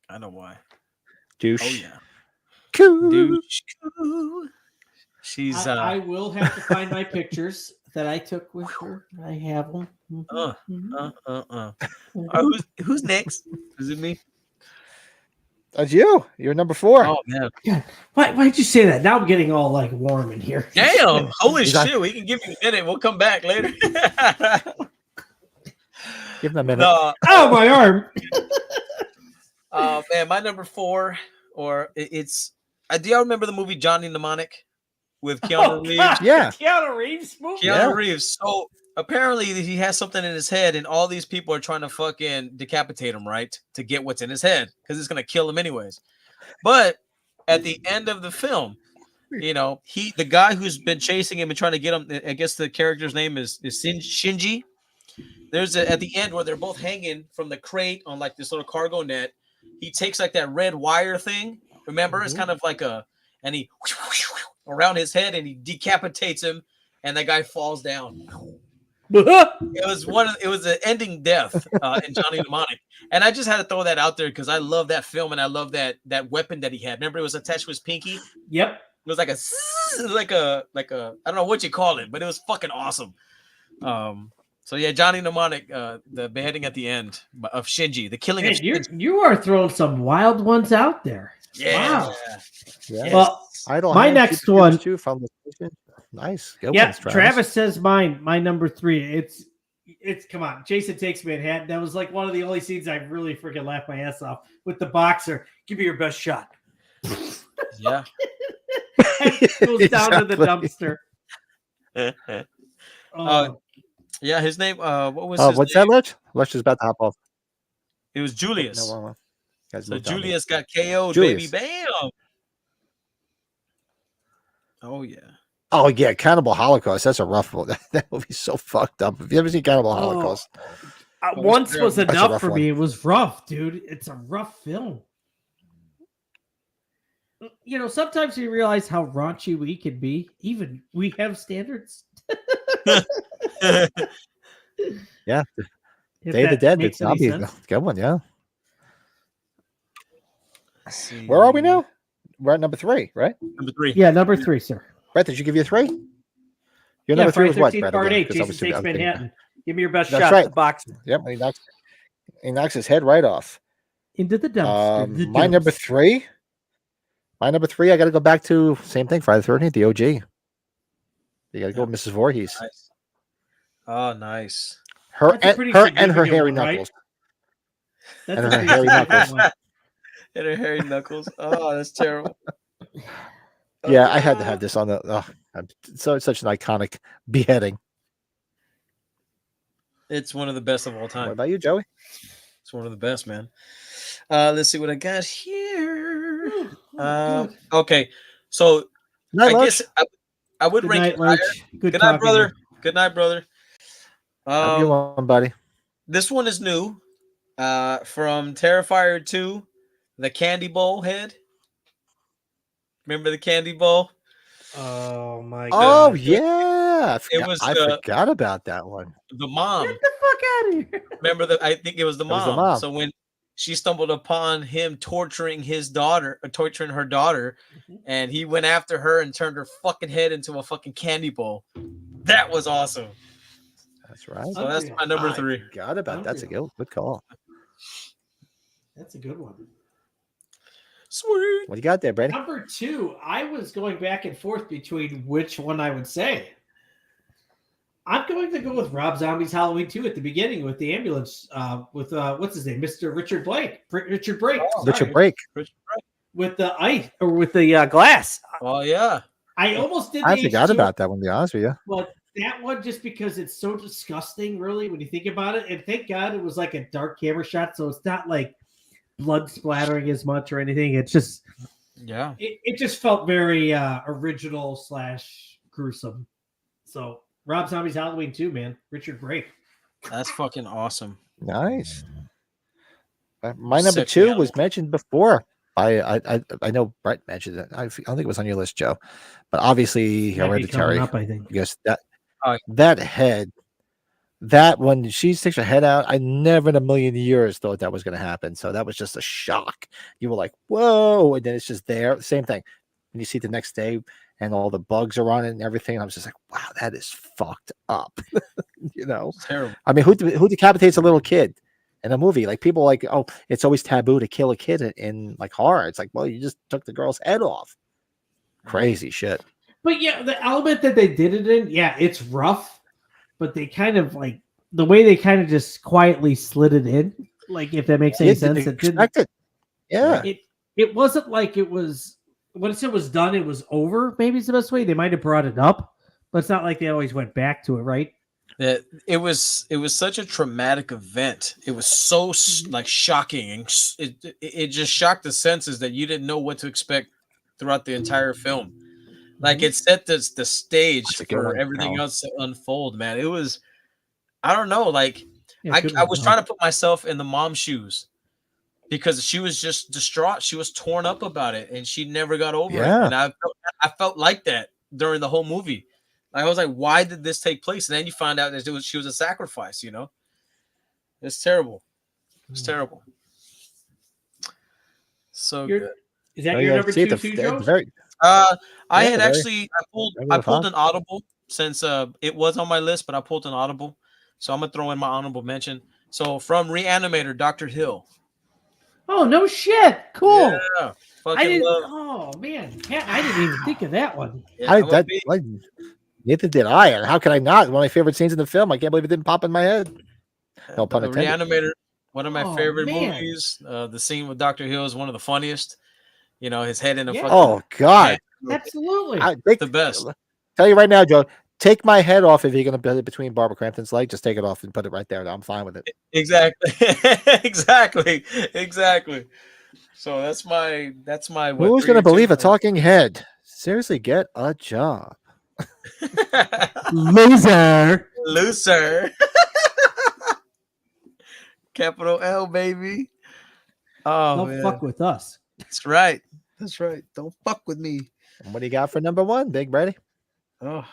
I know why. Douche. Oh yeah. Coo. Douche. She's I will have to find my pictures that I took with her. I have them. Who's next? Is it me? That's you. You're number 4. Oh man. God, why'd you say that? Now I'm getting all like warm in here. Damn. Holy shit. We can give you a minute. We'll come back later. Give him a minute. No, Oh, my arm. man, my number 4, or it's. Do y'all remember the movie Johnny Mnemonic with Keanu Reeves? God. Yeah. Keanu Reeves movie. Keanu Reeves. So apparently he has something in his head, and all these people are trying to fucking decapitate him, right? To get what's in his head, because it's gonna kill him anyways. But at the end of the film, you know, the guy who's been chasing him and trying to get him, I guess the character's name is Shinji. There's at the end where they're both hanging from the crate on like this little cargo net. He takes like that red wire thing. Remember, it's kind of like and he around his head and he decapitates him, and that guy falls down. It was an ending death in Johnny Mnemonic, and I just had to throw that out there because I love that film and I love that weapon that he had. Remember, it was attached to his pinky. Yep. It was like a I don't know what you call it, but it was fucking awesome. So yeah, Johnny Mnemonic, the beheading at the end of Shinji, the killing of Shinji. You are throwing some wild ones out there. Yeah. Wow. Yeah. Well, my next one. Too, nice. Good Yeah, ones, Travis says mine. My number 3. It's come on. Jason Takes Manhattan. That was like one of the only scenes I really freaking laughed my ass off with the boxer. Give me your best shot. Yeah. Goes down to the dumpster. Yeah, his name. What was? What's name? that, Lurch? Lurch is about to hop off. It was Julius. No, so Julius got KO'd, Julius. baby. Bam. Oh yeah. Oh yeah, Cannibal Holocaust. That's a rough one. That movie's so fucked up. Have you ever seen Cannibal Holocaust? Once was That's a enough rough for one. me. It was rough, dude. It's a rough film. You know, sometimes you realize how raunchy we can be. Even we have standards. Yeah. If Day of the that Dead. makes It's any zombie. sense. Good one, yeah. Where are we now? We're at number 3, right? Number 3. Yeah, number 3, sir. Brett, did you give you a 3? Your Yeah, number 3 was Friday what, 13th, Brett? Part again? 8. 'Cause I Jason was Takes thinking- Manhattan. Give me your best That's shot. right. The box Yep, he knocks his head right off. into the dumpster. My number 3. I got to go back to same thing. Friday the 13th, the OG. You got to go with Mrs. Voorhees. Nice. Oh, nice. Her That's a pretty and her significant hairy one, right? knuckles. That's and a her pretty hairy significant knuckles. one. And her hairy knuckles. Oh, that's terrible. Yeah, I had to have this on the. So it's such an iconic beheading. It's one of the best of all What time. about you, Joey? It's one of the best, man. Let's see what I got here. Okay, so Night, I Lurch. guess I would Good rank night, it higher. Lurch. Good night, talking brother. to you. Good night, brother. Have a good one, buddy. This one is new. From Terrifier 2, the candy bowl head. Remember the candy bowl? Oh my Oh god! yeah, I was, forgot about that one. The mom. Get the fuck out of here! Remember I think it was the It was mom. the mom. So when she stumbled upon him torturing his daughter, torturing her daughter, and he went after her and turned her fucking head into a fucking candy bowl. That was awesome. That's right. So that's my number I 3. forgot about that. That's a good call. That's a good one. Sweet. What do you got there, Brady? Number 2, I was going back and forth between which one I would say. I'm going to go with Rob Zombie's Halloween 2 at the beginning with the ambulance, with what's his name, Mr. Richard Blake, Richard Brake, Richard Brake. with the ice or with the glass. Oh yeah, I almost did. I the forgot H2O, about that one. To be honest with you, but that one just because it's so disgusting, really, when you think about it. And thank God it was like a dark camera shot, so it's not like blood splattering as much or anything. It's just it just felt very original / gruesome. So Rob Zombie's Halloween 2, man. Richard Brake. that's fucking awesome. nice. My number 2 was mentioned before. I know Brett mentioned it. I don't think it was on your list, Joe, but obviously Hereditary. Up, I think. Because that head, that when she sticks her head out, I never in a million years thought that was going to happen. So that was just a shock. You were like, whoa, and then it's just there. Same thing. When you see it the next day and all the bugs are on it and everything, I was just like, wow, that is fucked up. You know, It's terrible. I mean, who decapitates a little kid in a movie? Like people like, oh, it's always taboo to kill a kid in like horror. It's like, well, you just took the girl's head off. Crazy shit. But yeah, the element that they did it in, yeah, it's rough, but they kind of like the way they kind of just quietly slid it in, like if that makes any sense. It didn't. Yeah. It wasn't like it was once it was done, it was over. Maybe it's the best way. They might have brought it up, but it's not like they always went back to it, right? That it was such a traumatic event. It was so like shocking, and it just shocked the senses that you didn't know what to expect throughout the entire film. Like it set the stage for everything else to unfold, man. It was, I don't know, like I was trying to put myself in the mom's shoes because she was just distraught. She was torn up about it, and she never got over it. And I felt like that during the whole movie. Like, I was like, why did this take place? And then you find out that she was a sacrifice. You know, it's terrible. It's terrible. So good. Is that your number 2, Joe? I had actually I pulled an audible since it was on my list, but I pulled an audible, so I'm gonna throw in my honorable mention. So from Reanimator, Dr. Hill. Oh no shit! Cool. Yeah, oh man, I didn't even think of that one. Yeah, neither did I. And how could I not? One of my favorite scenes in the film. I can't believe it didn't pop in my head. No pun intended. Reanimator, one of my favorite movies. The scene with Dr. Hill is one of the funniest. You know, his head in the fucking. Oh God! Absolutely, the best. Tell you right now, Joe. Take my head off if you're going to put it between Barbara Crampton's legs. Just take it off and put it right there. I'm fine with it. Exactly, exactly. So that's my. Who's going to believe a talking head? Seriously, get a job. Loser. Capital L, baby. Oh, don't fuck with us. That's right. Don't fuck with me. And what do you got for number 1, Big Brady? Oh,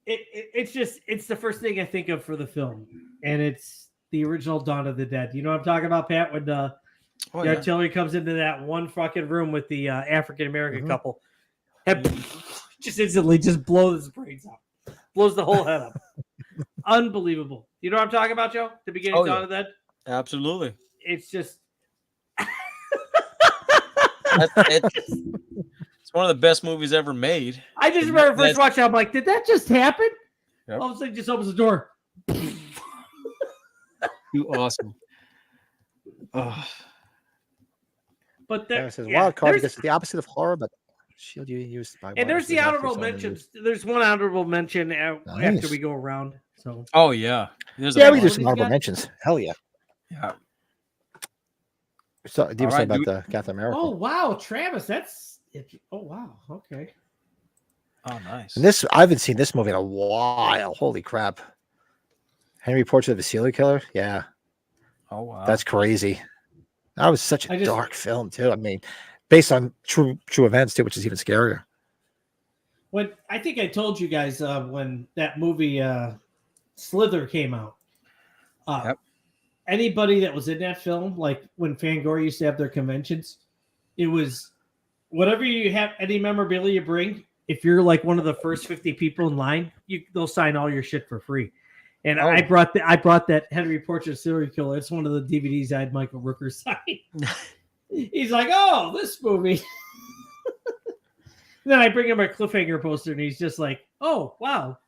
it's the first thing I think of for the film, and it's the original Dawn of the Dead. You know what I'm talking about, Pat? When the artillery comes into that one fucking room with the African American couple, and just instantly just blows his brains out, blows the whole head up. Unbelievable. You know what I'm talking about, Joe? The beginning of Dawn of the Dead. Absolutely. It's just. It's one of the best movies ever made. I just remember first watching. I'm like, did that just happen? Yep. All of a sudden, just opens the door. You awesome. Oh. But there's wild card because it's the opposite of horror, but shield you used by. And there's the honorable mentions. There's one honorable mention after we go around. So. Oh yeah. We do some honorable mentions. Hell yeah. Yeah. So, do you say about the Captain America? Oh wow, Travis, that's it. Oh wow, okay. Oh nice. And this, I haven't seen this movie in a while. Holy crap! Henry Portrait of a Serial Killer. Yeah. Oh wow, that's crazy. That was such a dark film too. I mean, based on true events too, which is even scarier. When I think I told you guys when that movie Slither came out. Yep. Anybody that was in that film, like when Fangoria used to have their conventions, it was whatever you have, any memorabilia you bring, if you're like one of the first 50 people in line, they'll sign all your shit for free. And Oh. I brought that Henry Portrait of a Serial Killer. It's one of the DVDs I had Michael Rooker sign. He's like, "Oh, this movie." Then I bring him a cliffhanger poster, and he's just like, "Oh, wow."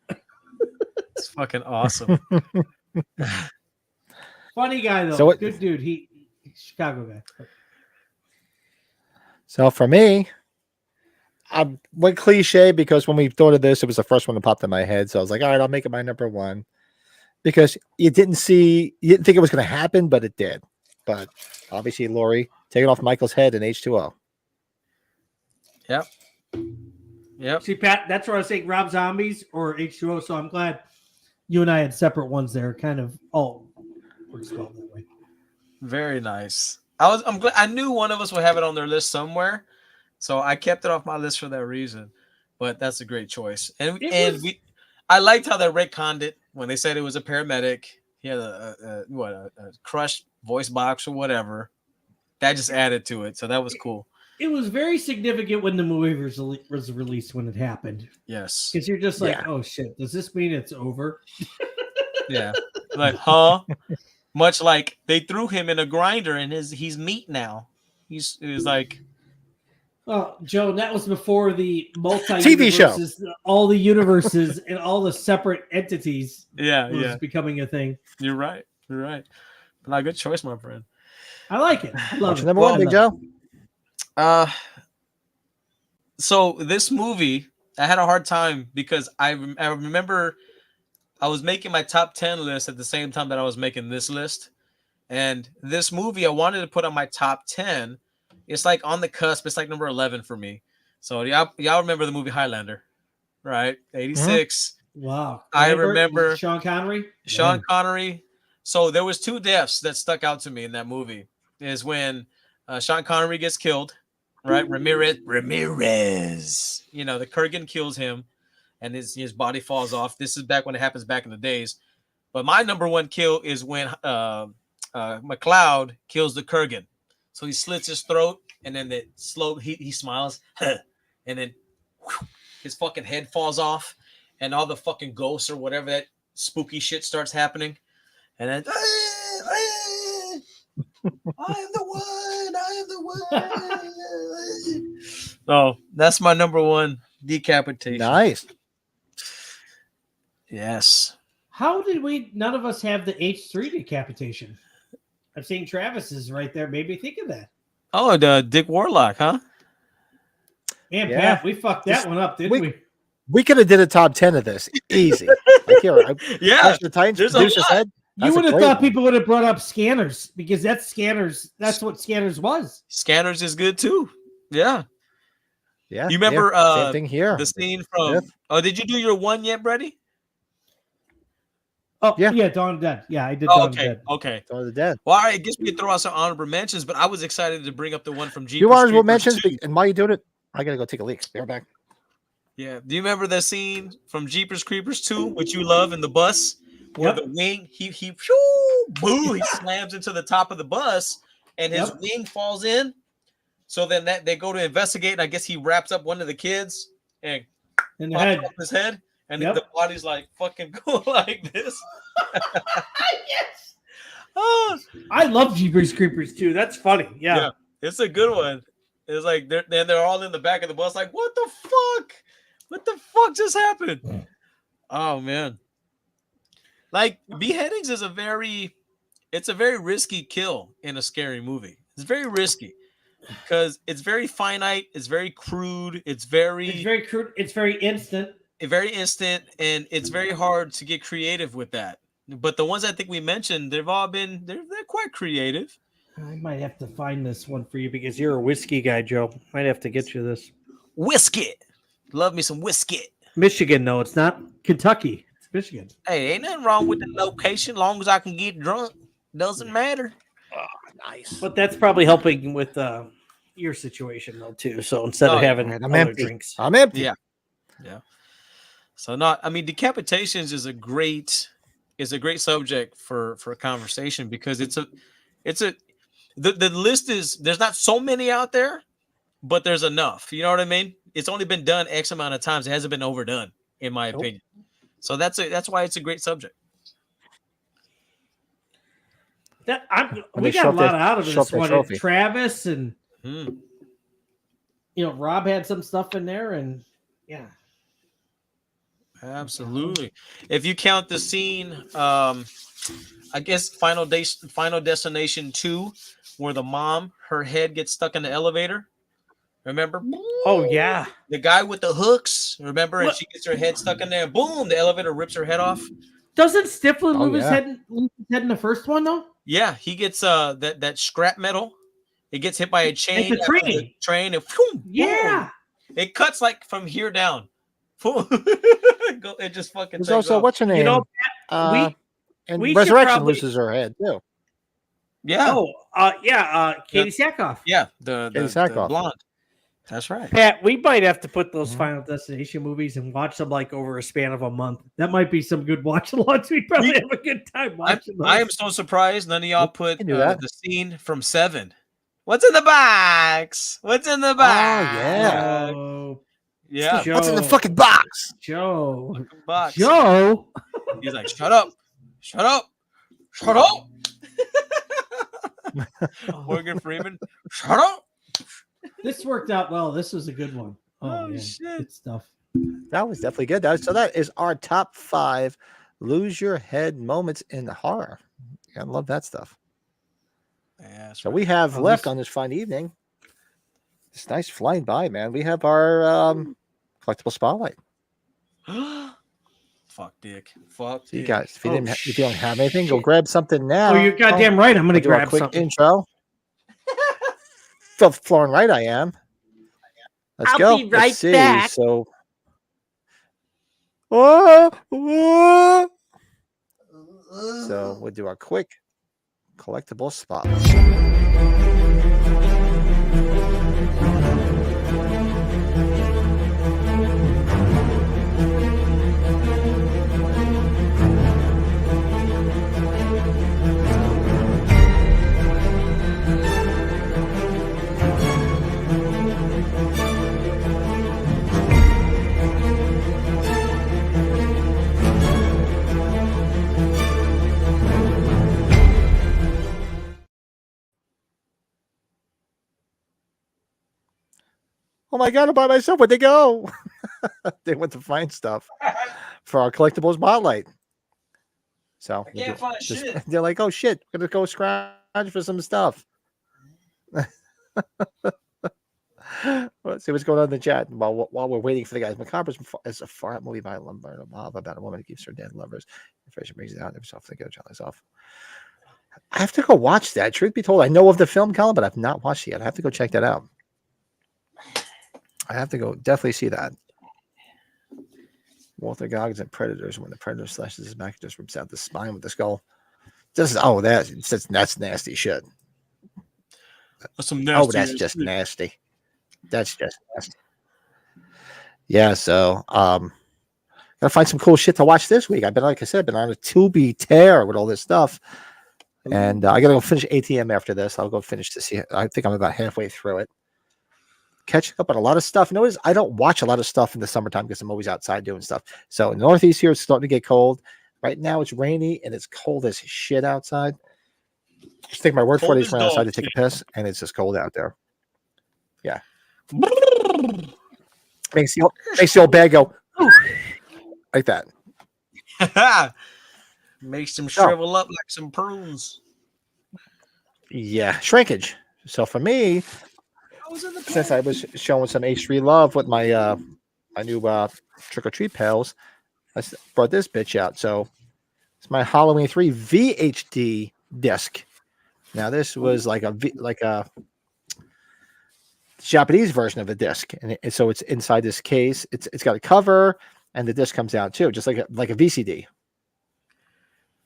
It's fucking awesome. Funny guy though. So Good dude. He's Chicago guy. So for me, I went cliche because when we thought of this, it was the first one that popped in my head. So I was like, all right, I'll make it my number one. Because you didn't think it was going to happen, but it did. But obviously, Lori taking off Michael's head in H2O. Yep. See, Pat, that's where I was saying Rob Zombies or H2O. So I'm glad you and I had separate ones there. Kind of works well that way. Very nice. I'm glad. I knew one of us would have it on their list somewhere, so I kept it off my list for that reason. But that's a great choice, I liked how they retconned it when they said it was a paramedic. He had a crushed voice box or whatever. That just added to it, so that was cool. It was very significant when the movie was released when it happened. Yes, because you're just like, oh shit, does this mean it's over? Yeah, like much like they threw him in a grinder and he's meat now. He was like, oh, Joe, that was before the TV show, all the universes and all the separate entities. Was becoming a thing. You're right. But a good choice, my friend. I like it. I love it. Number one, Big Joe. So this movie, I had a hard time because I remember I was making my top 10 list at the same time that I was making this list. And this movie I wanted to put on my top 10. It's like on the cusp. It's like number 11 for me. So y'all remember the movie Highlander, right? 86. Wow. I remember Sean Connery. Connery. So there was two deaths that stuck out to me in that movie. Is when Sean Connery gets killed, right? Ramirez. You know, the Kurgan kills him, and his body falls off. This is back when it happens back in the days. But my number one kill is when McLeod kills the Kurgan. So he slits his throat, and then he smiles, and then his fucking head falls off, and all the fucking ghosts or whatever that spooky shit starts happening, and then I am the one. Oh, that's my number one decapitation. Nice. Yes. How did none of us have the H3 decapitation? I've seen Travis's right there. Made me think of that. Oh, the Dick Warlock, huh? And Pat, we fucked that one up, didn't we? We could have did a top 10 of this. Easy. Like here, the Titans, producer's head. You would have thought people would have brought up Scanners because that's Scanners. That's what Scanners was. Scanners is good too. Yeah. Yeah. You remember same thing here. The scene from Oh, did you do your one yet, Brady? Oh, yeah, Dawn of the Dead. Yeah, I did Dawn of the Dead. Okay. Dawn of the Dead. Well, all right, I guess we could throw out some honorable mentions, but I was excited to bring up the one from Jeepers. You honorable mentions, and while you doing it, I gotta go take a leak. Be right back. Yeah. Do you remember that scene from Jeepers Creepers 2, which you love in the bus? Where the wing, he slams into the top of the bus and his wing falls in. So then they go to investigate, and I guess he wraps up one of the kids and in the head. His head, and the body's like fucking go like this. Yes. Oh, I love Jeepers Creepers too. That's funny. Yeah. It's a good one. It's like they're all in the back of the bus, like, what the fuck? What the fuck just happened? Oh man. Like beheadings is a very risky kill in a scary movie. It's very risky because it's very finite, it's very crude, it's very crude, it's very instant, and it's very hard to get creative with that. But the ones I think we mentioned, they're quite creative. I might have to find this one for you because you're a whiskey guy, Joe. Might have to get you this. Whiskey. Love me some whiskey. Michigan, no, it's not Kentucky. Michigan. Hey, ain't nothing wrong with the location. Long as I can get drunk, doesn't matter. Oh, nice. But that's probably helping with your situation though too. So instead of having other drinks, I'm empty. Yeah. So decapitations is a great subject for a conversation because the list is, there's not so many out there, but there's enough. You know what I mean? It's only been done X amount of times. It hasn't been overdone, in my opinion. So that's why it's a great subject. When we they show got a up that- lot out of show up this that one. trophy. Travis and Hmm. Rob had some stuff in there, and yeah. Absolutely. If you count the scene, I guess Final Destination 2, where the mom, her head gets stuck in the elevator. Remember? Oh yeah. The guy with the hooks, remember? And What? she gets her head stuck in there. Boom! The elevator rips her head off. Doesn't Stifler Oh, lose his yeah. head in the first one though? Yeah, he gets that scrap metal. It gets hit by a chain. the after train. Train and boom, Yeah. it cuts like from here down. It just fucking. There's takes also off. what's her name? You know, and we should Resurrection probably- loses her head too. Yeah. Katie Sackhoff. Yeah, the Katie Sackhoff. blonde. That's right. Pat, we might have to put those Mhm. Final Destination movies and watch them like over a span of a month. That might be some good watch alongs. We'd probably have a good time watching those. I am so surprised none of y'all put can do that. the scene from Seven. What's in the box? What's in the box? yeah. Oh, Yeah. Joe, What's in the fucking box? Joe? Fucking box. Joe? He's like, shut up. Shut up. Shut up. Morgan Freeman. Shut up. This worked out well. This was a good one. Oh, man. shit. Good stuff. That was definitely good. So that is our top 5 lose your head moments in horror. I love that stuff. Yeah, So we have Oh, left this- on this fine evening. It's nice flying by, man. We have our collectible spotlight. Fuck Dick. Fuck So you Dick. guys, if you, Oh, if you don't have anything, go grab something now. Oh, you're goddamn right. I'm going to We'll do our grab quick something. intro. Felt flowing right, I am. Let's I'll go. be right Let's see. back. So, so we'll do our quick collectible spot. Oh my God, I'm by myself. Where'd they go? They went to find stuff for our collectibles spotlight. So I can't find shit. they're like, oh shit, we're gonna go scratch for some stuff. Let's see what's going on in the chat while we're waiting for the guys. Macabre is a far out movie by Lombardo Bob about a woman who keeps her dead lovers. Information brings it out. Never soft to go jealous off. I have to go watch that. Truth be told, I know of the film, Colin, but I've not watched it yet. I have to go check that out. I have to go definitely see that. Walter Goggins and Predators. When the Predator slashes his back, just rips out the spine with the skull. That's nasty shit. That's some Oh, nasty that's just nasty. That's just nasty. Yeah, so gotta find some cool shit to watch this week. Like I said, been on a Tubi tear with all this stuff. And I gotta go finish ATM after this. I'll go finish to see it. I think I'm about halfway through it. Catching up on a lot of stuff. Notice I don't watch a lot of stuff in the summertime because I'm always outside doing stuff. So in the Northeast here, it's starting to get cold. Right now it's rainy and it's cold as shit outside. Just take my word for it. I just ran outside to take a piss and it's just cold out there. Yeah. Makes the old bag go like that. Makes them shrivel up like some prunes. Yeah, shrinkage. So for me, since I was showing some H3 love with my my new trick or treat pals, I brought this bitch out. So it's my Halloween 3 VHD disc. Now this was like a Japanese version of a disc, and so it's inside this case. It's got a cover, and the disc comes out too, just like a VCD.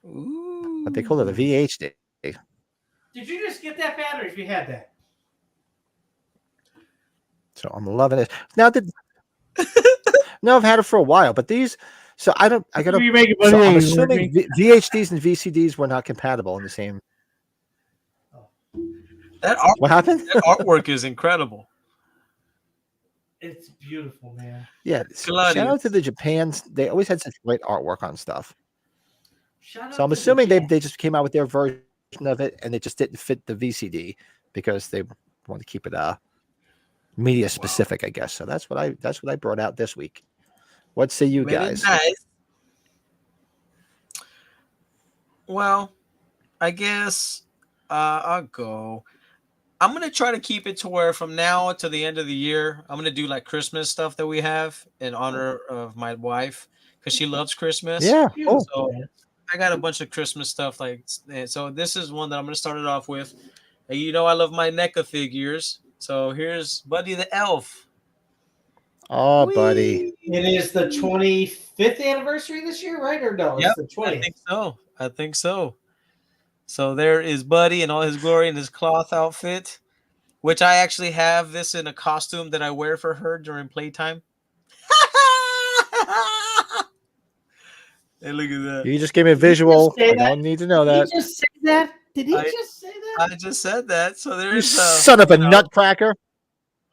Ooh. But they call it a VHD. Did you just get that bad, or if you had that? So I'm loving it. Now no, I've had it for a while, but these. So I gotta. You make it So I'm money, assuming VHDs and VCDs were not compatible in the same. What happened? That artwork is incredible. It's beautiful, man. Yeah. Shout out to the Japans. They always had such great artwork on stuff. Shout out So I'm to assuming Japan. they just came out with their version of it, and it just didn't fit the VCD because they want to keep it media specific, I guess. So that's what I brought out this week. What say you Very guys? nice. Well, I guess I'll go. I'm gonna try to keep it to where from now to the end of the year, I'm gonna do like Christmas stuff that we have in honor of my wife because she loves Christmas. Yeah. Oh, So I got a bunch of Christmas stuff. So this is one that I'm gonna start it off with. And you know I love my NECA figures. So here's Buddy the Elf. oh, buddy. It is the 25th anniversary this year, right? Or no, Yep, it's the 20th. I think so. So there is Buddy in all his glory in his cloth outfit, which I actually have this in a costume that I wear for her during playtime. Hey, look at that. You just gave me a visual. say I that? don't need to know Did that. he just say that? Did he I- just say that? I just said that. So You there's son of a nutcracker.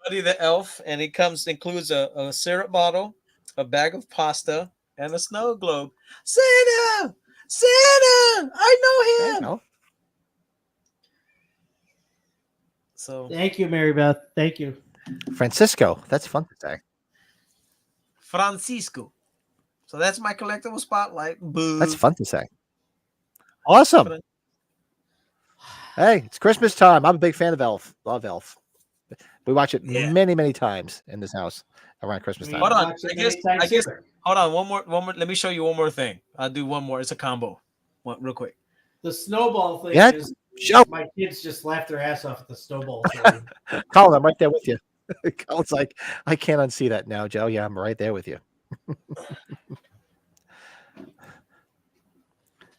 Buddy the Elf, and it includes a syrup bottle, a bag of pasta, and a snow globe. Santa! Santa! I know There you him! go. So Thank you, Mary Beth. Thank you. Francisco. That's fun to say. Francisco. So that's my collectible spotlight. Boo. That's fun to say. Awesome. Hey, it's Christmas time. I'm a big fan of Elf. Love Elf. We watch it Yeah. many, many times in this house around Christmas time. Hold on. Watch it I guess- many times either. Hold on. One more. Let me show you one more thing. I'll do one more. It's a combo. Real quick. The snowball thing Yeah. is Show. my kids just laughed their ass off at the snowball thing. Colin, I'm right there with you. Colin's like, I can't unsee that now, Joe. Yeah, I'm right there with you.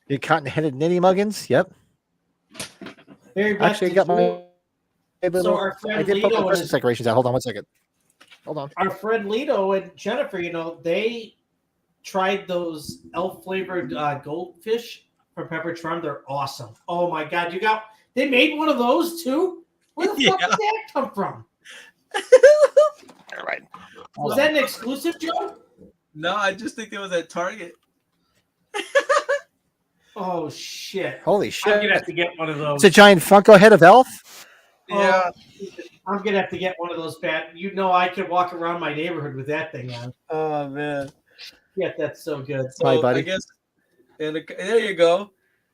You cotton-headed nitty muggins? Yep. Mary Beth, Actually, I did got my you- little. our friend I did put Lito my and Christmas his- decorations out. Hold on 1 second. Hold on. our friend Lito and Jennifer, they tried those elf flavored goldfish from Pepper Trem. They're awesome. Oh my god, they made one of those too? Where the fuck Yeah. did that come from? All right. Was that an exclusive, Joe? No, I just think it was at Target. Oh shit. Holy I'm shit. gonna have to get one of those. It's a giant Funko head of Elf. Yeah. I'm gonna have to get one of those bad. I could walk around my neighborhood with that thing on. Oh man. Yeah, that's so good. So Hi, buddy. I guess there you go.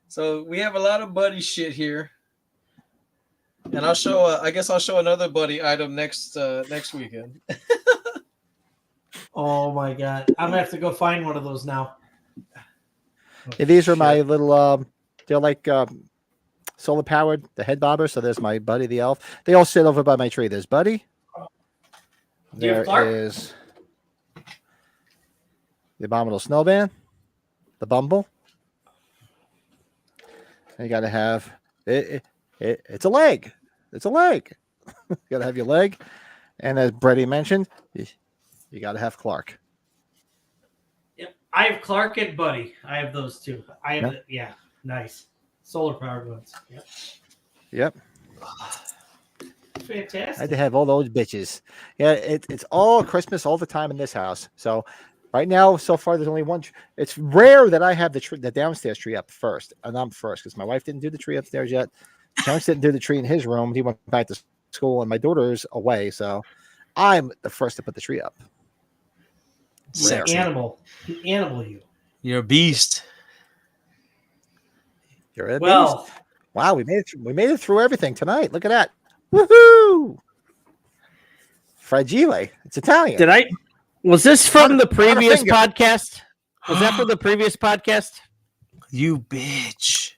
So we have a lot of Buddy shit here, and I'll show. I guess I'll show another Buddy item next weekend. Oh my god, I'm gonna have to go find one of those now. Yeah, these are my little. They're like solar powered. The head bobbers. So there's my Buddy the Elf. They all sit over by my tree. There's Buddy. Do you have There Clark? is the Abominable Snowman, the Bumble. And you got to have it. It's a leg. It's a leg. You got to have your leg, and as Brady mentioned, you got to have Clark. Yep, I have Clark and Buddy. I have those two. I have nice solar powered ones. Yep, Yep. I fantastic. had to have all those bitches. Yeah, it's all Christmas all the time in this house. So right now, so far, there's only one. It's rare that I have the downstairs tree up first, and I'm first because my wife didn't do the tree upstairs yet. Terrence didn't do the tree in his room. He went back to school, and my daughter's away, so I'm the first to put the tree up. Rare. Sexy. Animal, you. You're a beast. You're a beast. Well, Wow, we made it through everything tonight. Look at that. Woohoo! Fragile. It's Italian. Was this from the On a previous finger. podcast? Was that from the previous podcast? You bitch.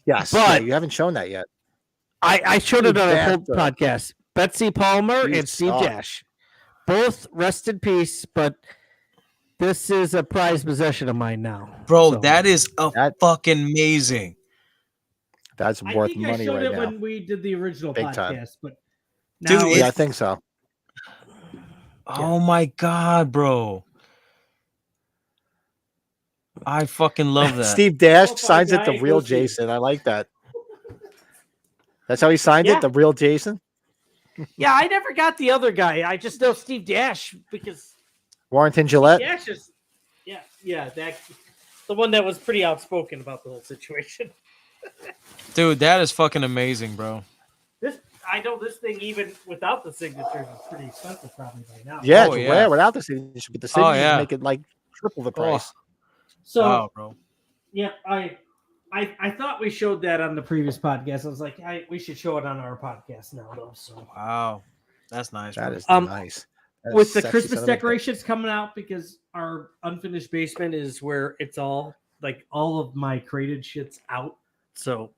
Yes. But- yeah, you haven't shown that yet. I showed it You on a whole bastard. podcast. Betsy Palmer You and Steve suck. Dash. Both rest in peace, but this is a prized possession of mine now. Bro, So- that is That- fucking amazing. That's I worth think I money showed right it now. when we did the original Big podcast, time. but Dude, now Yeah, I think so. Oh my god, bro. I fucking love that. Steve Dash Oh, signs it guy, the real go Steve. Jason. I like that. That's how he signed Yeah. it, the real Jason. yeah, I never got the other guy. I just know Steve Dash because Warrington Gillette. Dash is that the one that was pretty outspoken about the whole situation. Dude, that is fucking amazing, bro. I know this thing, even without the signatures, is pretty expensive probably by now. Yeah, Oh, it's yeah. rare without the signature, but the signatures yeah. make it like triple the price. So, Wow, bro. yeah, I thought we showed that on the previous podcast. I was like, we should show it on our podcast now, though. So, Wow, that's nice. That bro. is nice. That is with the sexy Christmas son of a bitch. decorations coming out, because our unfinished basement is where it's all like all of my created shit's out. So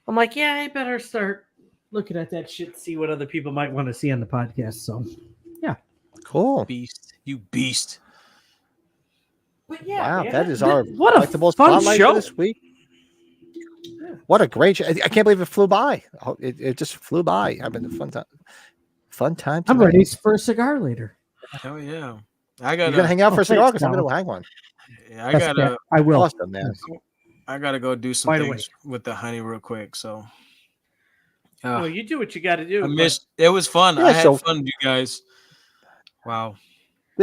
I'm like, yeah, I better start looking at that shit, see what other people might want to see on the podcast. So yeah, Cool. Beast, you beast. but yeah, Wow, man, that is our what a collectibles fun spotlight show for this week. What a great show. I can't believe it flew by. It just flew by. I've been a fun time. I'm tonight. ready for a cigar later. Hell yeah. You're gonna hang out for a cigar because I'm gonna hang one. Yeah, I will. Awesome, man. I gotta go do some Wide things with the honey real quick. So No, you do what you got to do. I missed. It was fun. Yeah, I had so- fun, you guys. Wow.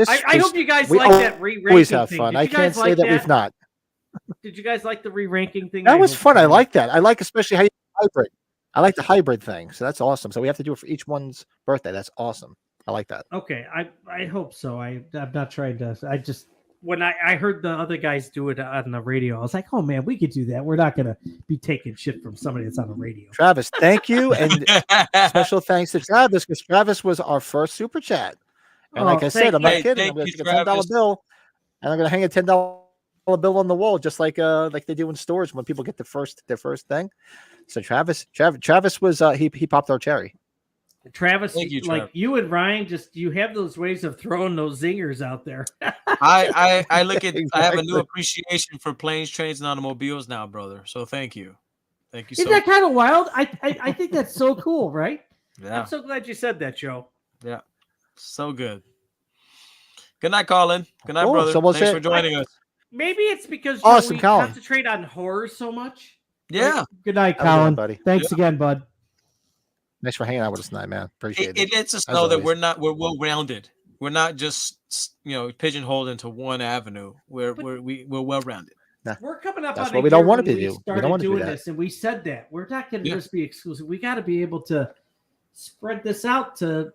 I hope you guys we like that re-ranking always have thing. fun. Did I you can't guys say like that we've not. Did you guys like the re-ranking thing? That was hope fun. so. I like that. I like especially how you hybrid. I like the hybrid thing. So that's awesome. So we have to do it for each one's birthday. That's awesome. I like that. Okay, I hope so. I'm not trying to. I just when I heard the other guys do it on the radio, I was like, oh man, we could do that. We're not gonna be taking shit from somebody that's on the radio. Travis, thank you. And special thanks to Travis because Travis was our first super chat. And like I said, I'm not kidding. I'm going to take a $10 bill and I'm going to hang a $10 bill on the wall, just like they do in stores when people get their first thing. So Travis was he popped our cherry. Travis, Thank you, like Travis. you and Ryan, just you have those ways of throwing those zingers out there. I look at I have a new Exactly. appreciation for planes, trains, and automobiles now, brother. So thank you. Thank you Isn't so that kind of wild? I think that's so cool, right? Yeah. I'm so glad you said that, Joe. Yeah. So good. Good night, Colin. Good night, Cool. brother. So we'll Thanks say- for joining us. Maybe it's because Awesome, we Colin. concentrate on horror so much. Yeah. Good night, Have a good one, Colin. buddy. Thanks again, bud. Thanks for hanging out with us tonight, man. Appreciate it. It lets us As know that always. we're well rounded. We're not just pigeonholed into one avenue. We're well rounded. We're coming up That's on what a we don't year want when to do. We started don't want to do doing that. this, and we said that we're not going to Yeah. just be exclusive. We got to be able to spread this out to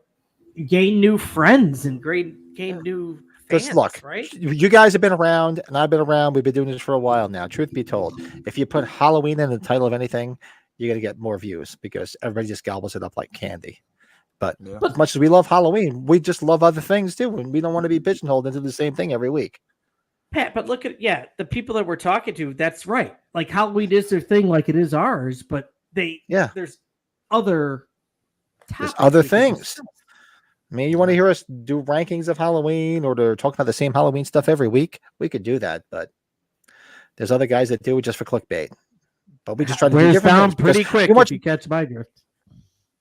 gain new friends and gain new fans. Because look, right? you guys have been around and I've been around. We've been doing this for a while now. Truth be told, if you put Halloween in the title of anything, you're going to get more views because everybody just gobbles it up like candy. But Yeah. as much as we love Halloween, we just love other things too. And we don't want to be pigeonholed into the same thing every week. Pat, but look at the people that we're talking to. That's right. Like Halloween is their thing, like it is ours. But there's other There's topics other we can things. discuss. I mean, you want to hear us do rankings of Halloween or to talk about the same Halloween stuff every week? We could do that, but there's other guys that do it just for clickbait. But we just try to do Wears different down things because pretty quick we want if you catch my drift.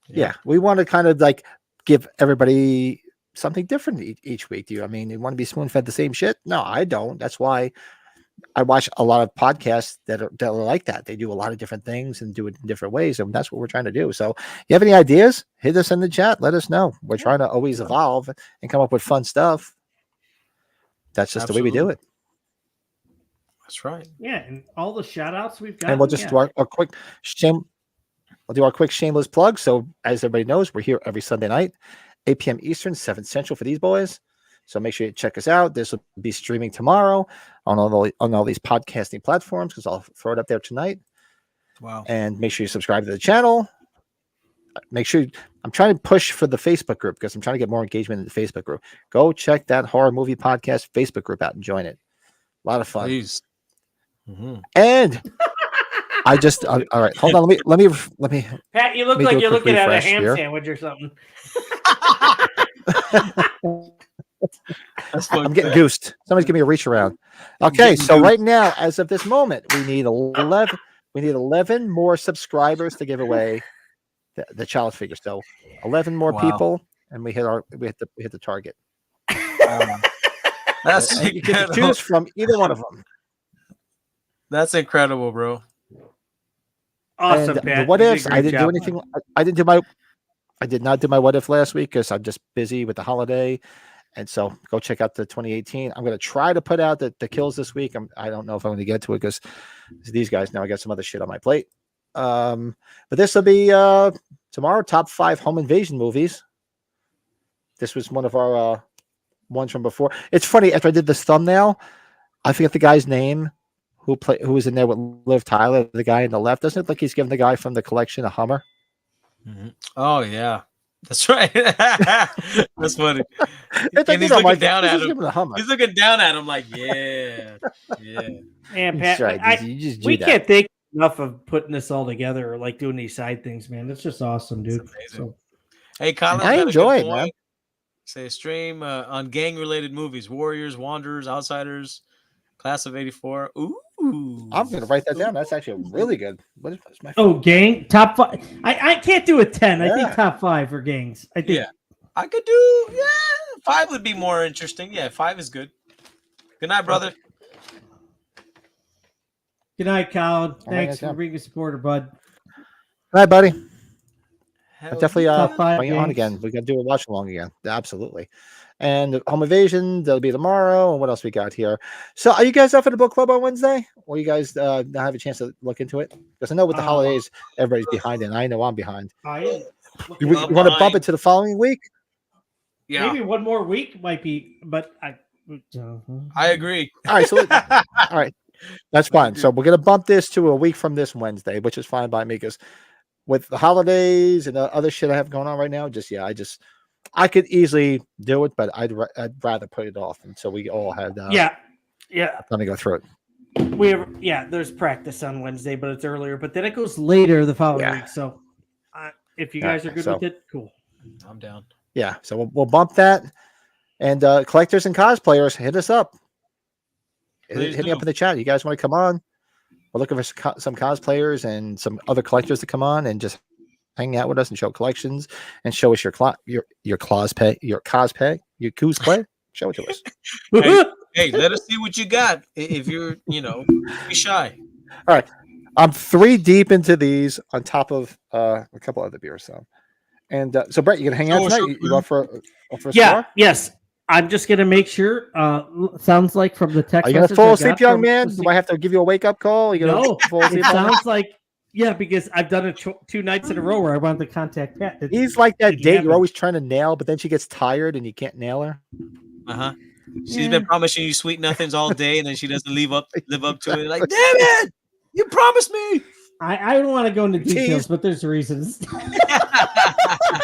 Yeah, we want to kind of like give everybody something different each week. Do you? I mean, you want to be spoon fed the same shit? No, I don't. That's why I watch a lot of podcasts that are like that. They do a lot of different things and do it in different ways, and that's what we're trying to do. So, you have any ideas? Hit us in the chat. Let us know. We're trying to always evolve and come up with fun stuff. That's just the way we do it. That's right. Yeah, and all the shout outs we've got. And we'll just do our quick We'll do our quick shameless plug. So as everybody knows, we're here every Sunday night, 8 p.m. Eastern, 7 Central for these boys. So make sure you check us out. This will be streaming tomorrow on all these podcasting platforms because I'll throw it up there tonight. Wow. And make sure you subscribe to the channel. Make sure I'm trying to push for the Facebook group because I'm trying to get more engagement in the Facebook group. Go check that horror movie podcast Facebook group out and join it. A lot of fun. Please. Mm-hmm. And I just all right. Hold on. Let me. Pat, you look Let me like do a you're quick looking at a refresh ham here. sandwich or something. I'm getting goosed. Somebody's giving me a reach around. Okay, so right now, as of this moment, we need 11. We need 11 more subscribers to give away the child figure. So 11 more people, and we hit the target. That's And you can incredible. choose from either one of them. That's incredible, bro. Awesome, And Pat. the what You did a ifs? I great didn't do job. anything. I did not do my what if last week because I'm just busy with the holiday And so go check out the 2018. I'm going to try to put out the kills this week. I don't know if I'm going to get to it because these guys know I got some other shit on my plate. But this will be tomorrow, top 5 home invasion movies. This was one of our ones from before. It's funny, after I did this thumbnail, I forget the guy's name who was in there with Liv Tyler, the guy on the left. Doesn't it look like he's giving the guy from the collection a Hummer? Mm-hmm. Oh, yeah. That's right. That's funny. And he's looking down at him. He's looking down at him like, yeah. Man, Pat, right. we can't think enough of putting this all together or like doing these side things, man. That's just awesome, dude. So, hey, Colin, I enjoy it, man. Say stream on gang-related movies: Warriors, Wanderers, Outsiders, Class of '84. Ooh, I'm gonna write that down. That's actually really good. What is my gang top 5? I can't do a 10. I think top 5 for gangs. I think. Yeah, I could do. Yeah, 5 would be more interesting. Yeah, 5 is good. Good night, brother. Good night, Colin. Thanks for being a supporter, bud. Good night, buddy. Hell Definitely bring it on again. We got to do a watch along again. Absolutely. And Home Invasion, that'll be tomorrow. And what else we got here? So are you guys up for the book club on Wednesday? Or you guys not have a chance to look into it? Because I know with the holidays, everybody's behind, and I know I'm behind. You want to bump it to the following week? Yeah. Maybe one more week might be, but I agree. All right. So all right. That's fine. So we're going to bump this to a week from this Wednesday, which is fine by me because with the holidays and the other shit I have going on right now, I could easily do it, but I'd rather put it off until we all had time to go through it. There's practice on Wednesday, but it's earlier. But then it goes later the following week. So if you guys are good with it, cool. I'm down. Yeah, so we'll bump that, and collectors and cosplayers, hit us up. Hit me up in the chat. You guys want to come on? We're looking for some cosplayers and some other collectors to come on and just hang out with us and show collections and show us your cosplay. Show it to us. Hey, let us see what you got. If you're, be shy. All right, I'm 3 deep into these on top of a couple other beers. So Brett, you gonna hang out tonight? You up for a cigar? Yes. I'm just gonna make sure. Sounds like from the text. Are you gonna fall asleep, young man? Do I have to give you a wake up call? You gonna fall asleep? It sounds like because I've done it 2 nights in a row where I wanted to contact Pat. He's like that date you're always trying to nail, but then she gets tired and you can't nail her. She's been promising you sweet nothings all day, and then she doesn't live up to it. Like, damn it, you promised me. I don't want to go into details, but there's reasons.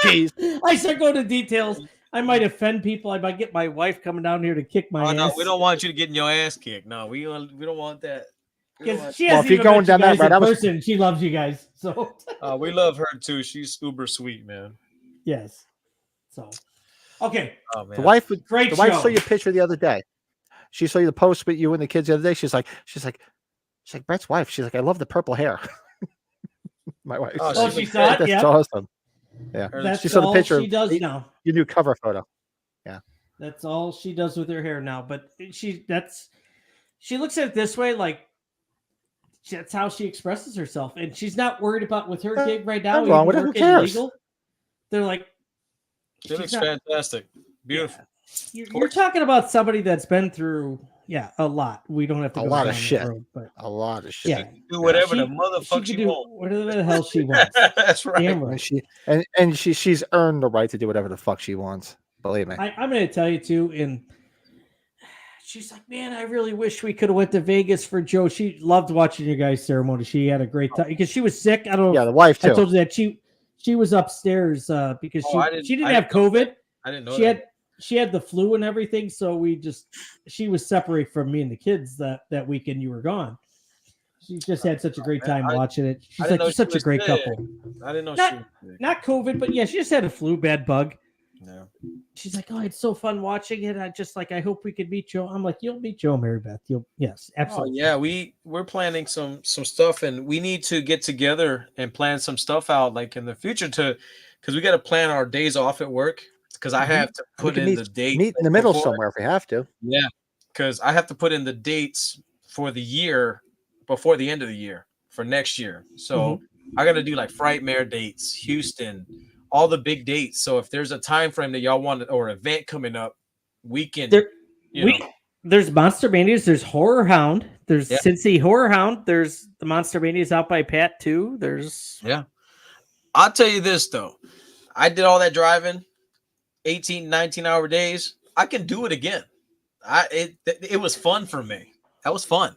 I start going to details. I might offend people. I might get my wife coming down here to kick my ass. No, we don't want you to get your ass kicked. No, we don't want that. She hasn't even going down that person. She loves you guys. So we love her too. She's uber sweet, man. Yes. So okay. Oh, man. The wife saw your picture the other day. She saw you the post with you and the kids the other day. She's like Brett's wife. She's like, I love the purple hair. My wife. Oh, she saw it. That's awesome. Yeah, that's she saw the picture. She does now. Your new cover photo. Yeah, that's all she does with her hair now. But she looks at it this way, like that's how she expresses herself, and she's not worried about with her gig right now. Wrong with it. Who cares? They're like, she looks fantastic, beautiful. Yeah. You're talking about somebody that's been through. Yeah, a lot. We don't have to a go lot of shit. Road, but a lot of shit. Yeah, do whatever the motherfucker she wants. Whatever the hell she wants. That's right. Damn right. And she's earned the right to do whatever the fuck she wants. Believe me. I'm going to tell you too. And she's like, man, I really wish we could have went to Vegas for Joe. She loved watching your guys' ceremony. She had a great time because she was sick. I don't know. Yeah, the wife too. I told you that she was upstairs because she didn't have COVID. I didn't know She had the flu and everything, so she was separate from me and the kids that weekend you were gone. She just had such a great time watching it. She's like, you're such a great couple. I didn't know not COVID, but yeah, she just had a flu, bad bug. Yeah. She's like, oh, it's so fun watching it. I hope we could meet Joe. I'm like, you'll meet Joe, Mary Beth. Yes, absolutely. Oh, yeah, we're planning some stuff, and we need to get together and plan some stuff out like in the future because we got to plan our days off at work. Because I have to put in the date. Meet in the middle somewhere if we have to. Yeah, because I have to put in the dates for the year before the end of the year for next year. So I got to do like Frightmare dates, Houston, all the big dates. So if there's a time frame that y'all want or event coming up, weekend. There's Monster Manias. There's Horror Hound. There's Cincy Horror Hound. There's the Monster Manias out by Pat too. There's I'll tell you this though. I did all that driving, 18, 19-hour days. I can do it again. It was fun for me. That was fun.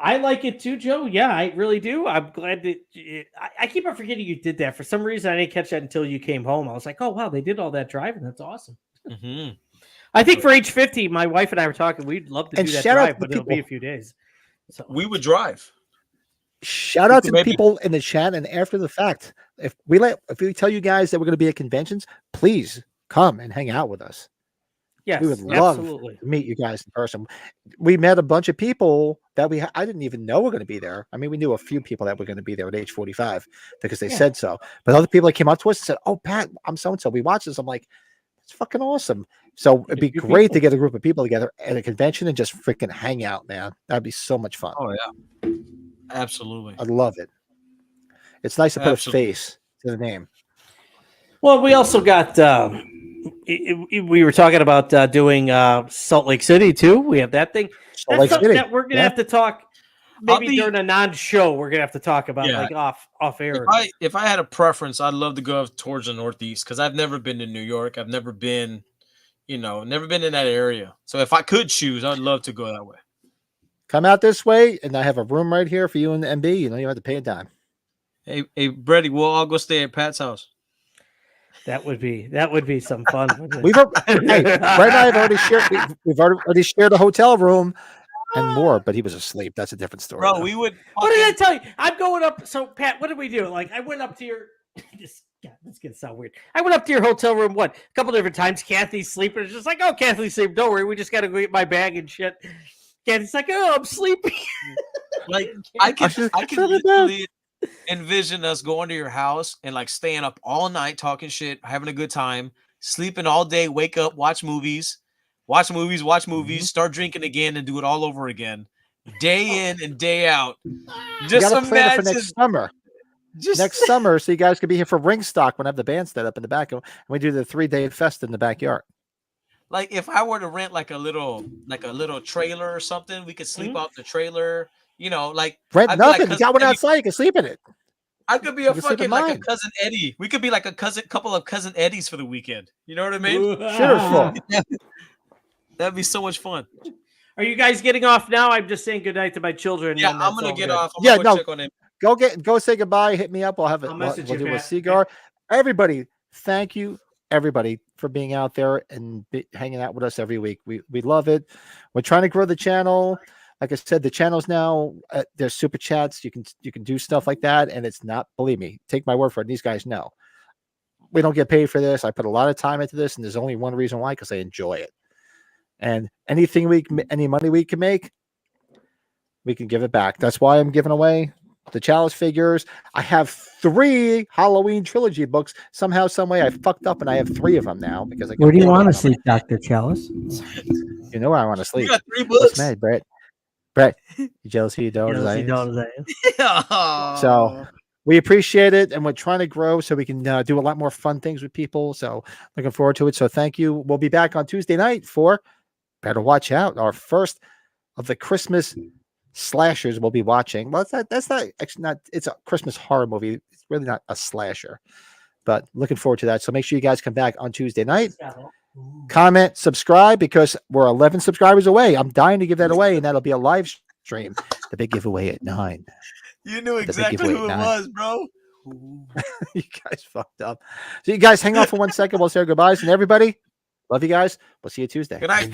I like it too, Joe. Yeah, I really do. I'm glad that I keep on forgetting you did that. For some reason, I didn't catch that until you came home. I was like, oh, wow, they did all that driving. That's awesome. Mm-hmm. I think for age 50, my wife and I were talking, we'd love to do that drive, but it'll be a few days. So we would drive. Shout out to the people in the chat and after the fact. If we tell you guys that we're going to be at conventions, please come and hang out with us. Yes, we would love to meet you guys in person. We met a bunch of people that I didn't even know were going to be there. I mean, we knew a few people that were going to be there at age 45 because they said so. But other people that came up to us and said, "Oh, Pat, I'm so-and-so. We watched this." I'm like, it's fucking awesome. So it'd be great to get a group of people together at a convention and just freaking hang out, man. That'd be so much fun. Oh, yeah. Absolutely. I love it. It's nice to put a face to the name. Well, we also got... we were talking about doing Salt Lake City too. We have that thing. That's Lake City. That we're gonna have to talk maybe during a non-show. We're gonna have to talk about like off air. If I had a preference, I'd love to go towards the Northeast because I've never been to New York. I've never been, never been in that area. So if I could choose, I'd love to go that way. Come out this way, and I have a room right here for you and the MB. You don't even have to pay a dime. Hey, Brady, we'll all go stay at Pat's house. That would be some fun. Brett and I have already shared. We've already shared a hotel room and more, but he was asleep. That's a different story. Bro, we would. What did I tell you? I'm going up. So Pat, what did we do? Like I went up to your. This gonna sound weird. I went up to your hotel room a couple different times. Kathy's sleeping. It's just like, oh, Kathy's sleeping. Don't worry, we just got to go get my bag and shit. Kathy's like, oh, I'm sleeping. Like I can literally envision us going to your house and like staying up all night talking shit, having a good time, sleeping all day, wake up, watch movies, start drinking again and do it all over again, day in and day out. Just imagine for next summer. Next summer, so you guys could be here for Ringstock when I have the band set up in the back, and we do the 3-day fest in the backyard. Like if I were to rent like a little trailer or something, we could sleep out the trailer. Rent nothing. You got one outside. You can sleep in it. I could be a fucking like a cousin Eddie. We could be like a couple of cousin Eddies for the weekend. You know what I mean? Sure. That'd be so much fun. Are you guys getting off now? I'm just saying goodnight to my children. Yeah, I'm gonna get off. Check on him. Go say goodbye. Hit me up. We'll do a cigar. Everybody, thank you. Everybody for being out there and hanging out with us every week. We love it. We're trying to grow the channel. Like I said, the channel's now there's super chats. You can do stuff like that, and it's not. Believe me, take my word for it. These guys know we don't get paid for this. I put a lot of time into this, and there's only one reason why: because I enjoy it. And any money we can make, we can give it back. That's why I'm giving away the Chalice figures. I have 3 Halloween trilogy books. Somehow, some way, I fucked up, and I have 3 of them now because I. Where do you want to sleep, Dr. Chalice? You know where I want to sleep. You got 3 books. What's mad, Brett, you jealous who you don't as I am? So we appreciate it, and we're trying to grow so we can do a lot more fun things with people. So looking forward to it. So thank you. We'll be back on Tuesday night for Better Watch Out, our first of the Christmas slashers we'll be watching. Well, that's not actually not. It's a Christmas horror movie. It's really not a slasher, but looking forward to that. So make sure you guys come back on Tuesday night. Comment, subscribe, because we're 11 subscribers away. I'm dying to give that away, and that'll be a live stream. The big giveaway at 9. You knew exactly who it was, bro. You guys fucked up. So you guys hang on for 1 second. We'll say our goodbyes, and everybody, love you guys. We'll see you Tuesday. Good night.